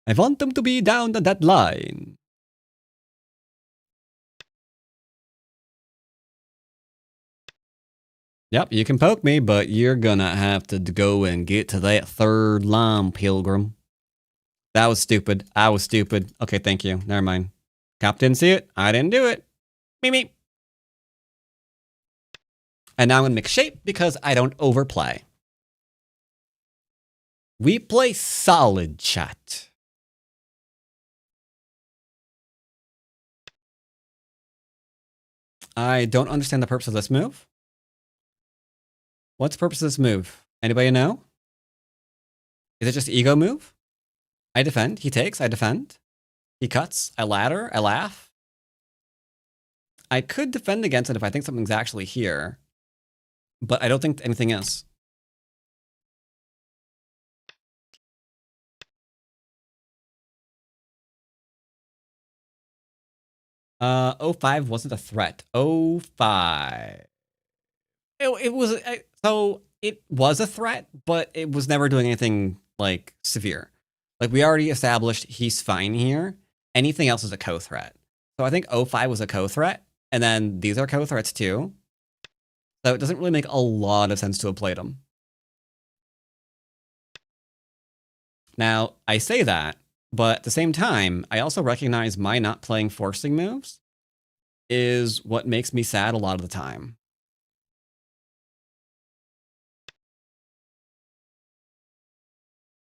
I want him to be down at that line. Yep, you can poke me, but you're gonna have to go and get to that 3rd line, Pilgrim. That was stupid. I was stupid. Okay, thank you. Never mind. Cop didn't see it. I didn't do it. Me. And now I'm gonna make shape because I don't overplay. We play solid, chat. I don't understand the purpose of this move. What's the purpose of this move? Anybody know? Is it just ego move? I defend. He takes. I defend. He cuts. I ladder. I laugh. I could defend against it if I think something's actually here. But I don't think anything is. O5 wasn't a threat. O5. It was so it was a threat, but it was never doing anything like severe. Like we already established he's fine here. Anything else is a co-threat. So I think O5 was a co-threat, and then these are co-threats too. So it doesn't really make a lot of sense to have played him. Now, I say that, but at the same time, I also recognize my not playing forcing moves is what makes me sad a lot of the time.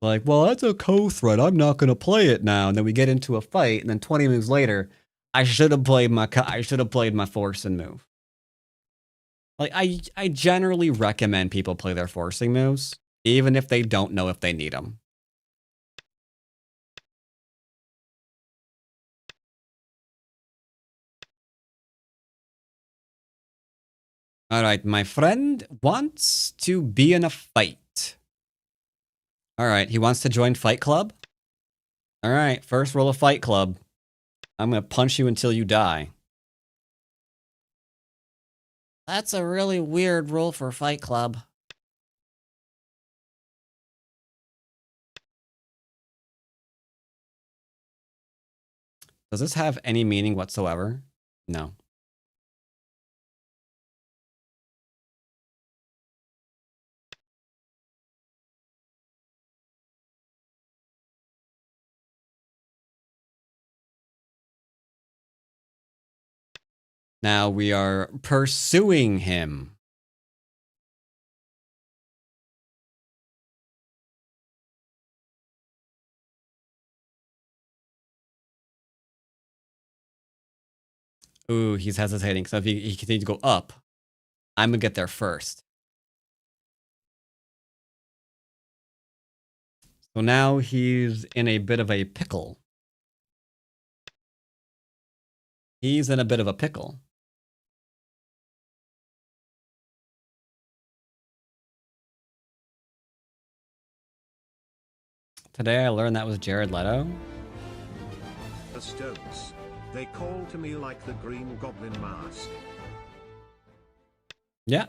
Like, well, that's a co-threat. I'm not going to play it now. And then we get into a fight, and then 20 moves later, I should have played my forcing move. Like, I generally recommend people play their forcing moves, even if they don't know if they need them. All right, my friend wants to be in a fight. All right, he wants to join Fight Club. All right, first roll of Fight Club. I'm going to punch you until you die. That's a really weird rule for Fight Club. Does this have any meaning whatsoever? No. Now we are pursuing him. Ooh, he's hesitating. So if he continues to go up, I'm going to get there first. So now he's in a bit of a pickle. He's in a bit of a pickle. Today I learned that was Jared Leto. The Stones. They call to me like the Green Goblin mask. Yeah.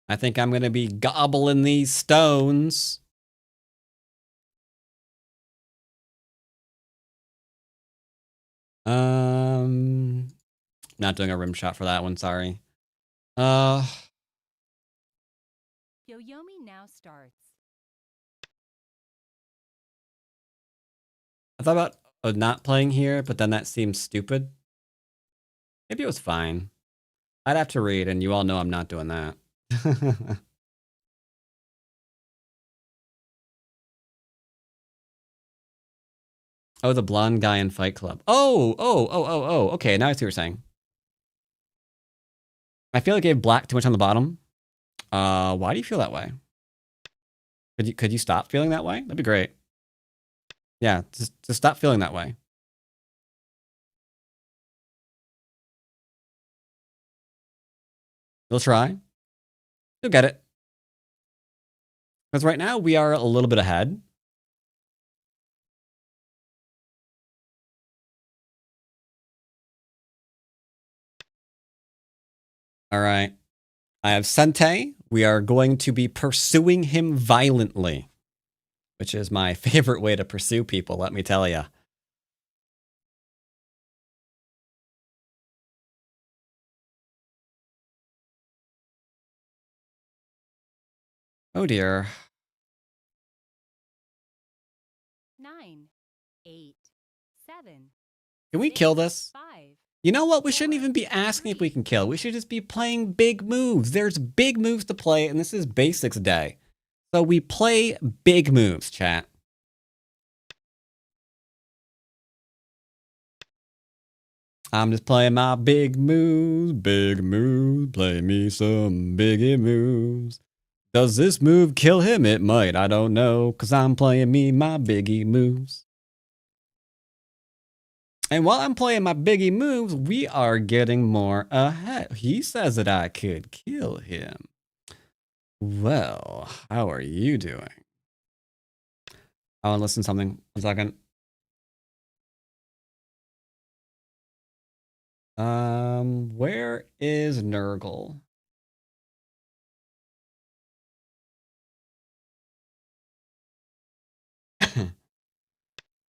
I think I'm going to be gobbling these stones. Not doing a rim shot for that one, sorry. Yoyomi now starts. I thought about not playing here, but then that seems stupid. Maybe it was fine. I'd have to read, and you all know I'm not doing that. Oh, the blonde guy in Fight Club. Oh. Okay, now I see what you're saying. I feel like I gave black too much on the bottom. Why do you feel that way? Could you stop feeling that way? That'd be great. Yeah, just stop feeling that way. You'll try. You'll get it. Because right now we are a little bit ahead. All right. I have Sente. We are going to be pursuing him violently, which is my favorite way to pursue people, let me tell you. Oh dear. 9, 8, 7, Can we kill this? 5. You know what? We shouldn't even be asking if we can kill. We should just be playing big moves. There's big moves to play, and this is basics day. So we play big moves, chat. I'm just playing my big moves, play me some biggie moves. Does this move kill him? It might, I don't know, cause I'm playing me my biggie moves. And while I'm playing my biggie moves, we are getting more ahead. He says that I could kill him. Well, how are you doing? I want to listen to something. 1 second. Where is Nurgle?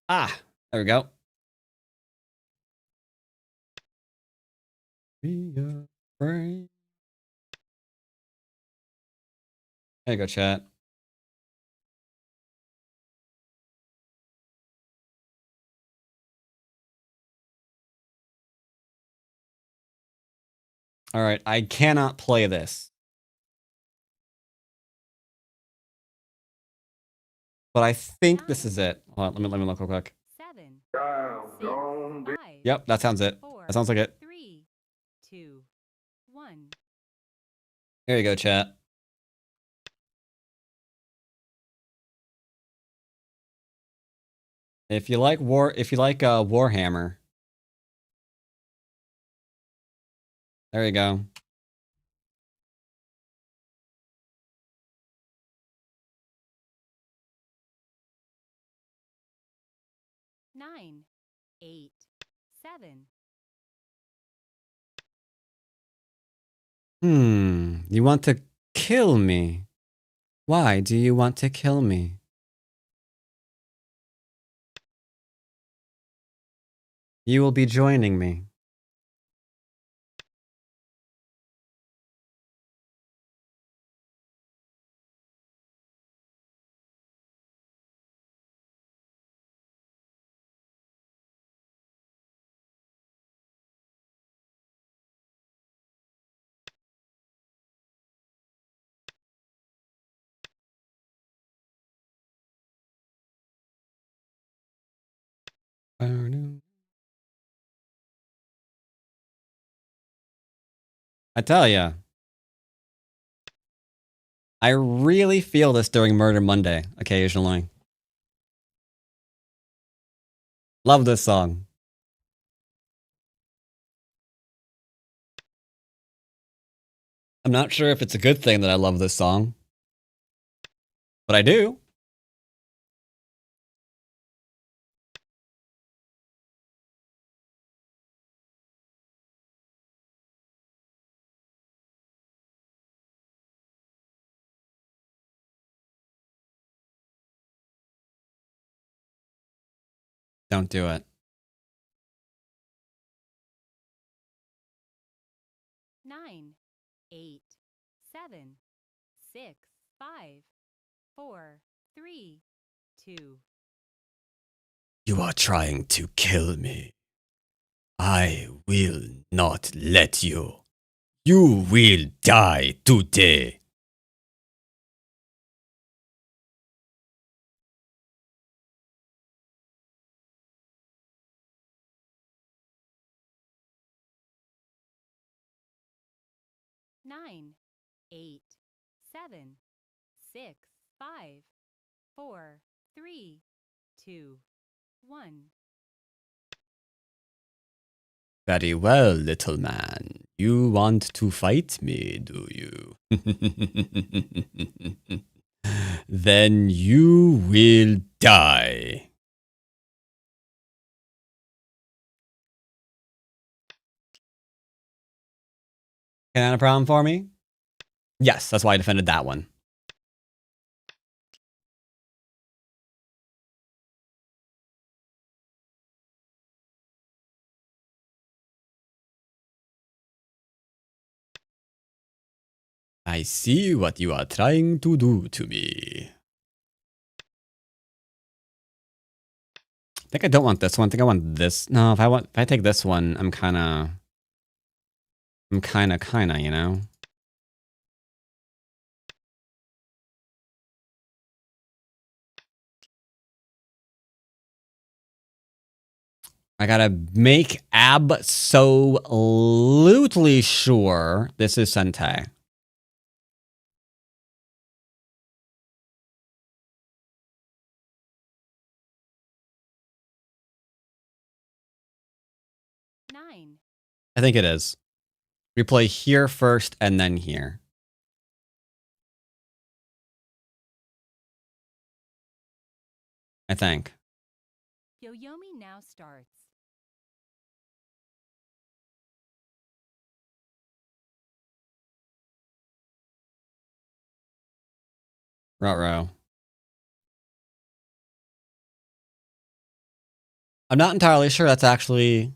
Ah, there we go. Be afraid. There you go, chat. All right, I cannot play this. But I think this is it. Hold on, let me look real quick. 7. Down, 6. 5. Yep, that sounds it. 4, That sounds like it. 3, 2, 1. There you go, chat. If you like Warhammer, there you go. Nine, 8, 7. You want to kill me? Why do you want to kill me? You will be joining me. I tell ya, I really feel this during Murder Monday occasionally. Love this song. I'm not sure if it's a good thing that I love this song, but I do. Don't do it. 9, 8, 7, 6, 5, 4, 3, 2. You are trying to kill me. I will not let you. You will die today. Nine, 8, 7, 6, 5, 4, 3, 2, 1. Very well, little man. You want to fight me, do you? Then you will die. Can that a problem for me? Yes, that's why I defended that one. I see what you are trying to do to me. think I don't want this one. I think I want this. No, if I take this one, I'm kinda, you know? I gotta make absolutely sure this is Sentai. Nine. I think it is. We play here first and then here. I think. Yoyomi now starts. Ruh-roh. I'm not entirely sure that's actually...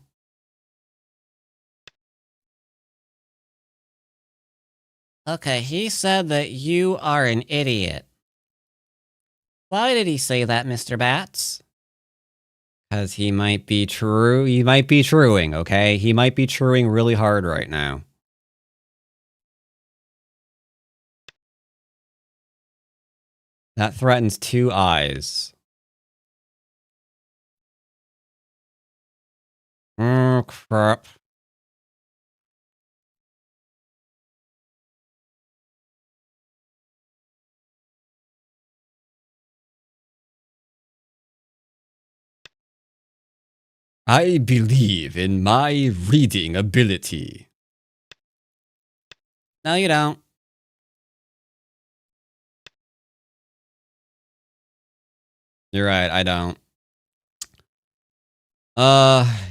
Okay, he said that you are an idiot. Why did he say that, Mr. Bats? Because he might be true. He might be truing, okay? He might be truing really hard right now. That threatens 2 eyes. Oh, crap. I believe in my reading ability. No, you don't. You're right, I don't.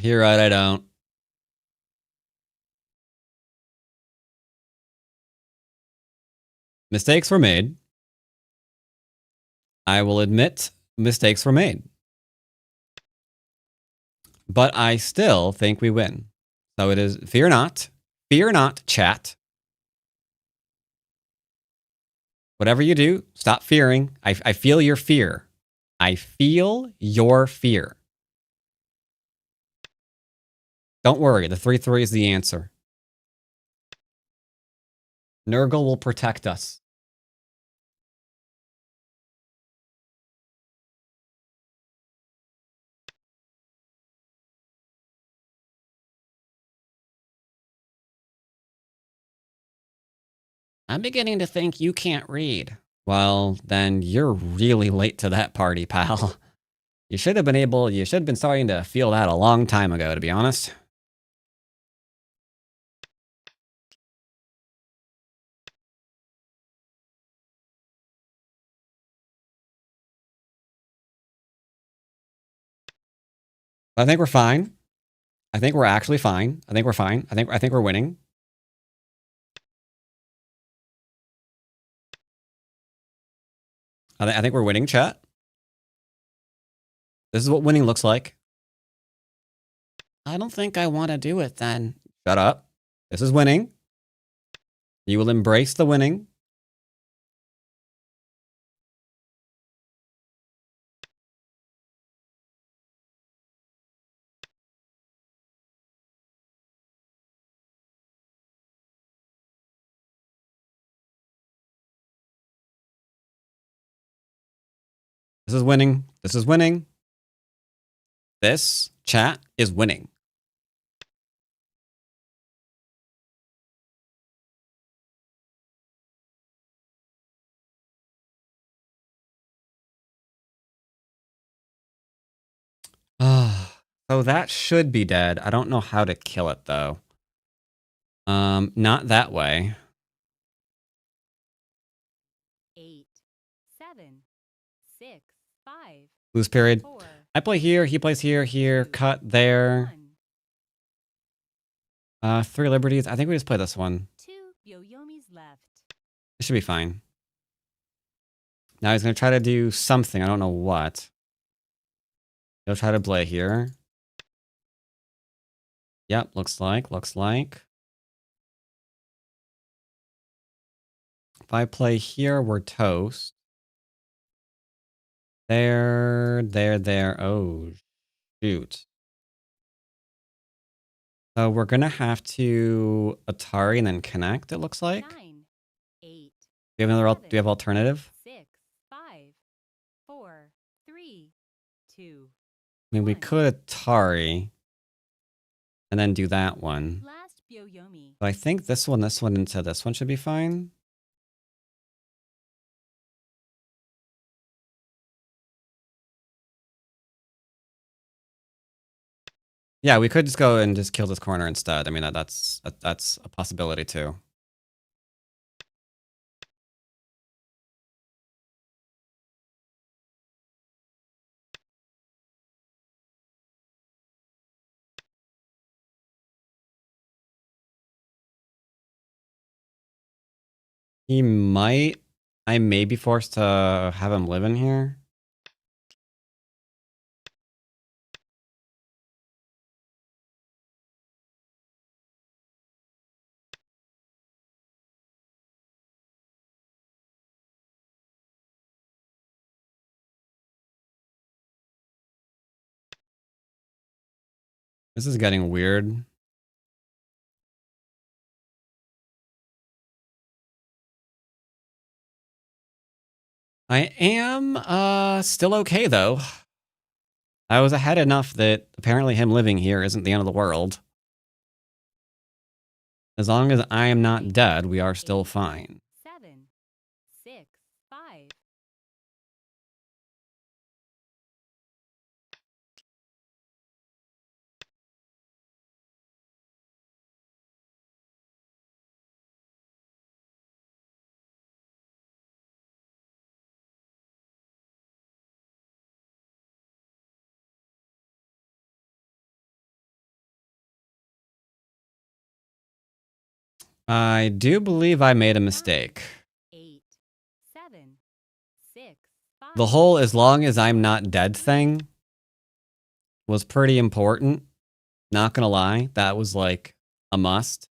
You're right, I don't. Mistakes were made. I will admit mistakes were made. But I still think we win. So it is, fear not, chat. Whatever you do, stop fearing. I feel your fear. I feel your fear. Don't worry, the 3-3 is the answer. Nurgle will protect us. I'm beginning to think you can't read. Well, then you're really late to that party, pal. You should have been starting to feel that a long time ago, to be honest. I think we're fine. I think we're actually fine. I think we're fine. I think we're winning. I think we're winning, chat. This is what winning looks like. I don't think I want to do it then. Shut up. This is winning. You will embrace the winning. This is winning. This is winning. This chat is winning. So that should be dead. I don't know how to kill it though. Not that way. 8, 7, 6, 5. Lose period. 4, I play here. He plays here. Here. 2, Cut there. 1. 3 liberties. I think we just play this one. 2 Yoyomis left. It should be fine. Now he's gonna try to do something. I don't know what. He'll try to play here. Yep, looks like. If I play here, we're toast. There. Oh, Shoot. So we're gonna have to Atari and then connect, it looks like. 9, 8, Do you have another? Do you have 7, alternative? 6, 5, 4, 3, 2. I mean, we 1. could Atari and then do that one. Last Byo-Yomi. So I think this one into this one should be fine. Yeah, we could just go and just kill this corner instead. I mean, that's a possibility too. He might. I may be forced to have him live in here. This is getting weird. I am still okay though. I was ahead enough that apparently him living here isn't the end of the world. As long as I am not dead, we are still fine. 7, 6, 5. I do believe I made a mistake. 8, 7, 6, 5. The whole as long as I'm not dead thing was pretty important. Not gonna lie, that was like a must.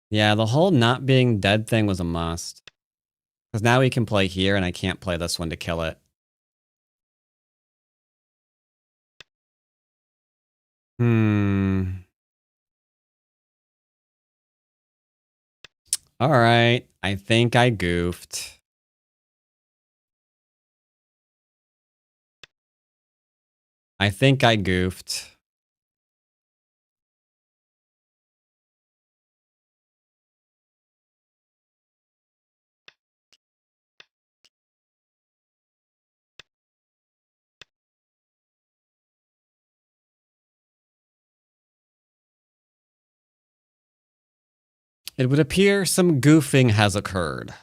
Yeah, the whole not being dead thing was a must. Because now we can play here and I can't play this one to kill it. Alright, I think I goofed. I think I goofed. It would appear some goofing has occurred. If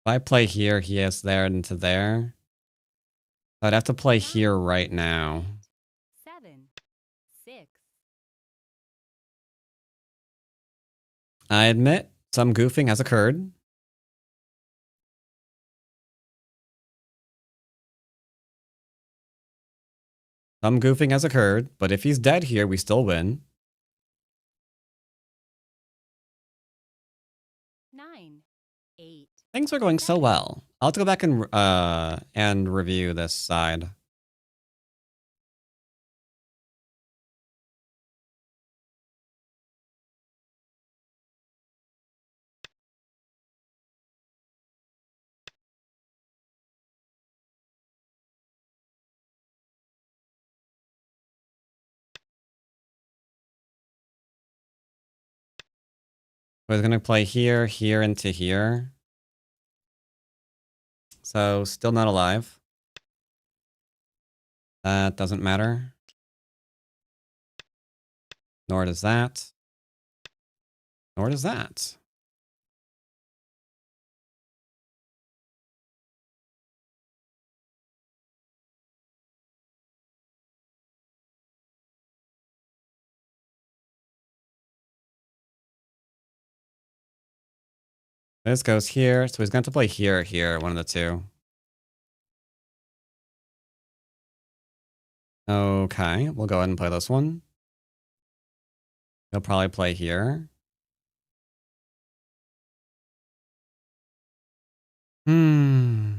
I play here, he has there into there. I'd have to play here right now. 7, 6. I admit, some goofing has occurred. Some goofing has occurred, but if he's dead here, we still win. 9, 8. Things are going so well. I'll have to go back and review this side. I was gonna play here, here, into here. So still not alive. That doesn't matter. Nor does that. Nor does that. This goes here, so he's going to have to play here or here, one of the two. Okay, we'll go ahead and play this one. He'll probably play here. Hmm.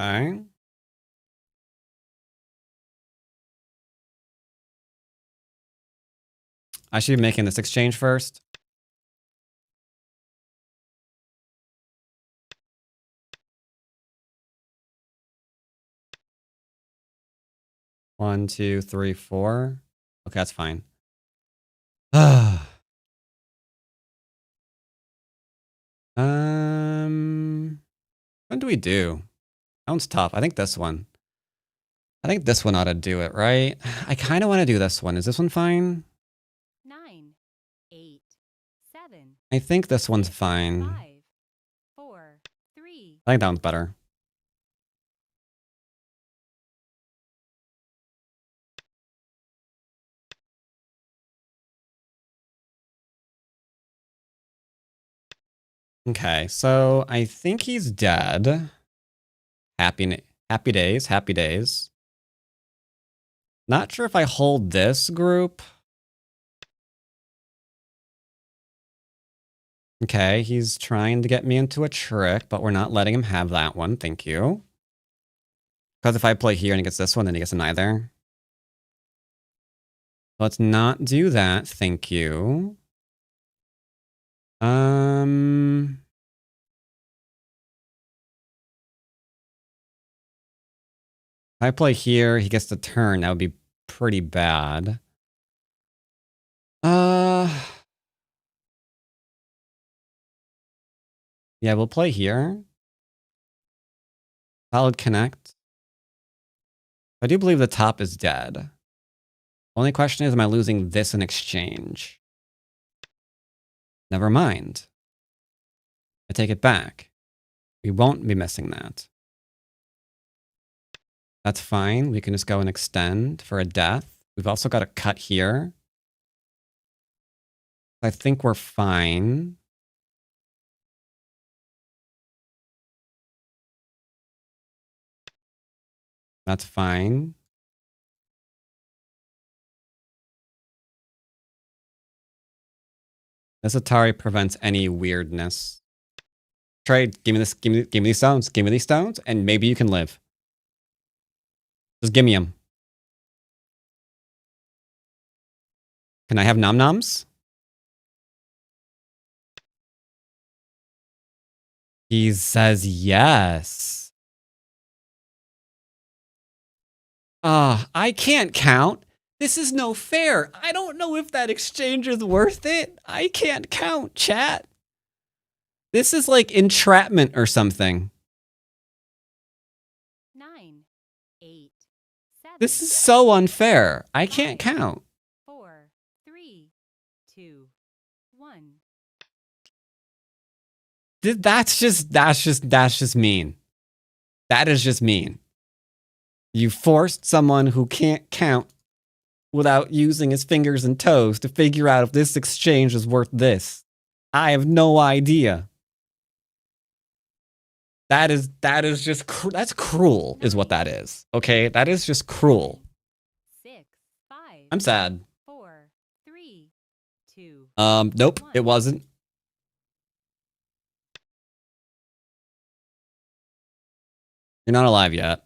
Okay. I should be making this exchange first. One, two, three, four. Okay, that's fine. When do we do? That one's tough. I think this one. I think this one ought to do it, right? I kind of want to do this one. Is this one fine? 9, 8, 7, I think this one's fine. 5, 4, 3, I think that one's better. Okay, so I think he's dead. Happy days, happy days. Not sure if I hold this group. Okay, he's trying to get me into a trick, but we're not letting him have that one. Thank you. Because if I play here and he gets this one, then he gets neither. Let's not do that. Thank you. If I play here, he gets the turn. That would be pretty bad. Yeah, we'll play here. Solid connect. I do believe the top is dead. Only question is, am I losing this in exchange? Never mind. I take it back. We won't be missing that. That's fine. We can just go and extend for a death. We've also got a cut here. I think we're fine. That's fine. This Atari prevents any weirdness. Trade, give me this, give me these stones, give me these stones, and maybe you can live. Just give me them. Can I have nom-noms? He says yes. I can't count. This is no fair. I don't know if that exchange is worth it. I can't count, chat. This is like entrapment or something. 9, 8, 7. This is so unfair. I can't count. 4, 3, 2, 1. That's just mean. That is just mean. You forced someone who can't count without using his fingers and toes to figure out if this exchange is worth this. I have no idea. That is just that's cruel is what that is. Okay? That is just cruel. 6, 5. I'm sad. 4, 3, 2. Nope, it wasn't. You're not alive yet.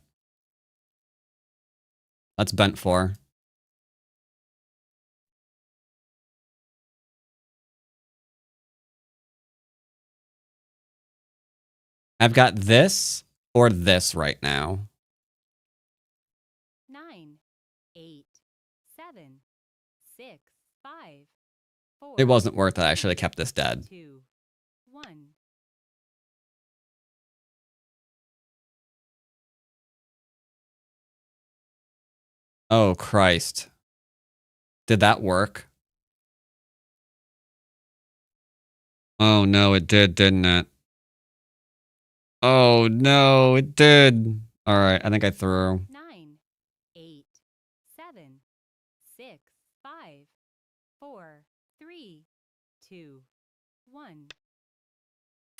That's bent for. I've got this or this right now. 9, 8, 7, 6, 5, 4. It wasn't worth it. I should have kept this dead. 2, Oh, Christ. Did that work? Oh, no, it did, didn't it? Oh, no, it did. All right, I think I threw. 9, 8, 7, 6, 5, 4, 3, 2, 1.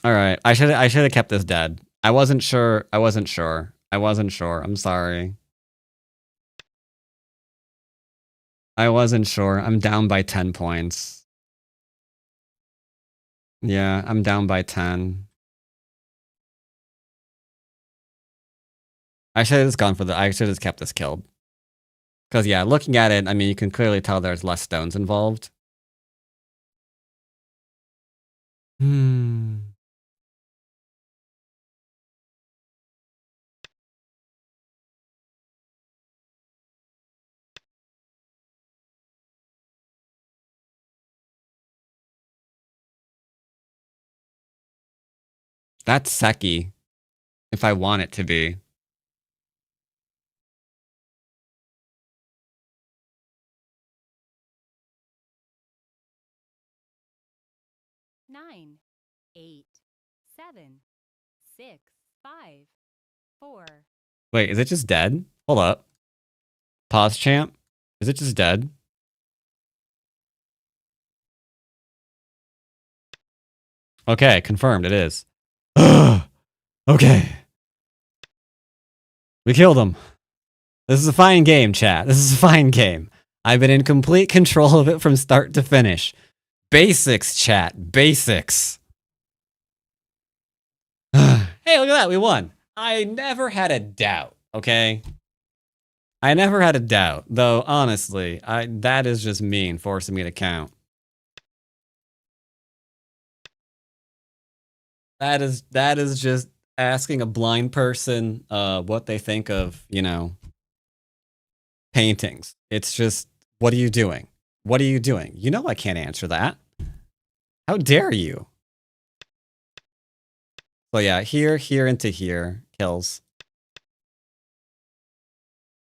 All right, I should have kept this dead. I wasn't sure. I wasn't sure. I'm sorry. I wasn't sure. I'm down by 10 points. Yeah, I'm down by 10. I should have just gone for I should have kept this killed. Because, yeah, looking at it, I mean, you can clearly tell there's less stones involved. Hmm. That's Seki, if I want it to be. Nine, 8, 7, 6, 5, 4. Wait, is it just dead? Hold up. Pause, champ. Is it just dead? Okay, confirmed. It is. Okay. We killed him. This is a fine game, chat. This is a fine game. I've been in complete control of it from start to finish. Basics, chat. Basics. Hey, look at that. We won. I never had a doubt, okay? I never had a doubt. Though, honestly, that is just mean, forcing me to count. That is just asking a blind person what they think of, you know, paintings. It's just, what are you doing? What are you doing? You know I can't answer that. How dare you? So yeah, here, into here, kills.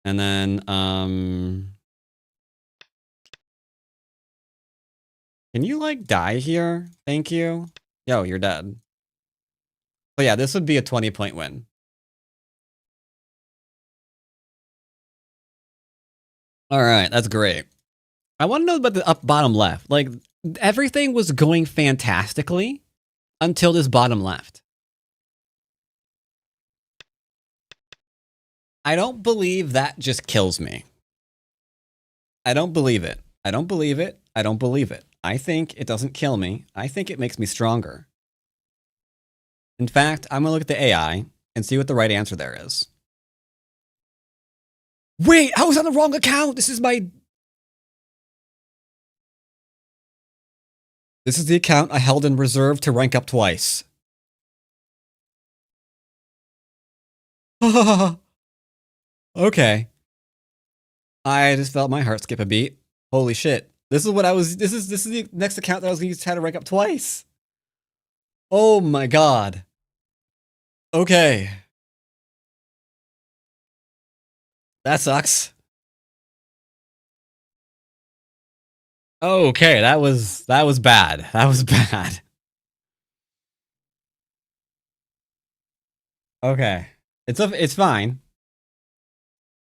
And then, can you, like, die here? Thank you. Yo, you're dead. So yeah, this would be a 20-point win. All right, that's great. I want to know about the bottom left. Like, everything was going fantastically until this bottom left. I don't believe that just kills me. I don't believe it. I don't believe it. I don't believe it. I think it doesn't kill me. I think it makes me stronger. In fact, I'm going to look at the AI and see what the right answer there is. Wait, I was on the wrong account. This is the account I held in reserve to rank up twice. Okay. I just felt my heart skip a beat. Holy shit. This is the next account that I was going to try to rank up twice. Oh my god. Okay. That sucks. Okay, that was bad. That was bad. Okay. It's fine.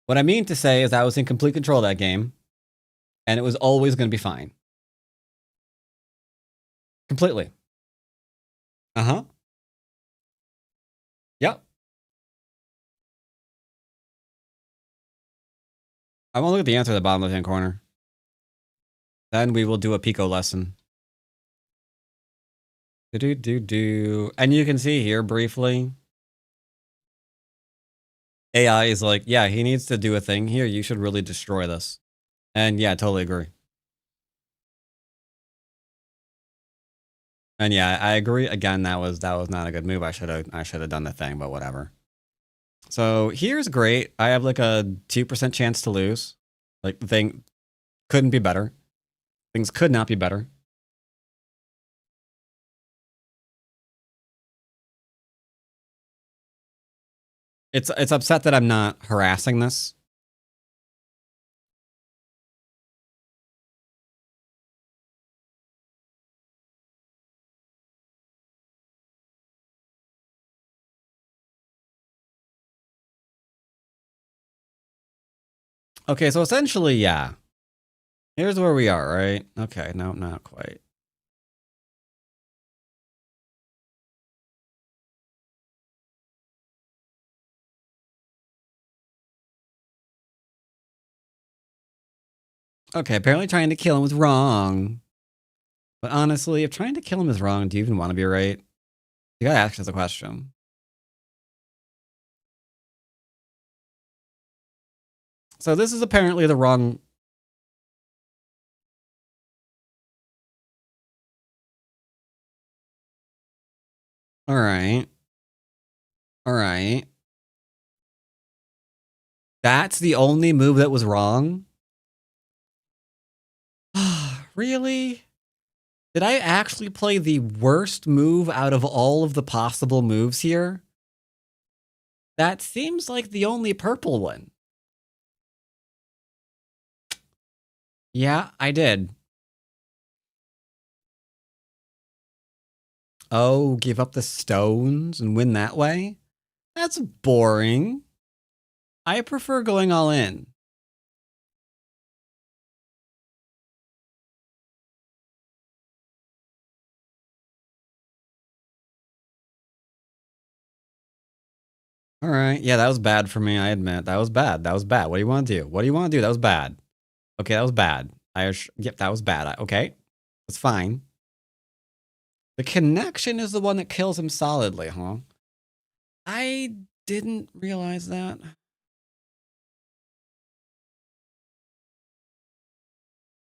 What I mean to say is I was in complete control of that game, and it was always going to be fine. Completely. Uh-huh. Yep. I want to look at the answer at the bottom left-hand corner. Then we will do a Pico lesson. And you can see here briefly, AI is like, yeah, he needs to do a thing here. You should really destroy this. And yeah, I totally agree. And yeah, I agree. Again, that was not a good move. I should have done the thing, but whatever. So here's great. I have like a 2% chance to lose. Like, the thing couldn't be better. Things could not be better. It's upset that I'm not harassing this. Okay, so essentially, yeah. Here's where we are, right? Okay, no, not quite. Okay, apparently trying to kill him was wrong. But honestly, if trying to kill him is wrong, do you even want to be right? You gotta ask us a question. So this is apparently the wrong... Alright. Alright. That's the only move that was wrong? Really? Did I actually play the worst move out of all of the possible moves here? That seems like the only purple one. Yeah, I did. Oh, give up the stones and win that way? That's boring. I prefer going all in. All right. Yeah, that was bad for me. I admit that was bad. That was bad. What do you want to do? What do you want to do? That was bad. Okay, that was bad. Yep, that was bad. Okay, that's fine. The connection is the one that kills him solidly, huh? I didn't realize that.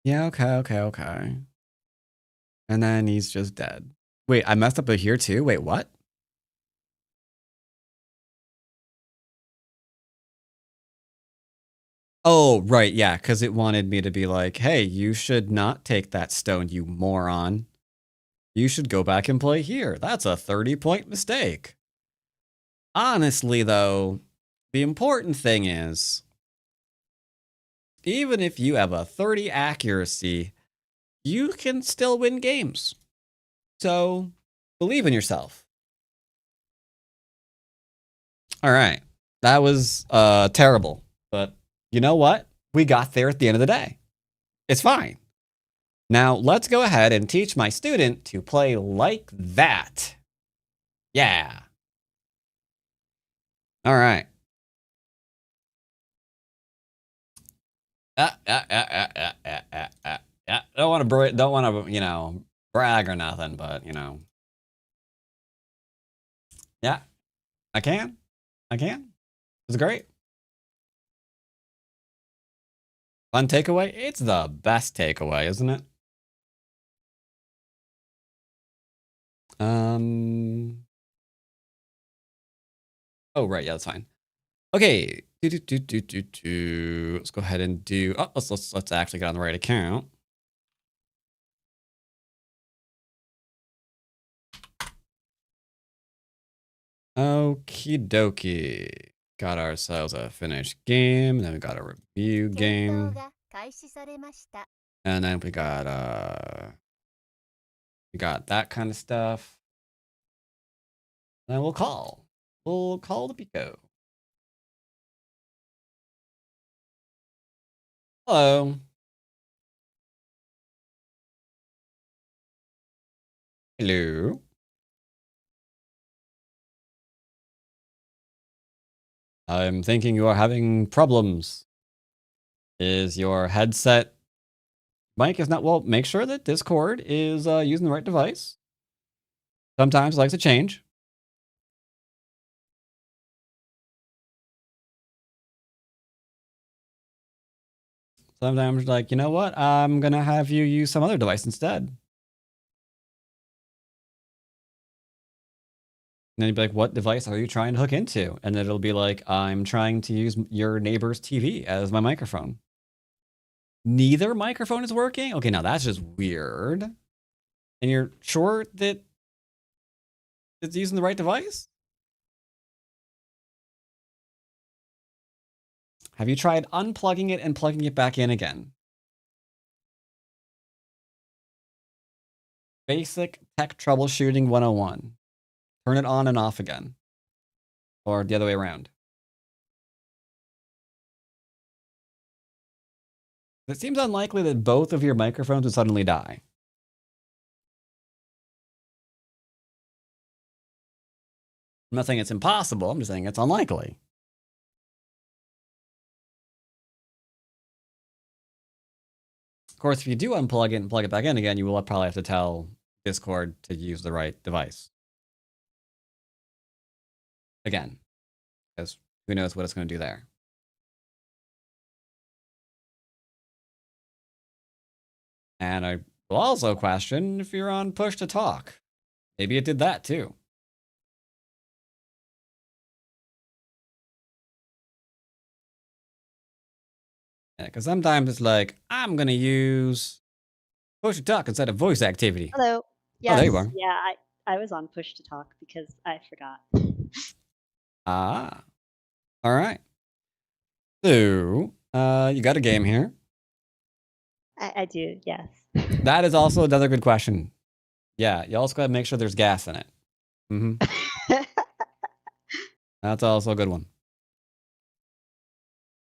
Yeah, okay. And then he's just dead. Wait, I messed up here too? Wait, what? Oh, right, yeah, because it wanted me to be like, hey, you should not take that stone, you moron. You should go back and play here. That's a 30-point mistake. Honestly, though, the important thing is, even if you have a 30 accuracy, you can still win games. So, believe in yourself. All right. That was terrible. But you know what? We got there at the end of the day. It's fine. Now, let's go ahead and teach my student to play like that. Yeah. All right. Don't want to, brag or nothing, but, yeah, I can. It's great. Fun takeaway? It's the best takeaway, isn't it? Oh, right. Yeah, that's fine. Okay. Let's go ahead and do... Oh, let's actually get on the right account. Okie dokie. Got ourselves a finished game. Then we got a review game. And then we got that kind of stuff. Then we'll call the Pico. Hello. Hello. I'm thinking you are having problems. Is your headset mic is not... Well, make sure that Discord is using the right device. Sometimes it likes to change. Sometimes like, you know what? I'm going to have you use some other device instead. And then you'd be like, what device are you trying to hook into? And then it'll be like, I'm trying to use your neighbor's TV as my microphone. Neither microphone is working? Okay, now that's just weird. And you're sure that it's using the right device? Have you tried unplugging it and plugging it back in again? Basic tech troubleshooting 101. Turn it on and off again. Or the other way around. It seems unlikely that both of your microphones would suddenly die. I'm not saying it's impossible, I'm just saying it's unlikely. Of course, if you do unplug it and plug it back in again, you will probably have to tell Discord to use the right device. Again, because who knows what it's going to do there. And I will also question if you're on push to talk. Maybe it did that too. Yeah, because sometimes it's like, I'm going to use push to talk instead of voice activity. Hello. Oh, Yes. there you are. Yeah, I was on push to talk because I forgot. Ah. All right. So, you got a game here. I do, yes. That is also another good question. Yeah, you also got to make sure there's gas in it. Mm-hmm. That's also a good one.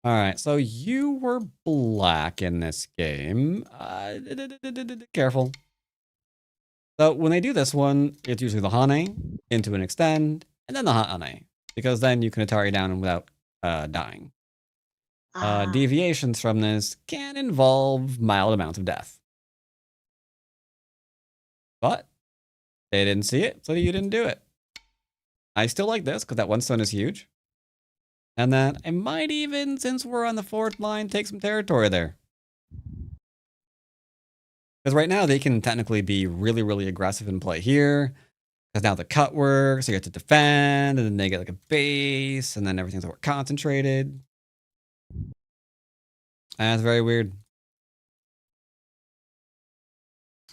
All right, so you were black in this game. Careful. So when they do this one, it's usually the Hane into an extend, and then the Hane, because then you can Atari down without dying. Deviations from this can involve mild amounts of death. But they didn't see it, so you didn't do it. I still like this, because that one stone is huge. And then I might even, since we're on the 4th line, take some territory there. Because right now they can technically be really, really aggressive and play here. Because now the cut works, so you have to defend, and then they get like a base, and then everything's more concentrated. That's very weird.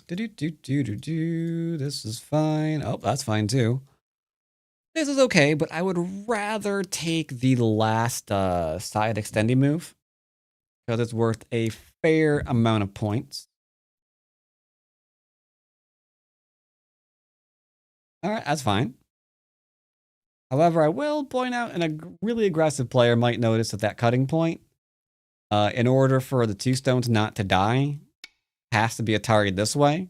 This is fine. Oh, that's fine too. This is okay, but I would rather take the last side extending move. Because it's worth a fair amount of points. Alright, that's fine. However, I will point out a really aggressive player might notice that that cutting point, in order for the 2 stones not to die, has to be a target this way.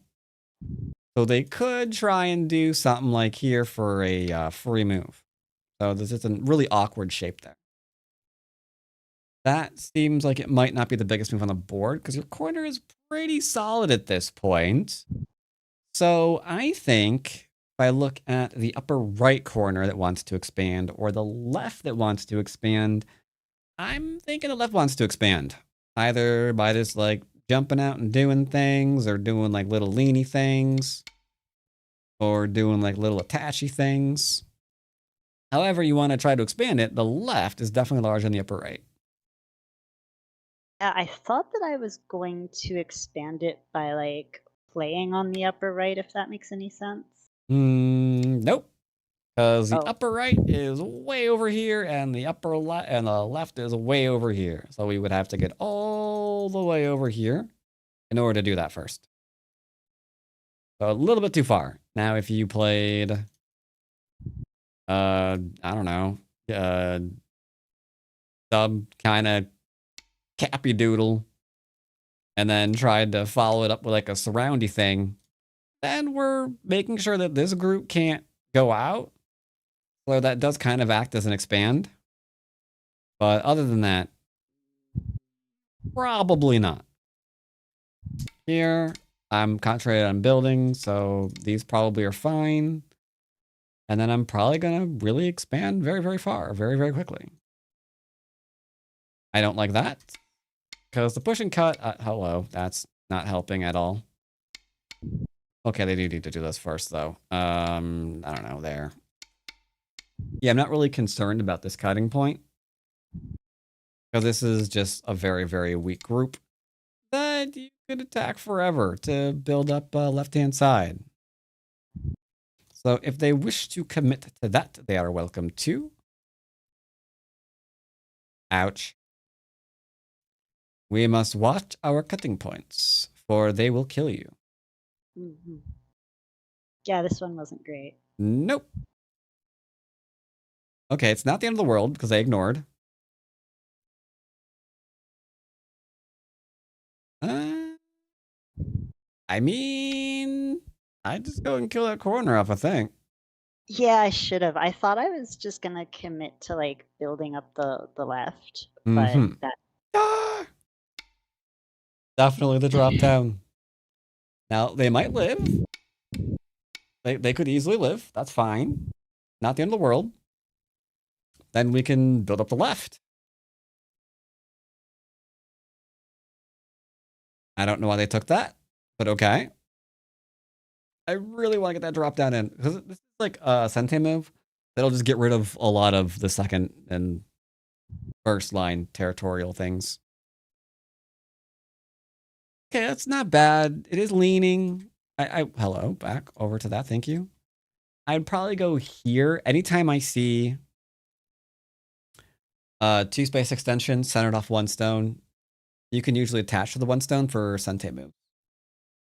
So they could try and do something like here for a free move. So this is a really awkward shape there. That seems like it might not be the biggest move on the board because your corner is pretty solid at this point. So I think if I look at the upper right corner that wants to expand or the left that wants to expand, I'm thinking the left wants to expand. Either by just like jumping out and doing things or doing like little leany things or doing like little attachy things. However you want to try to expand it, the left is definitely larger than the upper right. I thought that I was going to expand it by like playing on the upper right, if that makes any sense. Nope. Because the upper right is way over here, and the upper left and the left is way over here. So we would have to get all the way over here in order to do that first. So a little bit too far. Now, if you played, I don't know, some kind of cappy doodle, and then tried to follow it up with like a surroundy thing, then we're making sure that this group can't go out. So that does kind of act as an expand. But other than that, probably not. Here, I'm concentrated on building, so these probably are fine. And then I'm probably going to really expand very, very far, very, very quickly. I don't like that. Because the push and cut, hello, that's not helping at all. Okay, they do need to do this first, though. I don't know, there. Yeah, I'm not really concerned about this cutting point. Because this is just a very, very weak group that you could attack forever to build up left-hand side. So if they wish to commit to that, they are welcome to. Ouch. We must watch our cutting points, for they will kill you. Mm-hmm. Yeah, this one wasn't great. Nope. Okay, it's not the end of the world because I ignored. I mean, I'd just go and kill that corner off, I think. Yeah, I should have. I thought I was just gonna commit to like building up the left, but Mm-hmm. that Ah! Definitely the drop down. Now, they might live. They could easily live. That's fine. Not the end of the world. Then we can build up the left. I don't know why they took that, but okay. I really want to get that drop down in. Because this is like a Sente move. That'll just get rid of a lot of the second and first line territorial things. Okay, that's not bad. It is leaning. Hello, back over to that. Thank you. I'd probably go here. Anytime I see 2 space extension centered off 1 stone, you can usually attach to the 1 stone for Sente moves.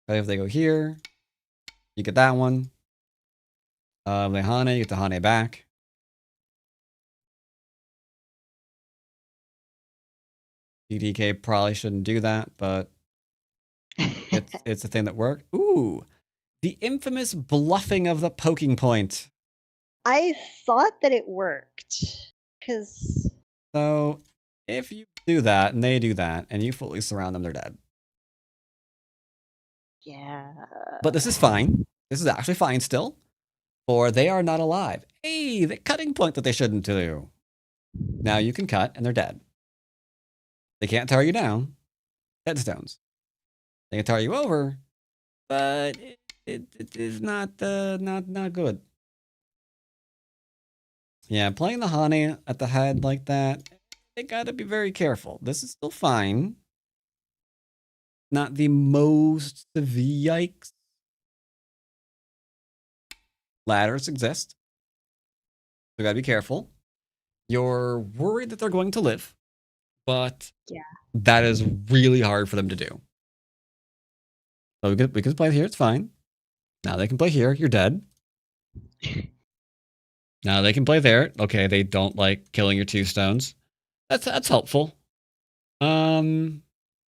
But if they go here, you get that one. They Hane, you get the Hane back. DDK probably shouldn't do that, but it's a thing that worked. Ooh, the infamous bluffing of the poking point. I thought that it worked because So if you do that and they do that and you fully surround them, they're dead. yeah. But this is fine. This is actually fine still. For they are not alive. Hey, the cutting point that they shouldn't do. Now you can cut and they're dead. They can't tear you down. Dead stones. They can tear you over, but it is not good. Yeah, playing the Hane at the head like that, they gotta be very careful. This is still fine. Not the most yikes. Ladders exist. So gotta be careful. You're worried that they're going to live, but Yeah. that is really hard for them to do. So we can play here, it's fine. Now they can play here, you're dead. Now they can play there. Okay, they don't like killing your 2 stones. That's helpful. What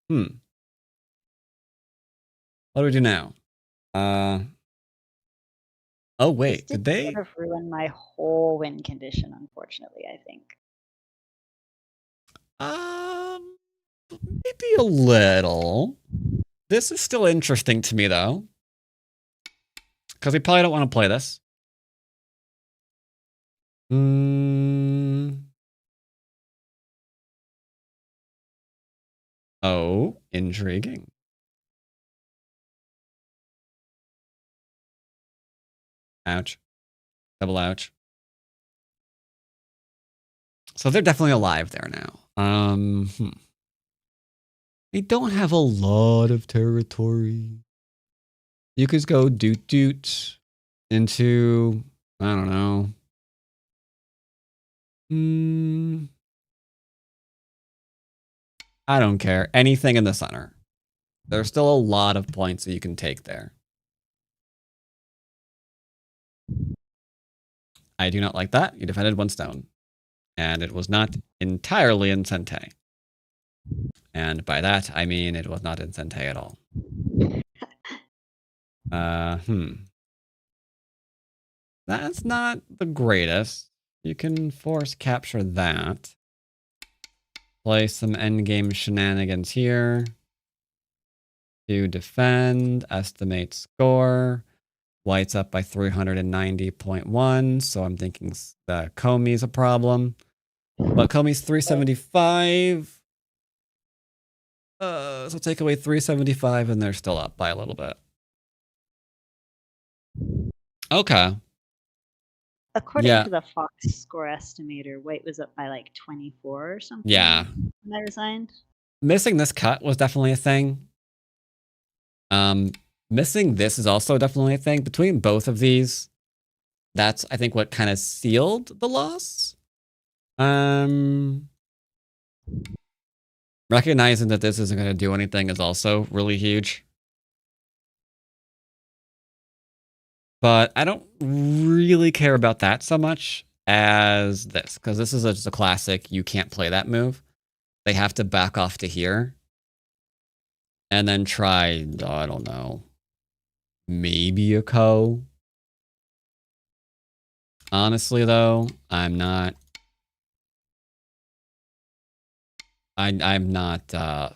do we do now? Oh wait, This did they? sort of ruin my whole win condition, unfortunately, I think. Maybe a little. This is still interesting to me though. Because we probably don't want to play this. Oh, intriguing. Ouch. Double ouch. So they're definitely alive there now. They don't have a lot of territory. You could go doot into, I don't know. I don't care. Anything in the center. There's still a lot of points that you can take there. I do not like that. You defended 1 stone. And it was not entirely in Sente. And by that, I mean it was not in Sente at all. That's not the greatest. You can force capture that. Play some endgame shenanigans here. To defend, estimate score. White's up by 390.1, so I'm thinking the Komi's a problem. But Komi's 375. So take away 375 and they're still up by a little bit. Okay. According Yeah. to the Fox score estimator, White was up by like 24 or something. Yeah. When I resigned. Missing this cut was definitely a thing. Missing this is also definitely a thing. Between both of these, that's, I think, what kind of sealed the loss. Recognizing that this isn't going to do anything is also really huge. But I don't really care about that so much as this, because this is just a classic. You can't play that move. They have to back off to here. And then try, I don't know, maybe a Ko. Honestly, though, I'm not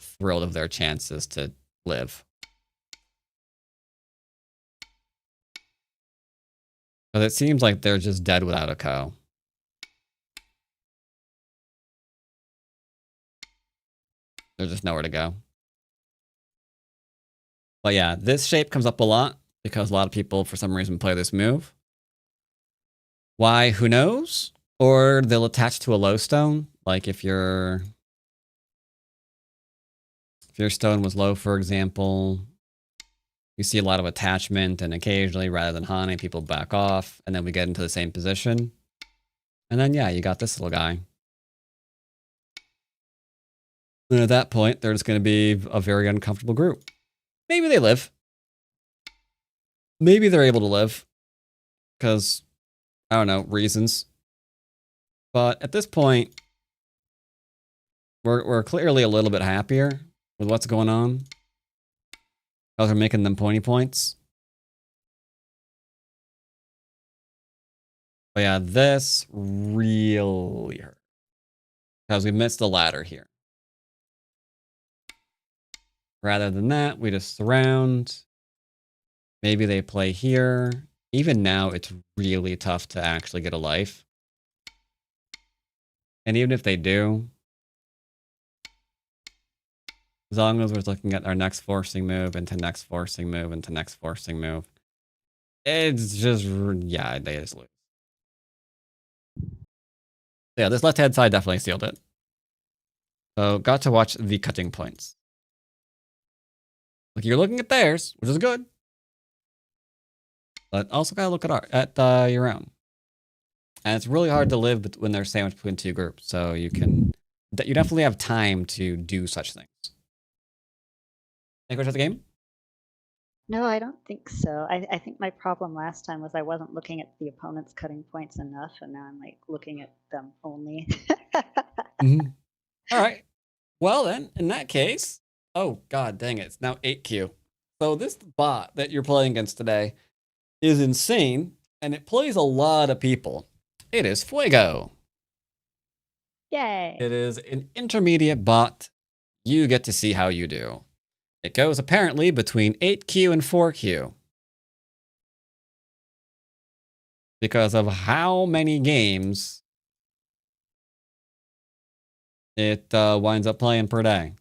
thrilled of their chances to live. But it seems like they're just dead without a Ko. There's just nowhere to go. But yeah, this shape comes up a lot because a lot of people, for some reason, play this move. Why? Who knows? Or they'll attach to a low stone. Like if your stone was low, for example, you see a lot of attachment, and occasionally, rather than haunting, people back off, and then we get into the same position. And then, yeah, you got this little guy. And at that point, they're just going to be a very uncomfortable group. Maybe they live. Maybe they're able to live. Because, I don't know, reasons. But at this point, we're clearly a little bit happier with what's going on. Because we're making them pointy points. But yeah, this really hurt. Because we missed the ladder here. Rather than that, we just surround. Maybe they play here. Even now, it's really tough to actually get a life. And even if they do, as long as we're looking at our next forcing move into next forcing move into next forcing move, it's just, yeah, they just lose. Yeah, this left-hand side definitely sealed it. So got to watch the cutting points. Like you're looking at theirs, which is good. But also gotta look at your own. And it's really hard to live when they're sandwiched between two groups. So you definitely have time to do such things. Any questions of the game? No, I don't think so. I think my problem last time was I wasn't looking at the opponent's cutting points enough, and now I'm like looking at them only. Mm-hmm. All right. Well then, in that case, oh god dang it, it's now 8Q. So this bot that you're playing against today is insane, and it plays a lot of people. It is Fuego. Yay! It is an intermediate bot. You get to see how you do. It goes apparently between 8Q and 4Q. Because of how many games it winds up playing per day.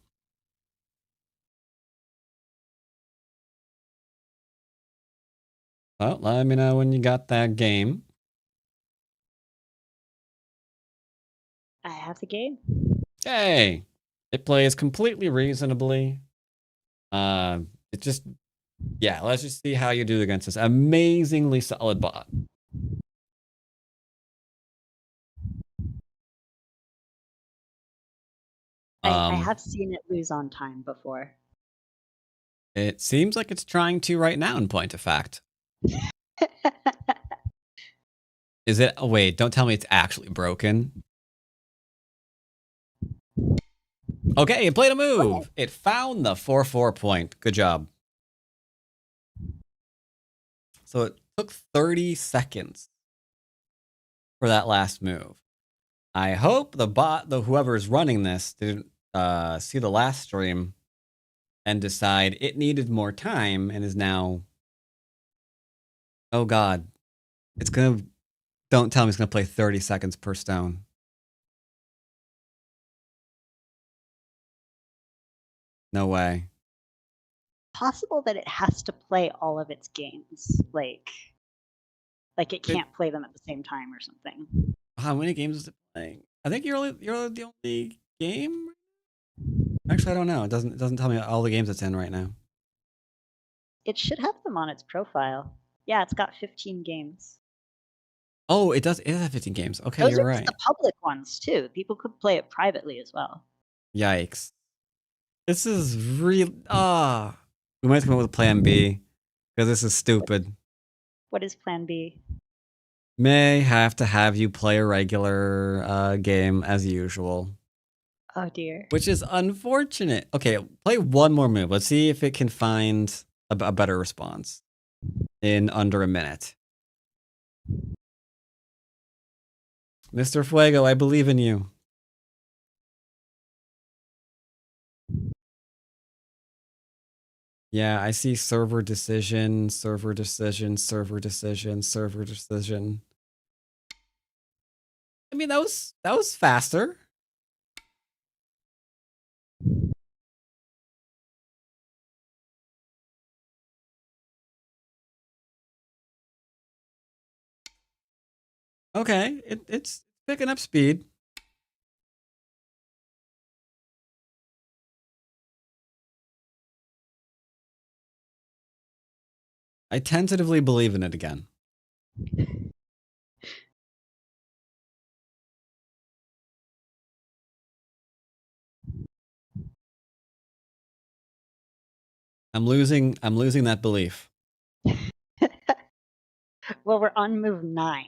Well, let me know when you got that game. I have the game. Hey, it plays completely reasonably. It just, yeah, let's just see how you do against this amazingly solid bot. I have seen it lose on time before. It seems like it's trying to right now, in point of fact. Is it? Oh, wait, don't tell me it's actually broken. Okay, it played a move. Okay. It found the 4-4 point. Good job. So it took 30 seconds for that last move. I hope the bot, whoever's running this, didn't see the last stream and decide it needed more time and is now... Oh god. It's gonna... Don't tell me it's gonna play 30 seconds per stone. No way. Possible that it has to play all of its games. Like it can't play them at the same time or something. How many games is it playing? I think you're the only game. Actually, I don't know. It doesn't tell me all the games it's in right now. It should have them on its profile. Yeah, it's got 15 games. Oh, it does. It has 15 games. Okay, Those you're are right. the public ones too. People could play it privately as well. Yikes! This is real. We might come up with Plan B because this is stupid. What is Plan B? May have to have you play a regular game as usual. Oh dear. Which is unfortunate. Okay, play one more move. Let's see if it can find a better response. in under a minute. Mr. Fuego, I believe in you. Yeah, I see server decision, server decision, server decision, server decision. I mean, that was faster. Okay, it's picking up speed. I tentatively believe in it again. I'm losing that belief. Well, we're on move 9.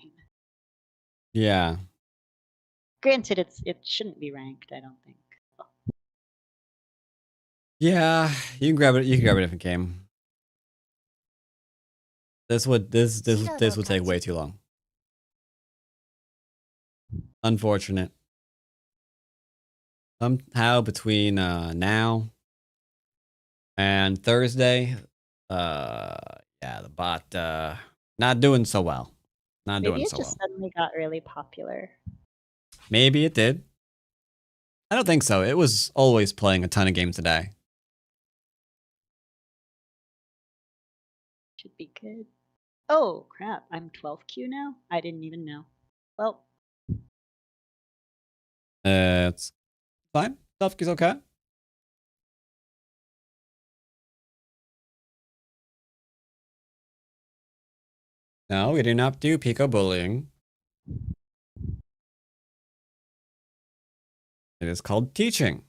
Yeah. Granted, it shouldn't be ranked, I don't think. Yeah, you can grab it. You can grab a different game. This would take way too long. Unfortunate. Somehow between now and Thursday, yeah, the bot not doing so well. Not Maybe doing it so just well. suddenly got really popular. Maybe it did. I don't think so. It was always playing a ton of games a day. Should be good. Oh, crap. I'm 12Q now? I didn't even know. Well, It's fine. Stuff is okay. No, we do not do Pico bullying. It is called teaching.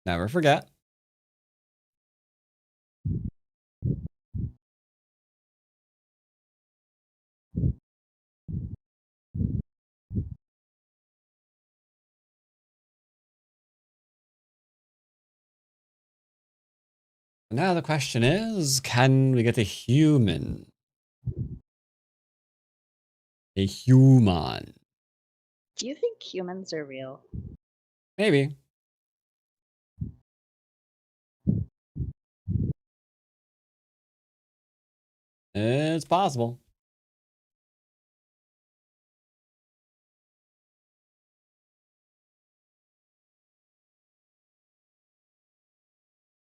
Never forget. Now the question is, can we get a human? A human. do you think humans are real? Maybe. It's possible.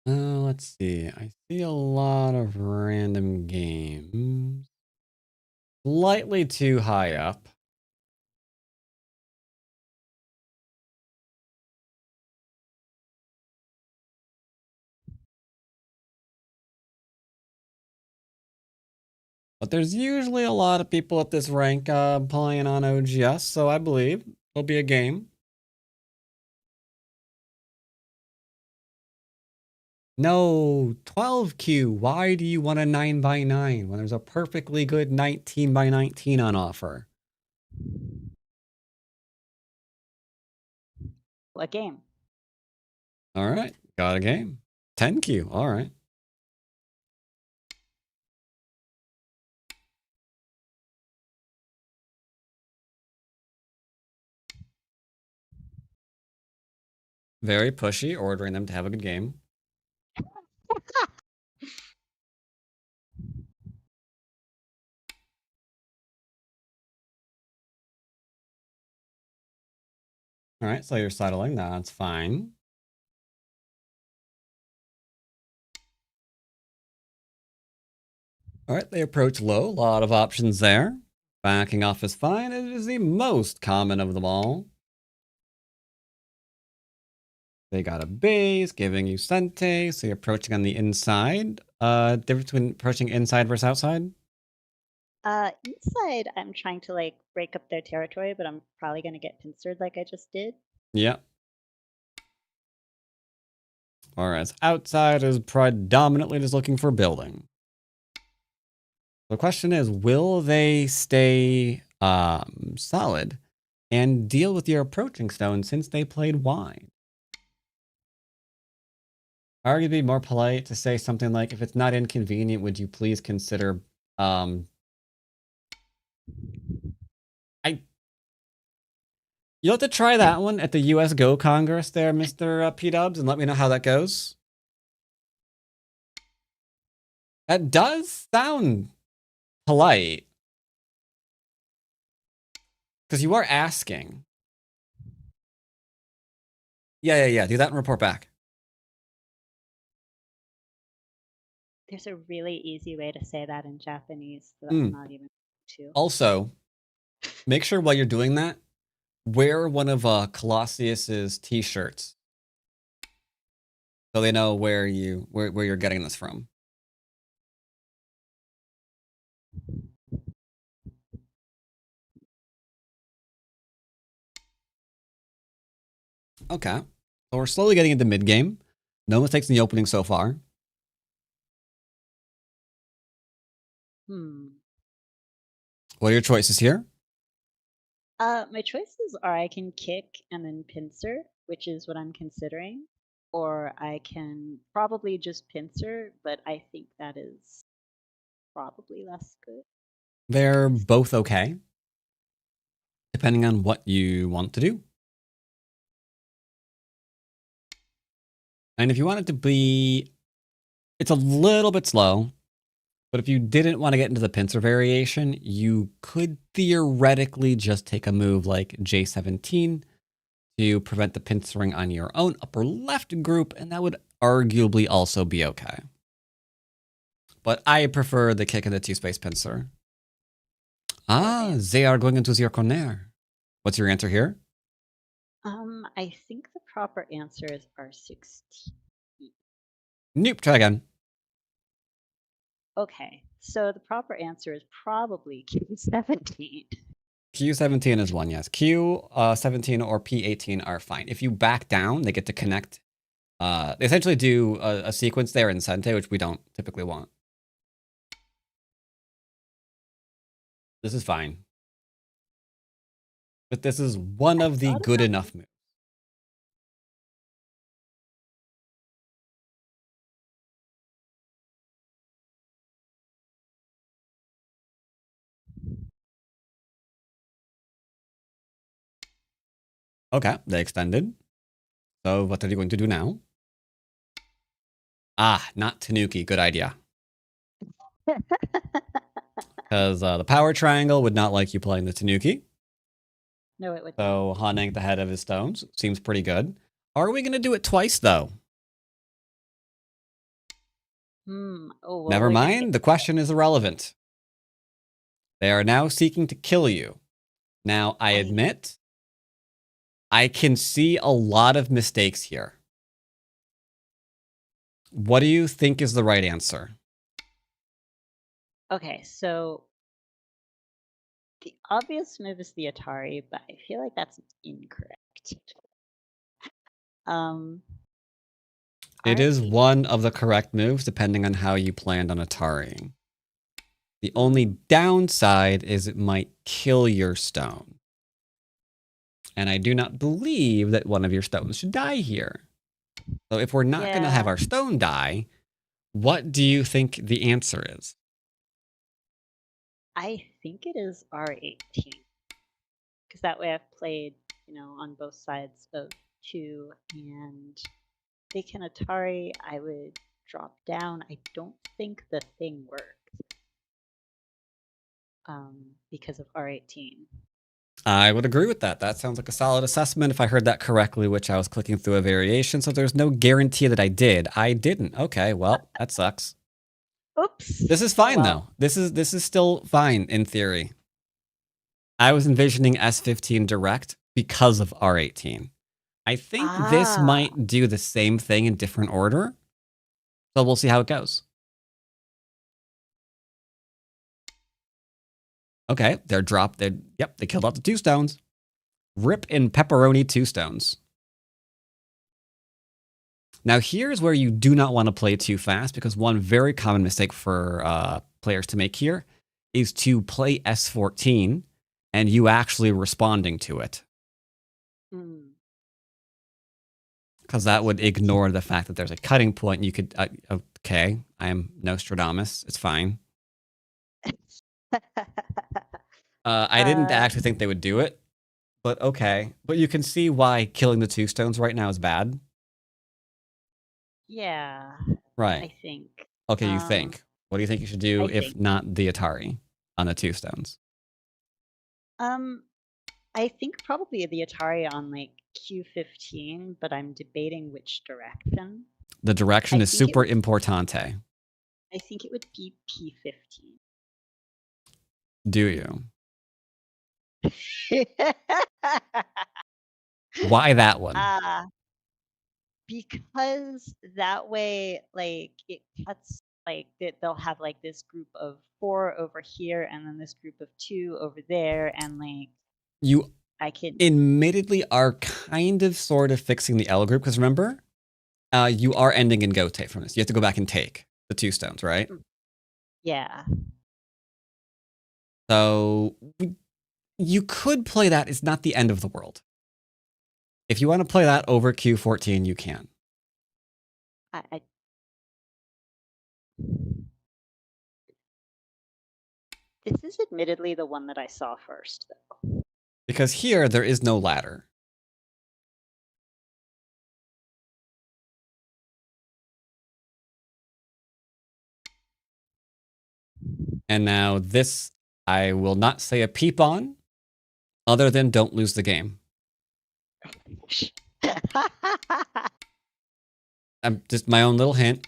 Let's see. I see a lot of random games. Slightly too high up. But there's usually a lot of people at this rank playing on OGS, so I believe there'll be a game. No, 12Q. Why do you want a 9x9 when there's a perfectly good 19x19 on offer? What game? All right, got a game. 10Q. All right. Very pushy, ordering them to have a good game. All right, so you're settling. That's fine. All right, they approach low. A lot of options there. Backing off is fine. It is the most common of them all. They got a base, giving you Sente, so you're approaching on the inside. Difference between approaching inside versus outside? Inside, I'm trying to like break up their territory, but I'm probably gonna get pincered like I just did. Yep. Whereas outside is predominantly just looking for building. The question is, will they stay solid and deal with your approaching stone since they played wide? Arguably more polite to say something like, if it's not inconvenient, would you please consider You'll have to try that one at the U.S. Go Congress there, Mr. P-Dubs, and let me know how that goes. That does sound polite. Because you are asking. Yeah. Do that and report back. There's a really easy way to say that in Japanese that I'm not even to. Also, make sure while you're doing that, wear one of Colossus's t-shirts. So they know where you're getting this from. Okay. So we're slowly getting into mid-game. No mistakes in the opening so far. What are your choices here? My choices are I can kick and then pincer, which is what I'm considering, or I can probably just pincer, but I think that is probably less good. They're both okay, depending on what you want to do. And if you want it to be, it's a little bit slow, but if you didn't want to get into the pincer variation, you could theoretically just take a move like J17 to prevent the pincering on your own upper left group, and that would arguably also be okay. But I prefer the kick and the two-space pincer. They are going into their corner. What's your answer here? I think the proper answer is R16. Nope, try again. Okay, so the proper answer is probably Q17. Q17 is one, yes. Q17 or P18 are fine. If you back down, they get to connect. They essentially do a sequence there in Sente, which we don't typically want. This is fine. But this is one of the good enough moves. Okay, they extended. So what are you going to do now? Not Tanuki. Good idea. Because the power triangle would not like you playing the Tanuki. No, it would. So Haneng at the head of his stones seems pretty good. Are we going to do it twice, though? Well, never mind. The question is irrelevant. They are now seeking to kill you. Now, I admit, I can see a lot of mistakes here. What do you think is the right answer? Okay, so the obvious move is the Atari, but I feel like that's incorrect. It is one of the correct moves, depending on how you planned on Atari. The only downside is it might kill your stone. And I do not believe that one of your stones should die here. So if we're not going to have our stone die, what do you think the answer is? I think it is R18. Because that way I've played, on both sides of 2, and they can Atari, I would drop down. I don't think the thing works. Because of R18. I would agree with that. That sounds like a solid assessment if I heard that correctly, which I was clicking through a variation, so there's no guarantee that I did. I didn't. Okay, well, that sucks. Oops. This is fine, though. This is still fine, in theory. I was envisioning S15 direct because of R18. I think this might do the same thing in different order, so we'll see how it goes. Okay, they're dropped. They killed off the 2 stones. Rip in pepperoni 2 stones. Now here's where you do not want to play too fast, because one very common mistake for players to make here is to play S14 and you actually responding to it. Because Because that would ignore the fact that there's a cutting point. You could, okay, I am Nostradamus. It's fine. I didn't actually think they would do it, but okay. But you can see why killing the 2 stones right now is bad. Yeah, Right. I think. Okay, you think. What do you think you should do I if think. not the Atari on the 2 stones? I think probably the Atari on like Q15, but I'm debating which direction. The direction I is think it super would- importante. I think it would be P15. Do you? Why that one? Because that way, like, it cuts, like, they'll have, like, this group of 4 over here, and then this group of 2 over there, and, like, You I can... admittedly are kind of sort of fixing the L group, because remember, you are ending in Gote from this. You have to go back and take the 2 stones, right? Yeah. So you could play that. It's not the end of the world. If you want to play that over Q14, you can. I This is admittedly the one that I saw first, though. Because here, there is no ladder. And now this, I will not say a peep on, other than don't lose the game. I'm just my own little hint.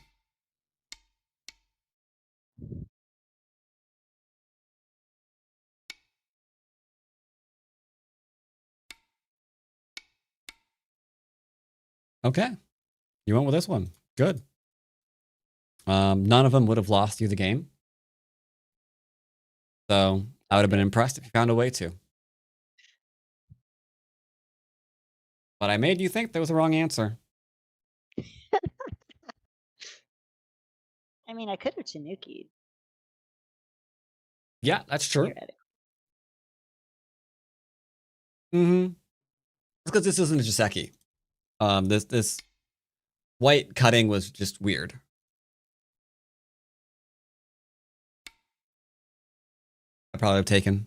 Okay. You went with this one. Good. None of them would have lost you the game. So I would have been impressed if you found a way to. But I made you think there was a wrong answer. I mean, I could have Tanuki'd. Yeah, that's true. Theoretically. Mm-hmm. Because this isn't a Joseki. This white cutting was just weird. I probably have taken.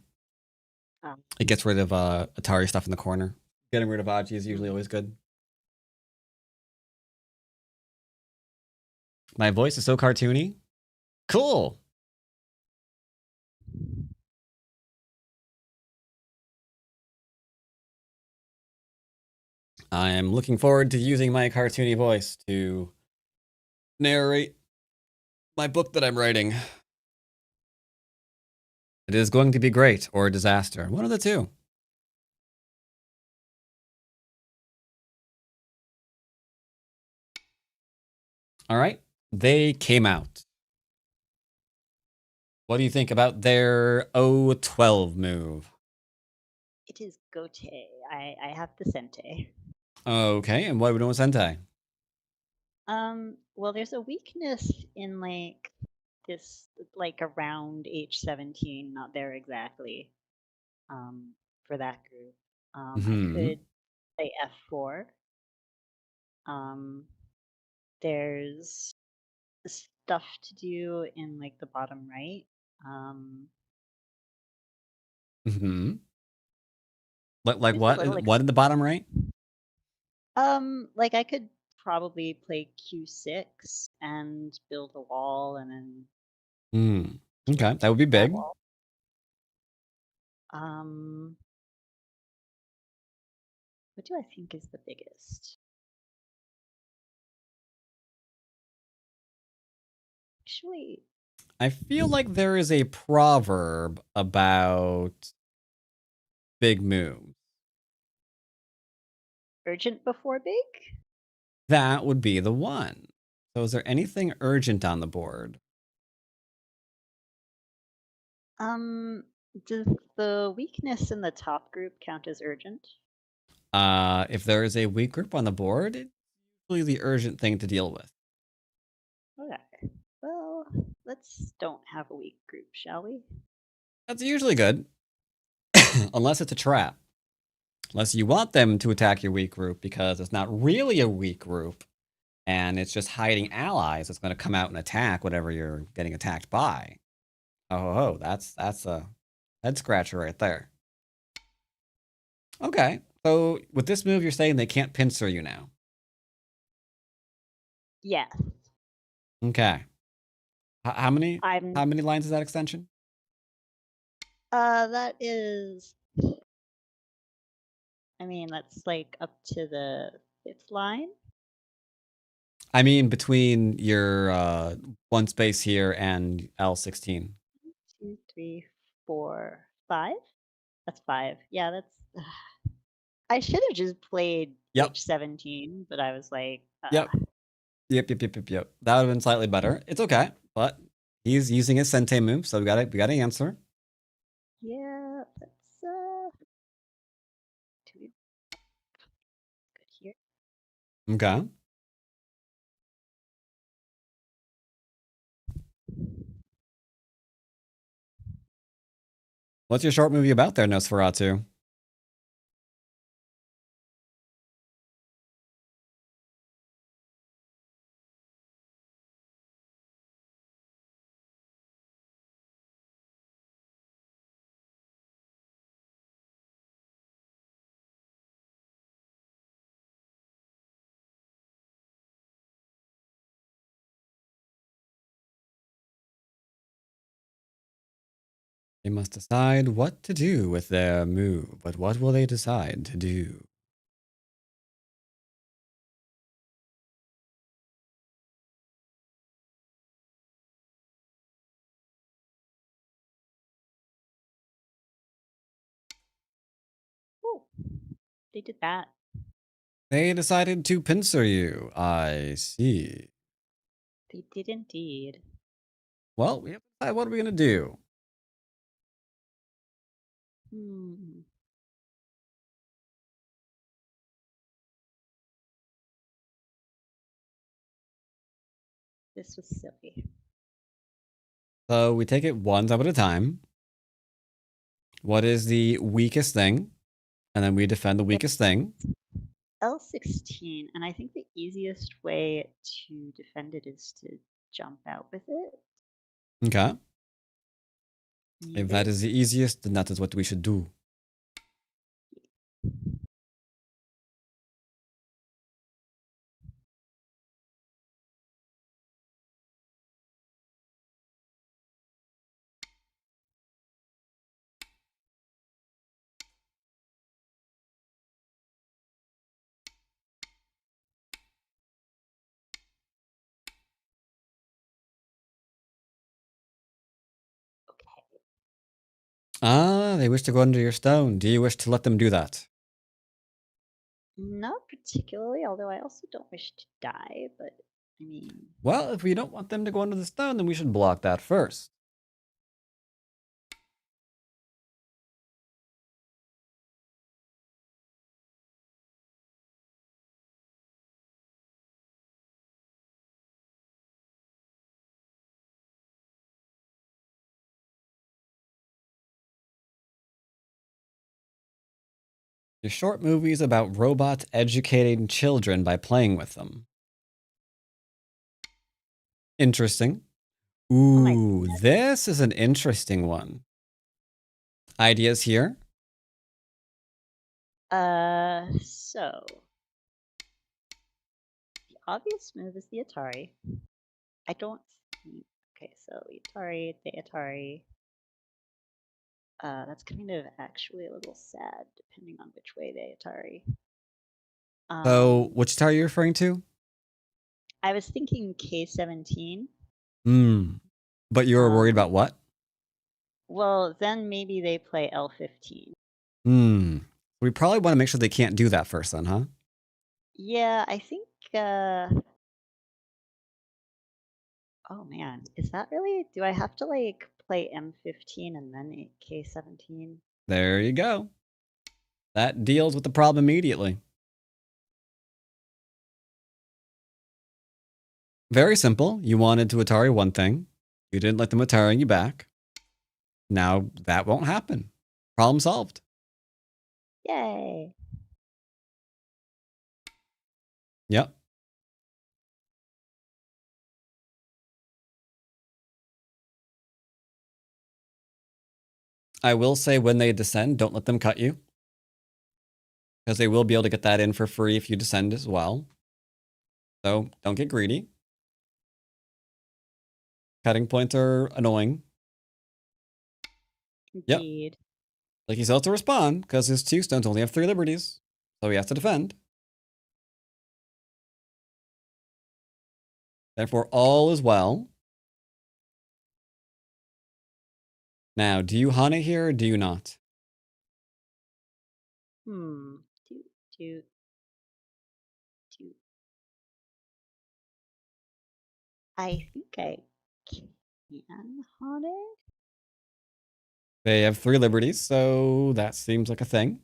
It gets rid of Atari stuff in the corner. Getting rid of Aji is usually always good. My voice is so cartoony. Cool. I am looking forward to using my cartoony voice to narrate my book that I'm writing. It is going to be great or a disaster. One of the two. All right. They came out. What do you think about their O12 move? It is Gote. I have the Sente. Okay, and what are we doing with Sentai? Well, there's a weakness in like this, like around H17, not there exactly. For that group, I could play F4. There's stuff to do in like the bottom right. Like what? What in the bottom right? Like I could probably play Q6 and build a wall and then. Okay, that would be big. What do I think is the biggest? Actually, I feel like there is a proverb about big moves. Urgent before big? That would be the one. So is there anything urgent on the board? Does the weakness in the top group count as urgent? If there is a weak group on the board, it's usually the urgent thing to deal with. Okay. Well, let's don't have a weak group, shall we? That's usually good. Unless it's a trap. Unless you want them to attack your weak group because it's not really a weak group and it's just hiding allies that's going to come out and attack whatever you're getting attacked by. Oh, that's a head scratcher right there. Okay, so with this move, you're saying they can't pincer you now. Yes. Okay. How many I'm. lines is that extension? That is. I mean, that's like up to the 5th line. I mean, between your one space here and L16. 2, 3, 4, 5. That's 5. Yeah, that's. I should have just played Yep. H17, but I was like. Yep. Yep. That would have been slightly better. It's okay, but he's using his Sente move, so we got to answer. Yeah, that's good here. Okay. What's your short movie about there, Nosferatu? They must decide what to do with their move, but what will they decide to do? Ooh, they did that. They decided to pincer you. I see. They did indeed. Well, we have to decide what are we going to do. Hmm. This was silly. So we take it one step at a time. What is the weakest thing? And then we defend the weakest thing. L16, and I think the easiest way to defend it is to jump out with it. Okay. Need If that it. is the easiest, then that is what we should do. Okay. Ah, they wish to go under your stone. Do you wish to let them do that? Not particularly, although I also don't wish to die, but I mean. Well, if we don't want them to go under the stone, then we should block that first. Your short movie is about robots educating children by playing with them. Interesting. Oh my Ooh, this is an interesting one. Ideas here? So the obvious move is the Atari. I don't see. Okay, so the Atari. That's kind of actually a little sad, depending on which way they Atari. So, which tower are you referring to? I was thinking K17. But you were worried about what? Well, then maybe they play L15. We probably want to make sure they can't do that first then, huh? Yeah, I think, oh man, is that really, do I have to like play M15 and then K17? There you go. That deals with the problem immediately. Very simple. You wanted to Atari one thing. You didn't let them Atari you back. Now that won't happen. Problem solved. Yay. Yep. I will say when they descend, don't let them cut you. Because they will be able to get that in for free if you descend as well. So don't get greedy. Cutting points are annoying. Indeed. Like he still has to respond because his 2 stones only have 3 liberties. So he has to defend. Therefore, all is well. Now, do you hunt it here or do you not? Do, do. I think I can hunt it. They have 3 liberties, so that seems like a thing.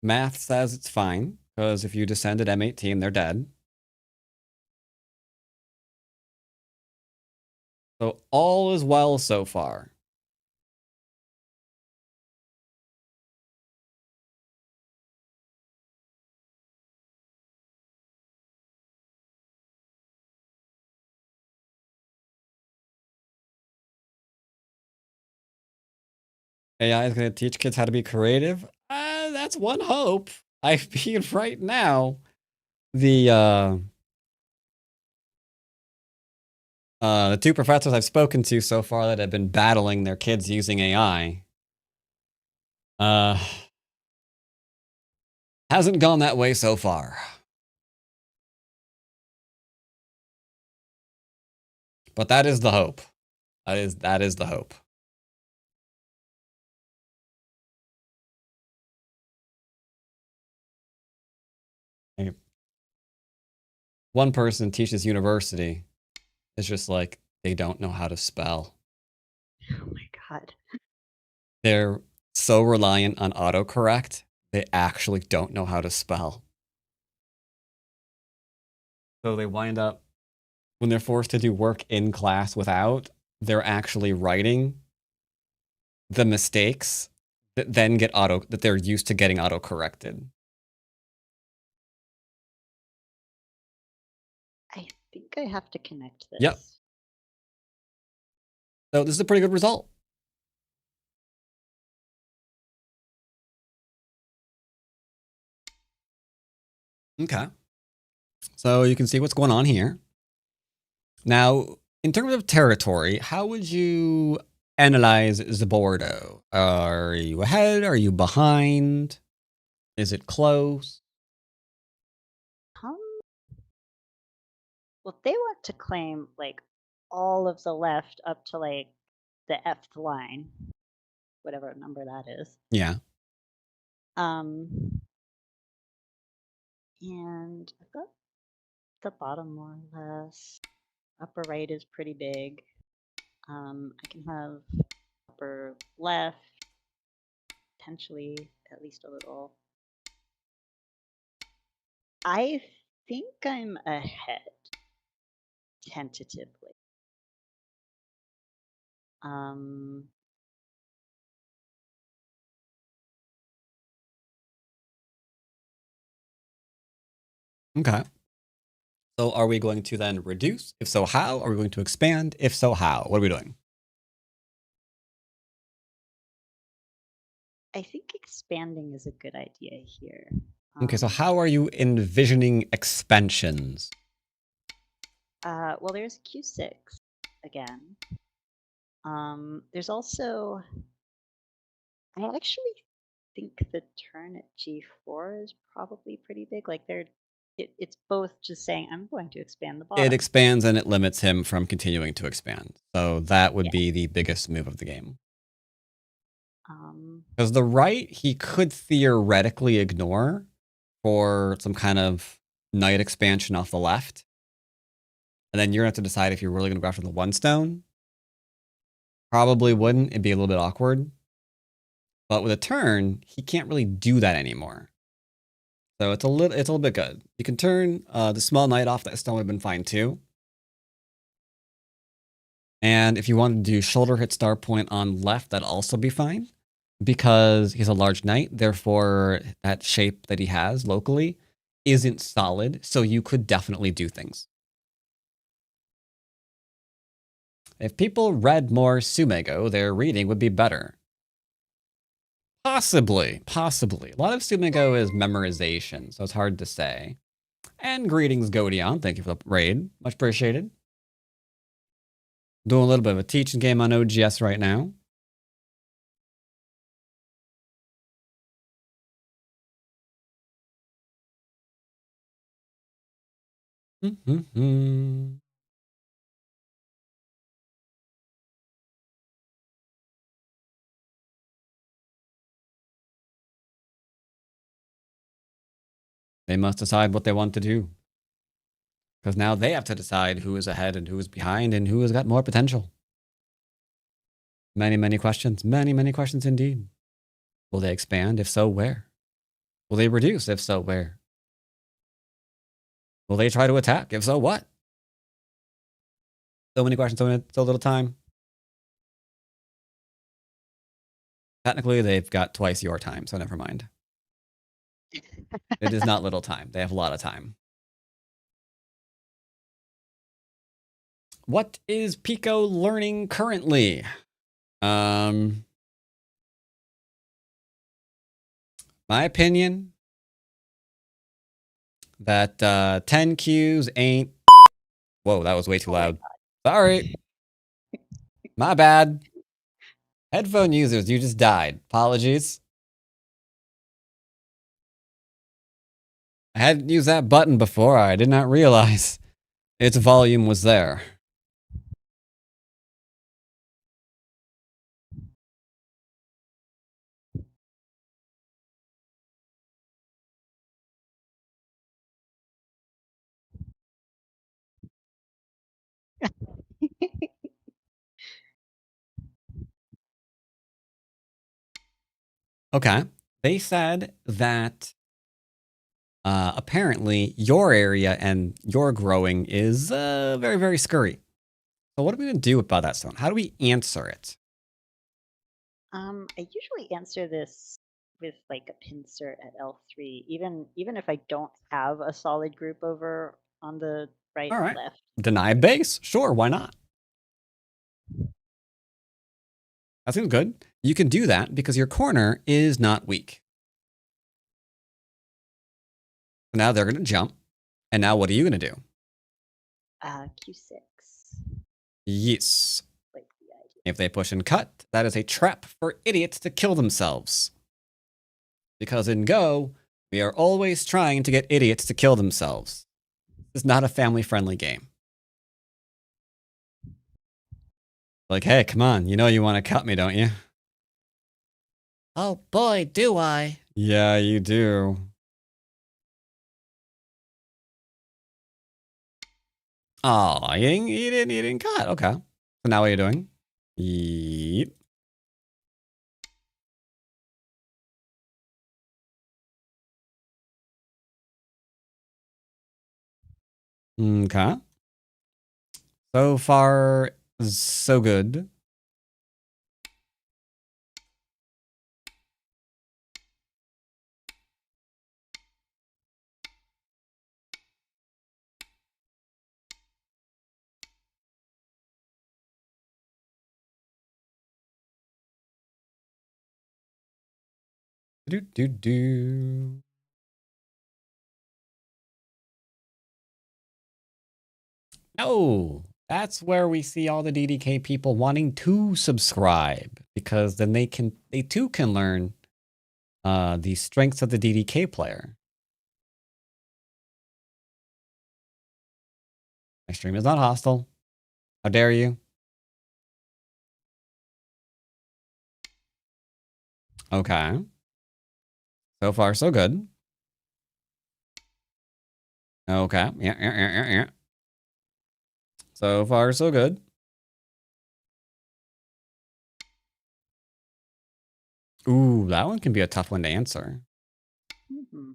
Math says it's fine, because if you descend at M18, they're dead. So all is well so far. AI is going to teach kids how to be creative. That's one hope. I mean, right now, the 2 professors I've spoken to so far that have been battling their kids using AI, hasn't gone that way so far. But that is the hope. That is the hope. One person teaches university. It's just like they don't know how to spell. Oh my god. They're so reliant on autocorrect, they actually don't know how to spell. So they wind up, when they're forced to do work in class without, they're actually writing the mistakes that then get that they're used to getting auto-corrected. I think I have to connect this. Yep. So this is a pretty good result. Okay. So you can see what's going on here. Now, in terms of territory, how would you analyze Zabordo? Are you ahead? Are you behind? Is it close? Well, they want to claim like all of the left up to like the Fth line, whatever number that is. Yeah. And I've got the bottom more or less. Upper right is pretty big. I can have upper left, potentially at least a little. I think I'm ahead, tentatively. Okay. So are we going to then reduce? If so, how? Are we going to expand? If so, how? What are we doing? I think expanding is a good idea here. Okay, so how are you envisioning expansions? Well, there's Q6 again. There's also, I actually think the turn at G4 is probably pretty big. Like it's both just saying I'm going to expand the bottom. It expands and it limits him from continuing to expand. So that would be the biggest move of the game. Because the right, he could theoretically ignore for some kind of knight expansion off the left. And then you're going to have to decide if you're really going to go after the 1 stone. Probably wouldn't. It'd be a little bit awkward. But with a turn, he can't really do that anymore. So it's a little bit good. You can turn the small knight off that stone would have been fine too. And if you wanted to do shoulder hit star point on left, that'd also be fine. because he's a large knight, therefore that shape that he has locally isn't solid, so you could definitely do things. If people read more Sumego, their reading would be better. Possibly. A lot of Sumego is memorization, so it's hard to say. And greetings, Godion. Thank you for the raid. Much appreciated. Doing a little bit of a teaching game on OGS right now. They must decide what they want to do. Because now they have to decide who is ahead and who is behind and who has got more potential. Many questions. Many questions indeed. Will they expand? If so, where? Will they reduce? If so, where? Will they try to attack? If so, what? So many questions, so little time. Technically, they've got twice your time, so never mind. It is not little time. They have a lot of time. What is Pico learning currently? My opinion, that 10 Qs ain't... Whoa, that was way too loud. Sorry. My bad. Headphone users, you just died. Apologies. I hadn't used that button before. I did not realize its volume was there. Okay. They said that apparently your area and your growing is very scurry. So what are we going to do about that stone? How do we answer it? I usually answer this with like a pincer at L3, even if I don't have a solid group over on the right All right. left. Deny base? Sure, why not? That seems good. You can do that because your corner is not weak. Now they're going to jump. And now what are you going to do? Q6. Yes. Like the idea. If they push and cut, that is a trap for idiots to kill themselves. Because in Go, we are always trying to get idiots to kill themselves. This is not a family-friendly game. Like, hey, come on, you know you want to cut me, don't you? Oh boy, do I. Yeah, you do. Oh, you didn't cut. Okay. So now what are you doing? Yep. Okay. So far, so good. Do. Oh, that's where we see all the DDK people wanting to subscribe because then they too can learn the strengths of the DDK player. My stream is not hostile. How dare you? Okay. So far, so good. Okay. Yeah. So far, so good. Ooh, that one can be a tough one to answer. Mm-hmm.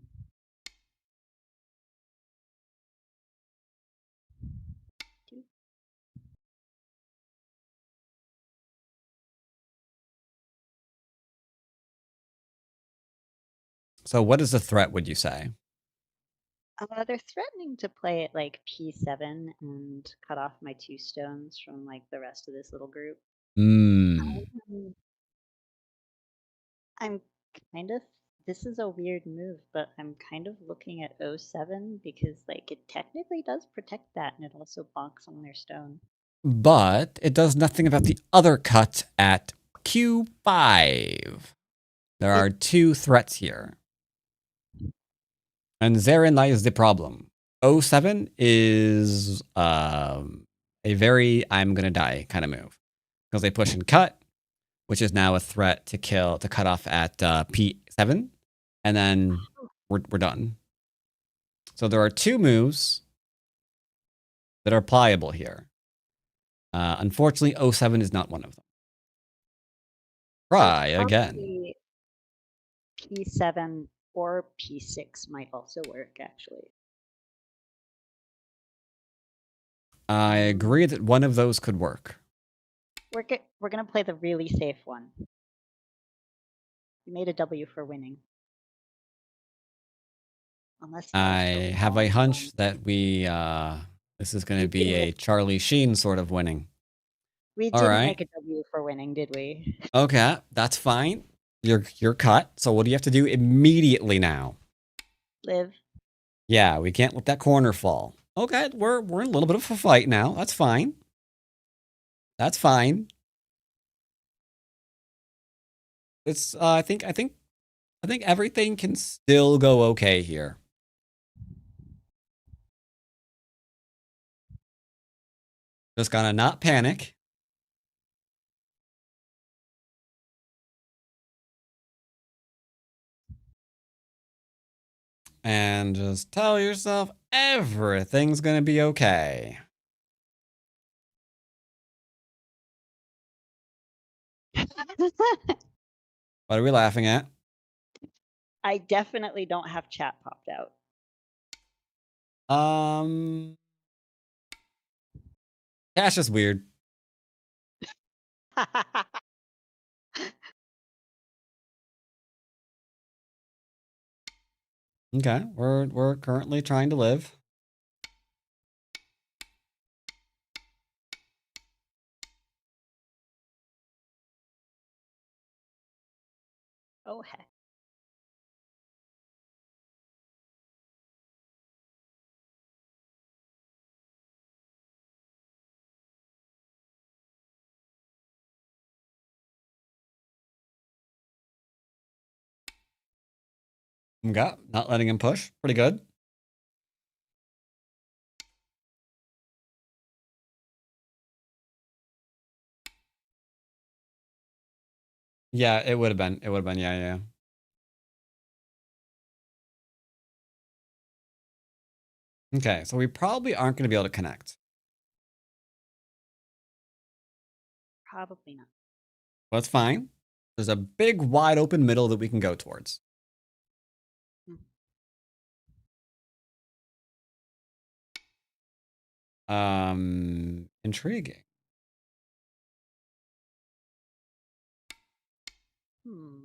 So what is the threat, would you say? They're threatening to play at like P7 and cut off my 2 stones from like the rest of this little group. Hmm. Um, I'm kind of this is a weird move, but I'm kind of looking at O7 because like it technically does protect that and it also bonks on their stone. But it does nothing about the other cut at Q5. There are 2 threats here. And therein lies the problem. O7 is a very I'm gonna die kind of move. Because they push and cut, which is now a threat to cut off at P7. And then we're done. So there are 2 moves that are pliable here. Unfortunately, O7 is not one of them. Try again. Probably P7 or P6 might also work actually. I agree that one of those could work. We're gonna play the really safe one. You made a W for winning. Unless you I guys go have a all hunch in. that this is going to We be a did. Charlie Sheen sort of winning. We All didn't right. make a W for winning, did we? Okay, that's fine. You're cut. So what do you have to do immediately now? Live. Yeah, we can't let that corner fall. Okay, we're in a little bit of a fight now. That's fine. That's fine. It's I think everything can still go okay here. Just gotta not panic. And just tell yourself everything's gonna be okay. What are we laughing at? I definitely don't have chat popped out. Cash is weird. Okay, we're currently trying to live. Oh heck. Okay, not letting him push. Pretty good. Yeah, it would have been. It would have been. Yeah, yeah. Okay, so we probably aren't going to be able to connect. Probably not. That's fine. There's a big, wide open middle that we can go towards. Intriguing. Hmm.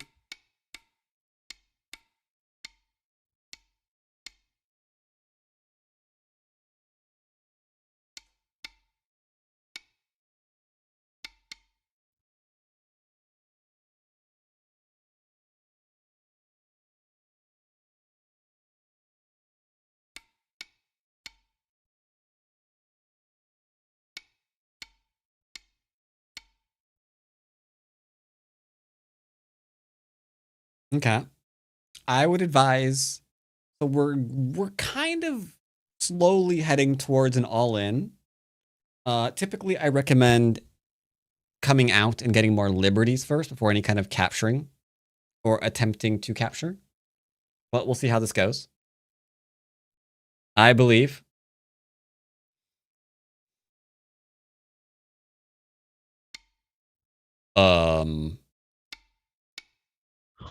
Okay. I would advise. So we're kind of slowly heading towards an all-in. Typically, I recommend coming out and getting more liberties first before any kind of capturing or attempting to capture. But we'll see how this goes. I believe.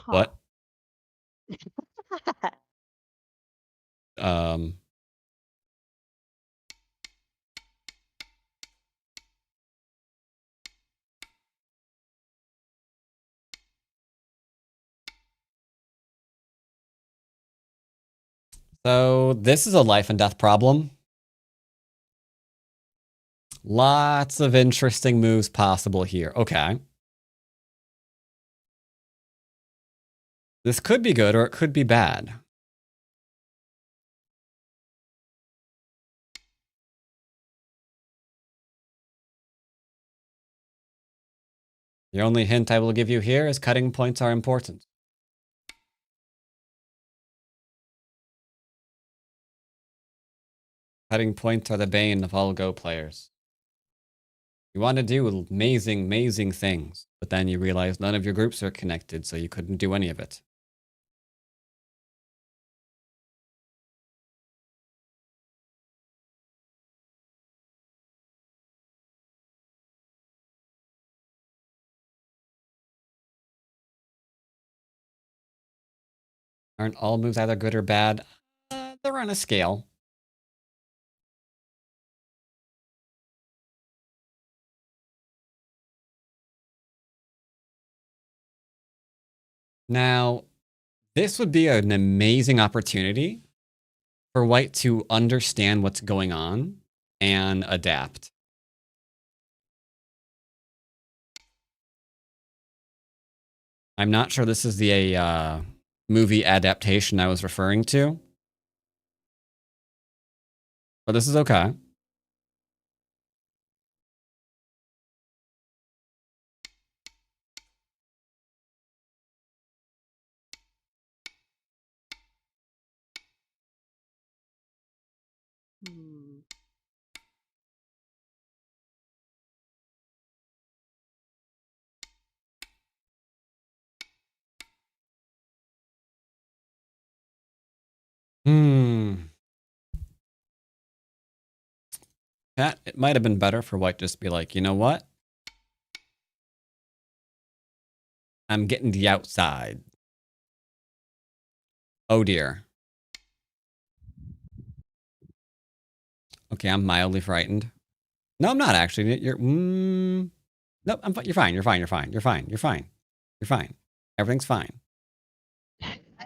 What? Um, So this is a life and death problem. Lots of interesting moves possible here. Okay. This could be good or it could be bad. The only hint I will give you here is cutting points are important. Cutting points are the bane of all Go players. You want to do amazing, amazing things, but then you realize none of your groups are connected, so you couldn't do any of it. Aren't all moves either good or bad? They're on a scale. Now, this would be an amazing opportunity for white to understand what's going on and adapt. I'm not sure this is the movie adaptation I was referring to, but this is okay. Hmm. That it might have been better for white just to be like, you know what? I'm getting the outside. Oh dear. Okay, I'm mildly frightened. No, I'm not actually. You're nope, you're fine. You're fine. You're fine. You're fine. You're fine. You're fine. Everything's fine.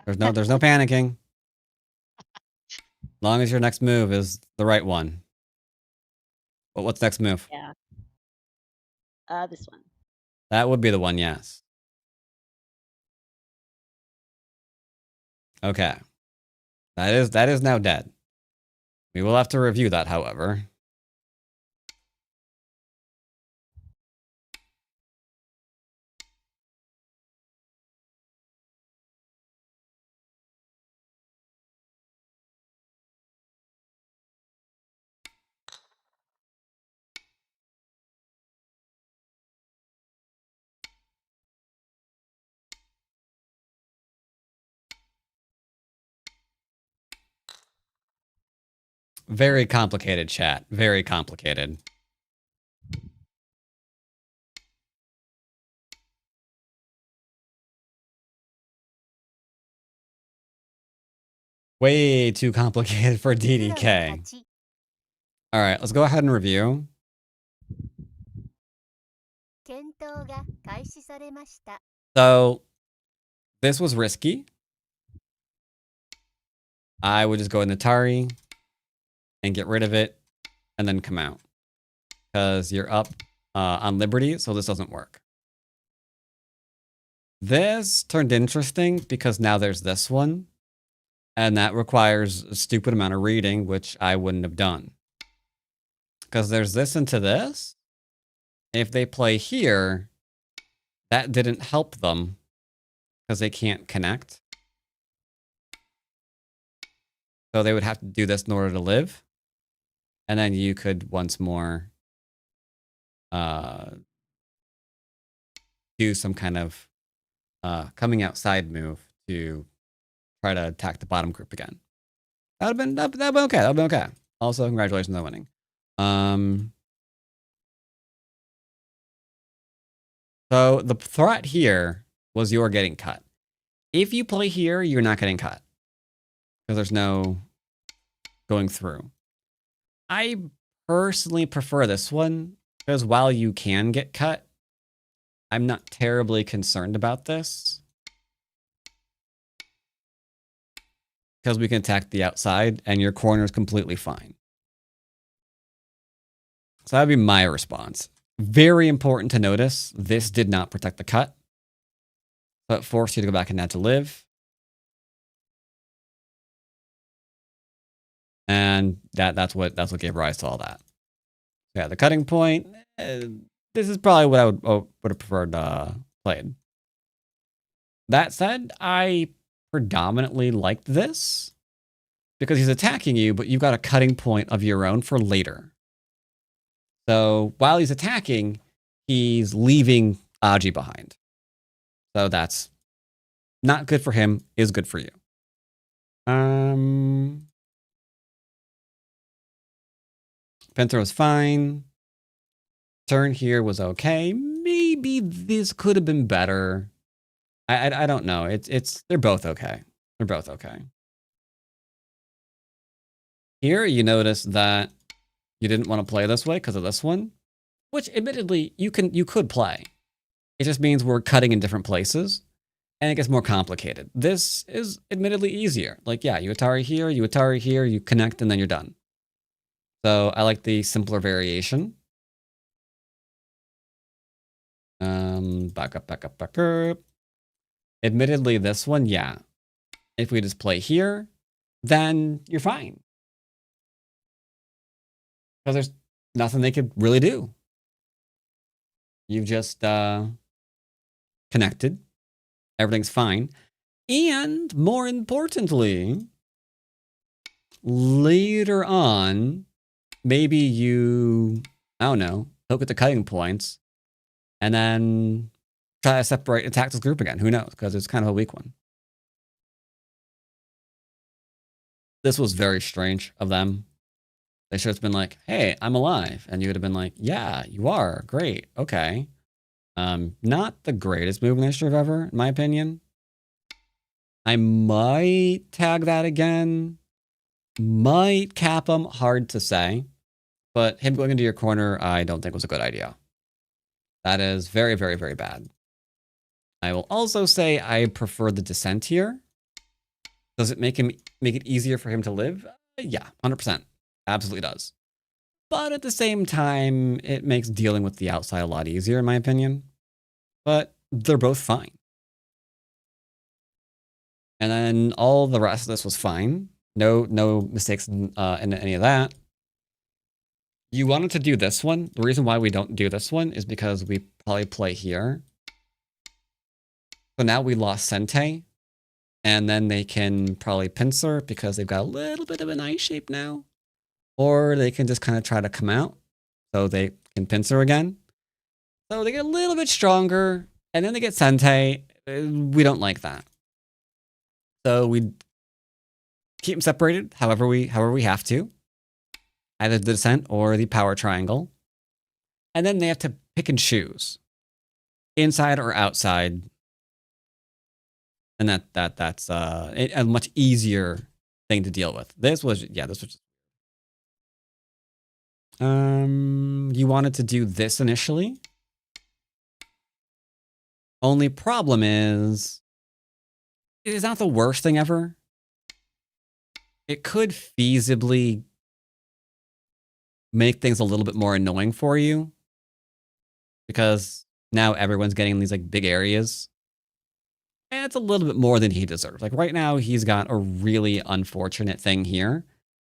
There's no panicking. As long as your next move is the right one. But what's next move? Yeah. This one. That would be the one, yes. Okay. That is now dead. We will have to review that, however. Very complicated, chat. Very complicated. Way too complicated for DDK. All right, let's go ahead and review. So, this was risky. I would just go in Atari and get rid of it and then come out. Because you're up on Liberty, so this doesn't work. This turned interesting because now there's this one. And that requires a stupid amount of reading, which I wouldn't have done. Because there's this into this. If they play here, that didn't help them because they can't connect. So they would have to do this in order to live. And then you could once more do some kind of coming outside move to try to attack the bottom group again. That'd been okay. That'd been okay. Also, congratulations on winning. So the threat here was you're getting cut. If you play here, you're not getting cut because there's no going through. I personally prefer this one because while you can get cut, I'm not terribly concerned about this. because we can attack the outside and your corner is completely fine. So that would be my response. Very important to notice, this did not protect the cut. So it forced you to go back and add to live. And that's what gave rise to all that. Yeah, the cutting point. This is probably what I would have preferred played. That said, I predominantly liked this because he's attacking you, but you've got a cutting point of your own for later. So while he's attacking, he's leaving Aji behind. So that's not good for him, is good for you. Pincer was fine. Turn here was okay. Maybe this could have been better. I don't know. They're both okay. They're both okay. Here you notice that you didn't want to play this way because of this one, which admittedly you could play. It just means we're cutting in different places and it gets more complicated. This is admittedly easier. Like, yeah, you Atari here, you connect, and then you're done. So I like the simpler variation. Back up. Admittedly, this one, yeah. If we just play here, then you're fine. Because there's nothing they could really do. You've just connected. Everything's fine. And more importantly, later on, maybe you, I don't know, look at the cutting points and then try to separate, attack this group again. Who knows? Because it's kind of a weak one. This was very strange of them. They should have been like, hey, I'm alive. And you would have been like, yeah, you are. Great. Okay. Not the greatest move in the history of ever, in my opinion. I might tag that again. Might cap him. Hard to say. But him going into your corner, I don't think was a good idea. That is very, very, very bad. I will also say I prefer the descent here. Does it make it easier for him to live? Yeah, 100%. Absolutely does. But at the same time, it makes dealing with the outside a lot easier, in my opinion. But they're both fine. And then all the rest of this was fine. No mistakes in any of that. You wanted to do this one. The reason why we don't do this one is because we probably play here. So now we lost Sente. And then they can probably pincer because they've got a little bit of an eye shape now. Or they can just kind of try to come out. So they can pincer again. So they get a little bit stronger. And then they get Sente. We don't like that. So we keep them separated however we have to. Either the descent or the power triangle. And then they have to pick and choose. Inside or outside. And that's a much easier thing to deal with. This was just... you wanted to do this initially. Only problem is, it is not the worst thing ever. It could feasibly make things a little bit more annoying for you. Because now everyone's getting these like big areas. And it's a little bit more than he deserves. Like right now, he's got a really unfortunate thing here.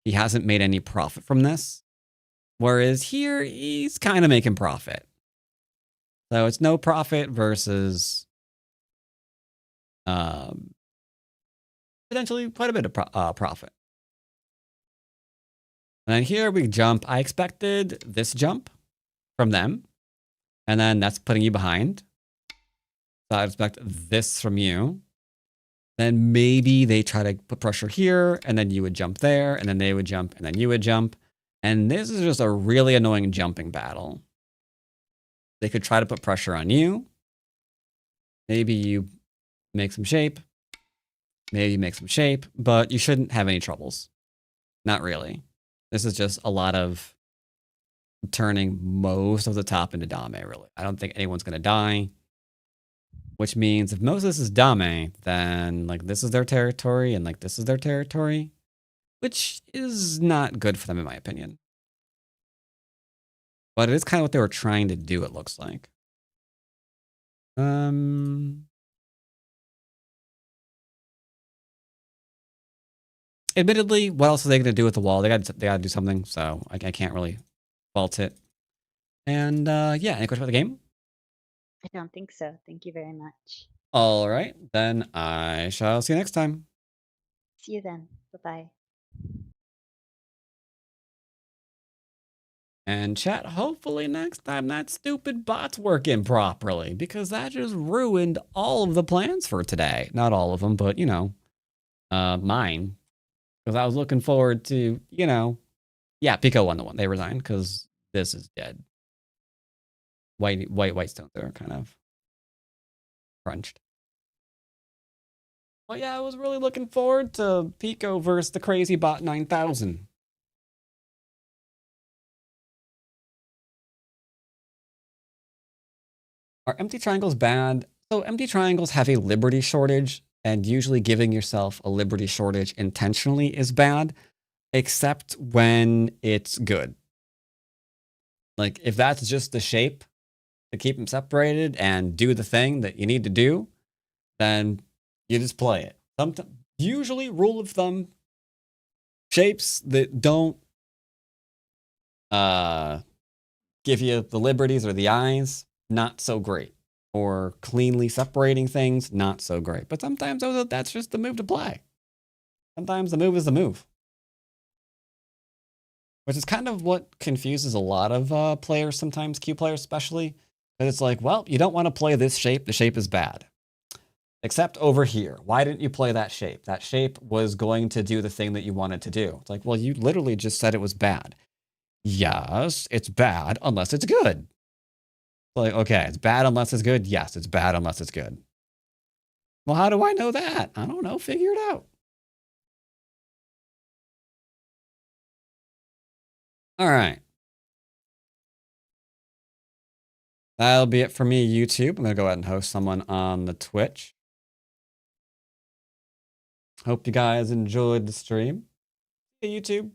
He hasn't made any profit from this. Whereas here, he's kind of making profit. So it's no profit versus potentially quite a bit of profit. And then here we jump. I expected this jump from them. And then that's putting you behind. So I expect this from you. Then maybe they try to put pressure here, and then you would jump there, and then they would jump, and then you would jump. And this is just a really annoying jumping battle. They could try to put pressure on you. Maybe you make some shape. Maybe you make some shape, but you shouldn't have any troubles. Not really. This is just a lot of turning most of the top into Dame, really. I don't think anyone's going to die. Which means if most of this is Dame, then like this is their territory and like this is their territory, which is not good for them in my opinion. But it is kind of what they were trying to do, it looks like. Admittedly, what else are they going to do with the wall? They got to do something, so I can't really fault it. And yeah, any questions about the game? I don't think so. Thank you very much. All right, then I shall see you next time. See you then. Bye-bye. And chat, hopefully next time that stupid bot's working properly, because that just ruined all of the plans for today. Not all of them, but, you know, mine. Because I was looking forward to, you know, yeah, Pico won the one. They resigned because this is dead. White stones are kind of crunched. Well, yeah, I was really looking forward to Pico versus the crazy bot 9000. Are empty triangles bad? So empty triangles have a liberty shortage, and usually giving yourself a liberty shortage intentionally is bad, except when it's good. Like, if that's just the shape to keep them separated and do the thing that you need to do, then you just play it. Usually, rule of thumb, shapes that don't give you the liberties or the eyes, not so great. Or cleanly separating things, not so great. But sometimes that's just the move to play. Sometimes the move is the move. Which is kind of what confuses a lot of players sometimes, Q players especially. But it's like, well, you don't want to play this shape. The shape is bad. Except over here. Why didn't you play that shape? That shape was going to do the thing that you wanted to do. It's like, well, you literally just said it was bad. Yes, it's bad unless it's good. Like, okay, it's bad unless it's good. Yes, it's bad unless it's good. Well, how do I know that? I don't know. Figure it out. All right. That'll be it for me, YouTube. I'm going to go ahead and host someone on the Twitch. Hope you guys enjoyed the stream. Hey, YouTube.